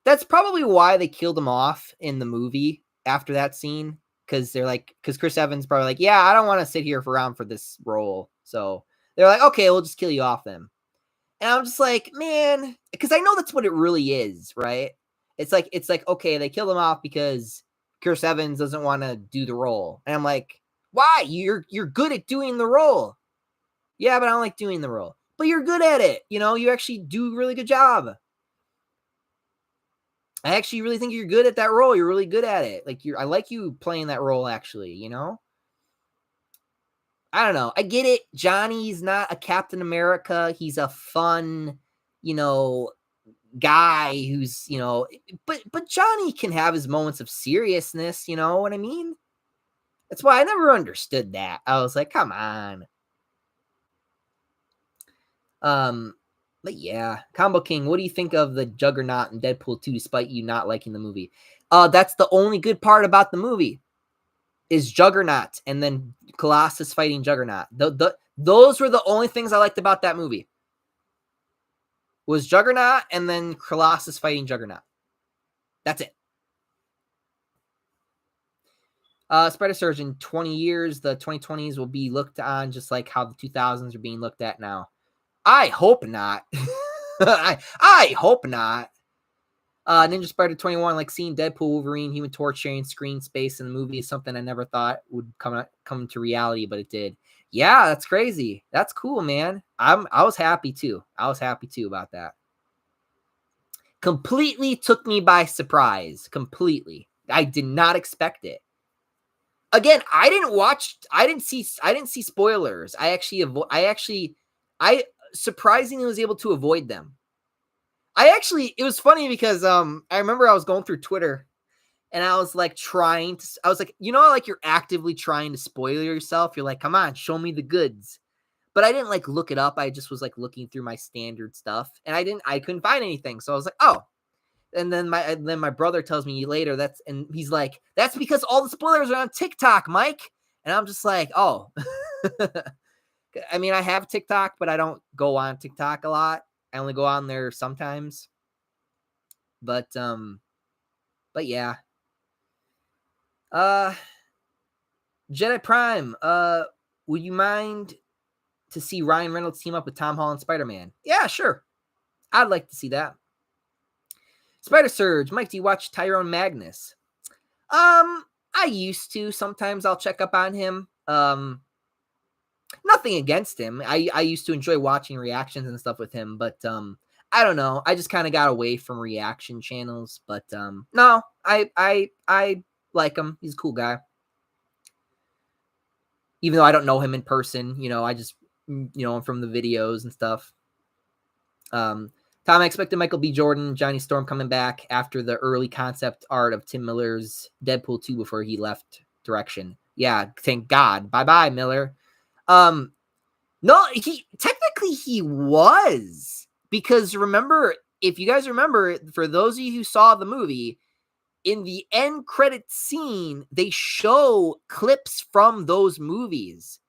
that's probably why they killed him off in the movie after that scene. because Chris Evans probably like, yeah, I don't want to sit here around for this role. So they're like, okay, we'll just kill you off then. And I'm just like, man, because I know that's what it really is, right? It's like, okay, they killed him off because Chris Evans doesn't want to do the role. And I'm like, why? You're good at doing the role. Yeah, but I don't like doing the role. But you're good at it. You actually do a really good job. I actually really think you're good at that role. You're really good at it. I like you playing that role, actually, I don't know. I get it. Johnny's not a Captain America. He's a fun, you know, guy who's, but Johnny can have his moments of seriousness, you know what I mean? That's why I never understood that. I was like, come on. But yeah, Combo King, what do you think of the Juggernaut in Deadpool 2 despite you not liking the movie? That's the only good part about the movie is Juggernaut and then Colossus fighting Juggernaut. Those were the only things I liked about that movie. Was Juggernaut and then Colossus fighting Juggernaut. That's it. Spider Surgeon, 20 years, the 2020s will be looked on just like how the 2000s are being looked at now. I hope not. I hope not. Ninja Spider 21, like seeing Deadpool, Wolverine, Human Torch sharing screen space in the movie is something I never thought would come to reality, but it did. Yeah, that's crazy. That's cool, man. I was happy too. I was happy too about that. Completely took me by surprise. Completely. I did not expect it. Again, I didn't see spoilers. I surprisingly was able to avoid them. It was funny because I remember I was going through Twitter and I was like like you're actively trying to spoil yourself. You're like, come on, show me the goods. But I didn't like look it up. I just was like looking through my standard stuff and I couldn't find anything. So I was like, oh. And then my brother tells me later and he's like, that's because all the spoilers are on TikTok, Mike. And I'm just like, oh. I mean, I have TikTok, but I don't go on TikTok a lot. I only go on there sometimes. But yeah. Jedi Prime, would you mind to see Ryan Reynolds team up with Tom Holland Spider-Man? Yeah, sure. I'd like to see that. Spider Surge, Mike, do you watch Tyrone Magnus? I used to. Sometimes I'll check up on him. Nothing against him. I used to enjoy watching reactions and stuff with him, but I don't know. I just kind of got away from reaction channels, but no, I like him. He's a cool guy. Even though I don't know him in person, I just I'm from the videos and stuff. Tom, I expected Michael B. Jordan, Johnny Storm coming back after the early concept art of Tim Miller's Deadpool 2 before he left direction. Yeah, thank God. Bye-bye, Miller. No, he was, because remember, if you guys remember, for those of you who saw the movie, in the end credit scene, they show clips from those movies.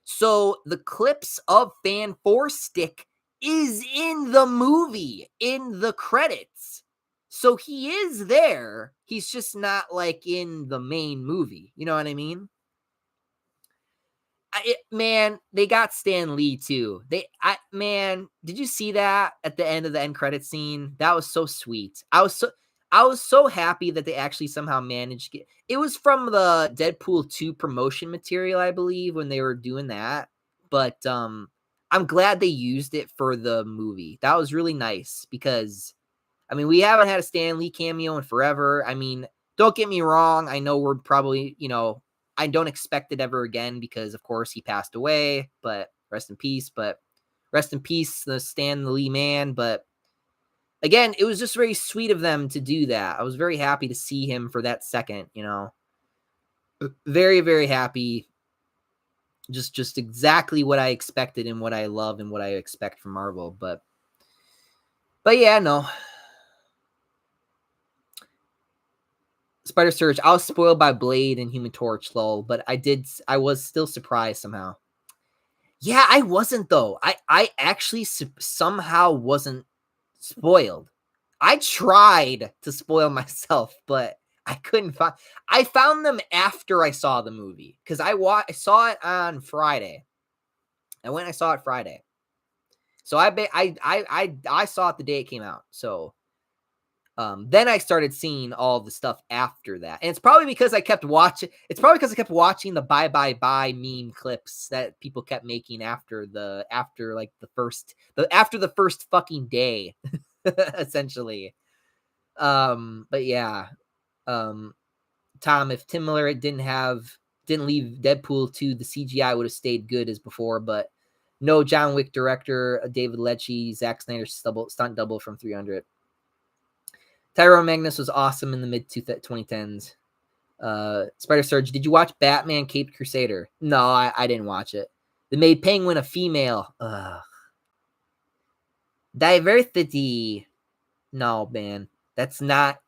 So the clips of Fan 4 Stick is in the movie, in the credits. So he is there. He's just not like in the main movie. You know what I mean? Man, they got Stan Lee too. Did you see that at the end of the end credit scene? That was so sweet. I was so happy that they actually somehow managed to get it. Was from the Deadpool 2 promotion material, I believe, when they were doing that. But I'm glad they used it for the movie. That was really nice because we haven't had a Stan Lee cameo in forever. Don't get me wrong. I know we're probably, I don't expect it ever again because, of course, he passed away, but rest in peace. But rest in peace, the Stan Lee man. But again, it was just very sweet of them to do that. I was very happy to see him for that second, Very, very happy. Just exactly what I expected and what I love and what I expect from Marvel. But yeah, no. Spider Surge, I was spoiled by Blade and Human Torch, lol, but I was still surprised somehow. Yeah, I wasn't though. I actually somehow wasn't spoiled. I tried to spoil myself, but I couldn't find. I found them after I saw the movie because I saw it on Friday. I went. I saw it Friday, so I saw it the day it came out. So then I started seeing all the stuff after that, and it's probably because I kept watching. It's probably because I kept watching the "bye bye bye" meme clips that people kept making after like after the first fucking day, essentially. But yeah, um, Tom, if Tim Miller didn't leave Deadpool 2, the CGI would have stayed good as before, but no John Wick director, David Lecce, Zack Snyder's stunt double from 300. Tyrone Magnus was awesome in the mid 2010s. Spider Surge, did you watch Batman Caped Crusader? No, I didn't watch it. They made Penguin a female. Ugh. Diversity. No, man. That's not.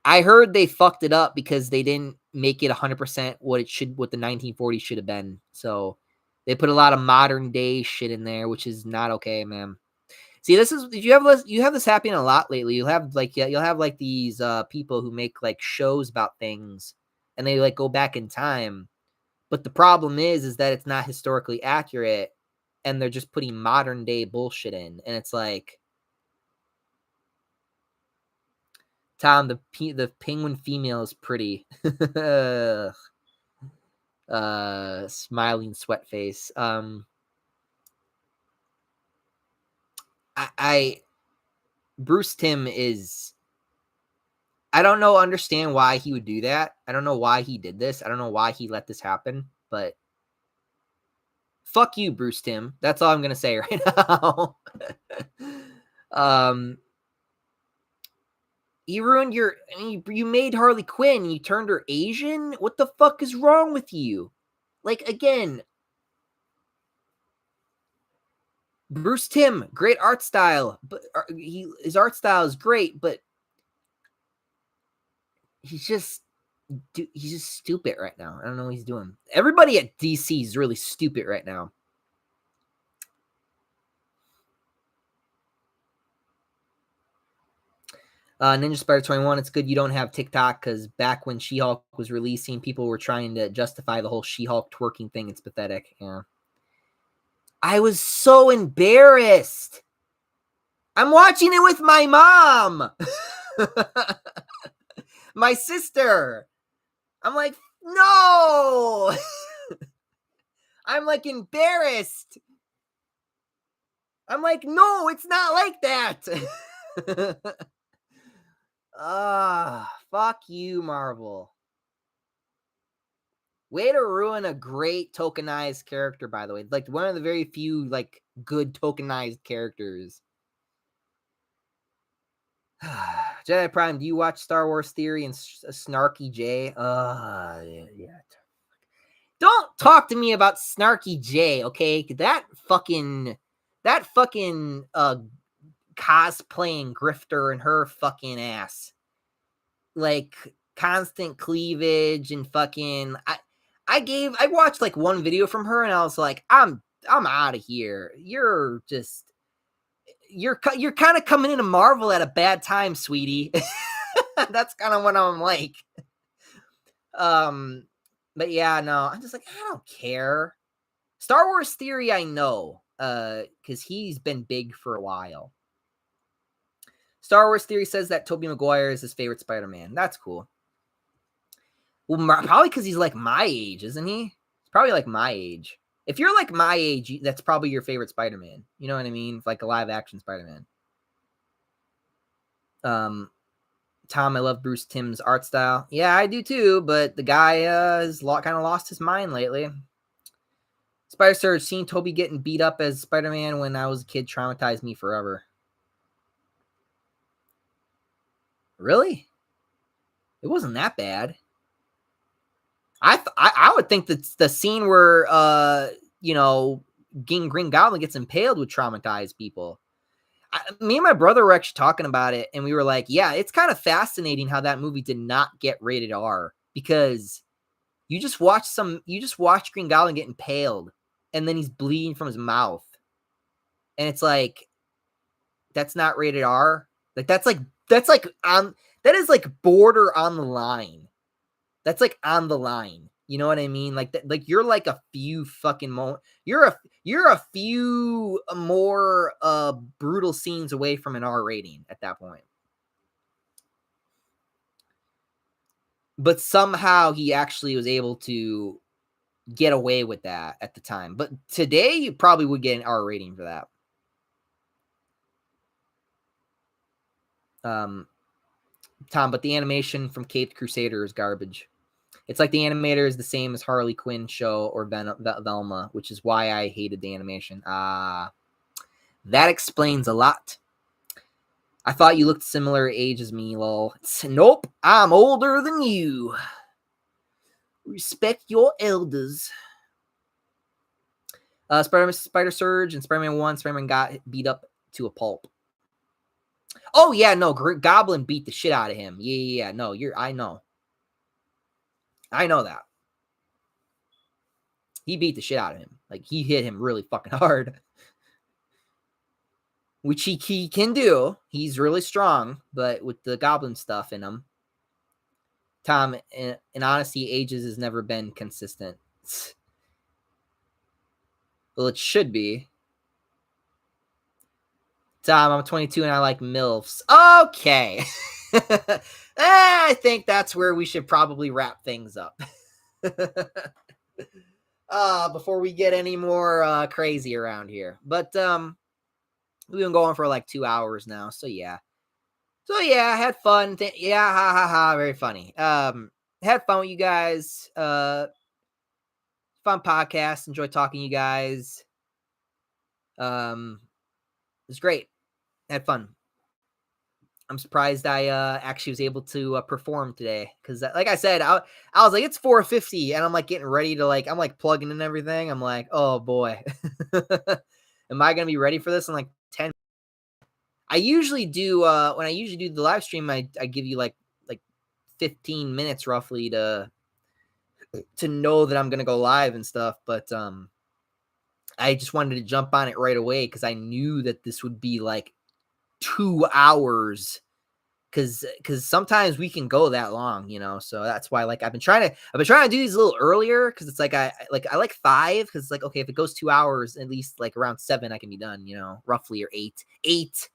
I heard they fucked it up because they didn't make it 100% what the 1940s should have been. So they put a lot of modern day shit in there, which is not okay, man. See, you have this happening a lot lately. You'll have like these people who make like shows about things and they like go back in time. But the problem is that it's not historically accurate and they're just putting modern day bullshit in. And it's like, Tom, the penguin female is pretty. Smiling sweat face. I Bruce Timm is. I don't understand why he would do that. I don't know why he did this. I don't know why he let this happen. But fuck you, Bruce Timm. That's all I'm gonna say right now. You ruined you made Harley Quinn and you turned her Asian? What the fuck is wrong with you? Like, again, Bruce Timm, great art style, but his art style is great, but he's just stupid right now. I don't know what he's doing. Everybody at DC is really stupid right now. Ninja Spider 21, it's good you don't have TikTok because back when She-Hulk was releasing, people were trying to justify the whole She-Hulk twerking thing. It's pathetic. Yeah. I was so embarrassed. I'm watching it with my mom. My sister. I'm like, no. I'm like embarrassed. I'm like, no, it's not like that. Fuck you, Marvel. Way to ruin a great tokenized character, by the way. Like one of the very few like good tokenized characters. Jedi Prime, do you watch Star Wars Theory and Snarky J? Yeah. Don't talk to me about Snarky J, okay? That fucking cosplaying grifter and her fucking ass. Like constant cleavage and fucking I watched like one video from her and I was like, I'm out of here. You're kind of coming into Marvel at a bad time, sweetie. That's kind of what I'm like. But yeah, no, I'm just like, I don't care. Star Wars Theory, I know, because he's been big for a while. Star Wars Theory says that Tobey Maguire is his favorite Spider-Man. That's cool. Well, probably because he's like my age, isn't he? He's probably like my age. If you're like my age, that's probably your favorite Spider-Man. You know what I mean? Like a live-action Spider-Man. Tom, I love Bruce Timm's art style. Yeah, I do too, but the guy has kind of lost his mind lately. Spider Surge, seeing Toby getting beat up as Spider-Man when I was a kid traumatized me forever. Really? It wasn't that bad. I would think that the scene where Green Goblin gets impaled would traumatize people. Me and my brother were actually talking about it, and we were like, yeah, it's kind of fascinating how that movie did not get rated R because you just watch Green Goblin get impaled, and then he's bleeding from his mouth, and it's like that's not rated R. Like that's like that is like border on the line. That's like on the line. You know what I mean? Like that, like you're like a few fucking you're a few more brutal scenes away from an R rating at that point. But somehow he actually was able to get away with that at the time. But today you probably would get an R rating for that. Tom, but the animation from Caped Crusader is garbage. It's like the animator is the same as Harley Quinn show or Velma, which is why I hated the animation. That explains a lot. I thought you looked similar age as me, lol. Nope, I'm older than you. Respect your elders. Spider Surge and Spider-Man 1, Spider-Man got beat up to a pulp. Oh, yeah, no, Goblin beat the shit out of him. Yeah, no, I know. I know that. He beat the shit out of him. Like, he hit him really fucking hard. Which he can do. He's really strong, but with the Goblin stuff in him. Tom, in honesty, ages has never been consistent. Well, it should be. Tom, I'm 22 and I like MILFs. Okay. I think that's where we should probably wrap things up. Before we get any more crazy around here. But we've been going for like 2 hours now, so yeah. I had fun. Yeah, ha ha ha, very funny. Had fun with you guys. Fun podcast. Enjoyed talking to you guys. It was great. Had fun. I'm surprised I actually was able to perform today because, like I said, I was like, it's 4:50, and I'm like getting ready to I'm like plugging in everything. I'm like, oh boy, am I gonna be ready for this in like 10? I usually do when I usually do the live stream, I give you like 15 minutes roughly to know that I'm gonna go live and stuff, but I just wanted to jump on it right away because I knew that this would be like 2 hours. Cause sometimes we can go that long, so that's why I've been trying to do these a little earlier. Cause it's like, I like 5. Cause it's like, okay, if it goes 2 hours, at least like around 7, I can be done, roughly, or 8.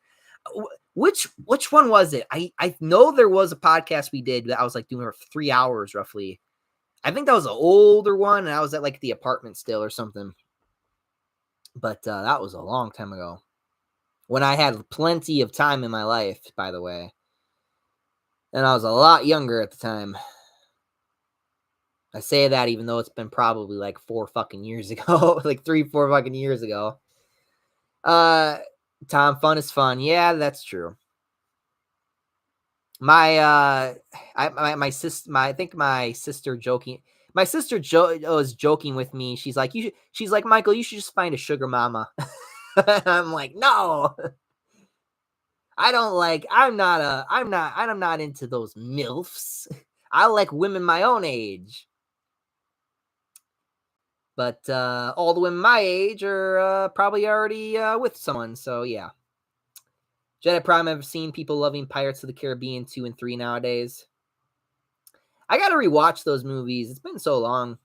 Which one was it? I know there was a podcast we did that I was like doing for 3 hours roughly. I think that was an older one. And I was at like the apartment still or something, but that was a long time ago when I had plenty of time in my life, by the way. And I was a lot younger at the time. I say that even though it's been probably like 4 fucking years ago, like 3-4 fucking years ago. Tom, fun is fun. Yeah, that's true. I think my sister was joking with me. She's like, Michael, you should just find a sugar mama. I'm like, no. I'm not into those MILFs. I like women my own age. But all the women my age are probably already with someone. So yeah. Jedi Prime, I've seen people loving Pirates of the Caribbean 2 and 3 nowadays. I gotta rewatch those movies. It's been so long.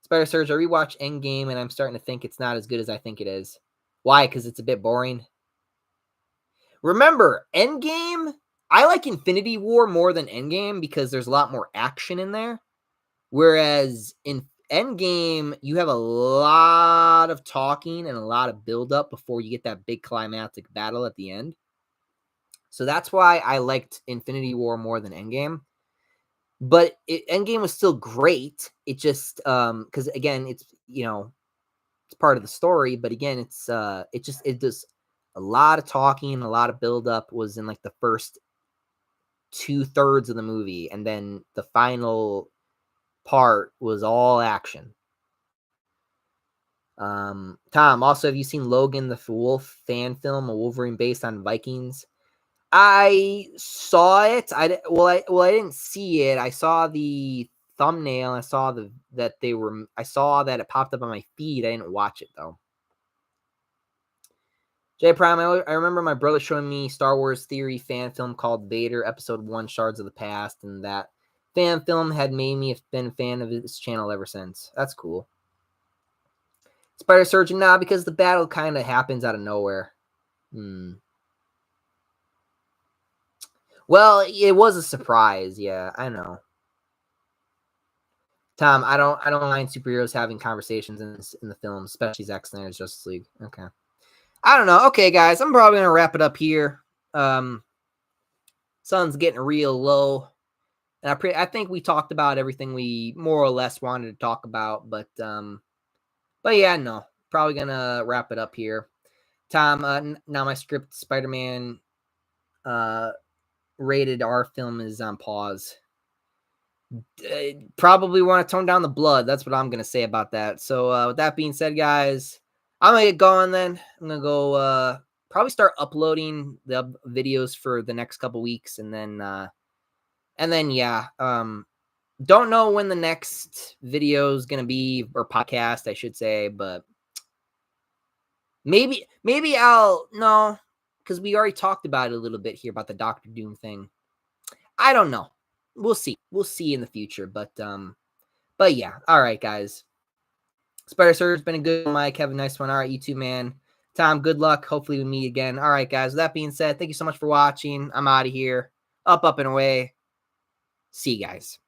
Spider Surge, I rewatched Endgame and I'm starting to think it's not as good as I think it is. Why? Because it's a bit boring. Remember, Endgame, I like Infinity War more than Endgame because there's a lot more action in there. Whereas in Endgame, you have a lot of talking and a lot of build-up before you get that big climactic battle at the end. So that's why I liked Infinity War more than Endgame. But Endgame was still great. It just, because again, it's, it's part of the story. But again, it does a lot of talking, a lot of build-up was in like the first 2/3 of the movie. And then the final part was all action. Tom, also, have you seen Logan the Wolf fan film, a Wolverine based on Vikings? I saw it. I didn't see it. I saw the thumbnail. I saw I saw that it popped up on my feed. I didn't watch it though. J Prime, I remember my brother showing me Star Wars Theory fan film called Vader Episode 1 Shards of the Past, and that fan film had made me been a fan of this channel ever since. That's cool. Spider Surgeon, nah, because the battle kind of happens out of nowhere. Well, it was a surprise. Yeah, I know. Tom, I don't mind superheroes having conversations in the film, especially Zack Snyder's Justice League. Okay. I don't know. Okay, guys, I'm probably gonna wrap it up here. Sun's getting real low, and I think we talked about everything we more or less wanted to talk about, but yeah, no, probably gonna wrap it up here. Tom, now my script Spider-Man rated R film is on pause. Probably want to tone down the blood. That's what I'm gonna say about that. So with that being said, guys, I'm gonna get going. Then I'm gonna go probably start uploading the videos for the next couple weeks, and then yeah, don't know when the next video is gonna be, or podcast, I should say, but maybe I'll no, because we already talked about it a little bit here about the Doctor Doom thing. I don't know. We'll see. We'll see in the future, but yeah. All right, guys. Spider Surge's been a good one, Mike. Have a nice one. All right, you too, man. Tom, good luck. Hopefully we meet again. All right, guys. With that being said, thank you so much for watching. I'm out of here. Up, and away. See you guys.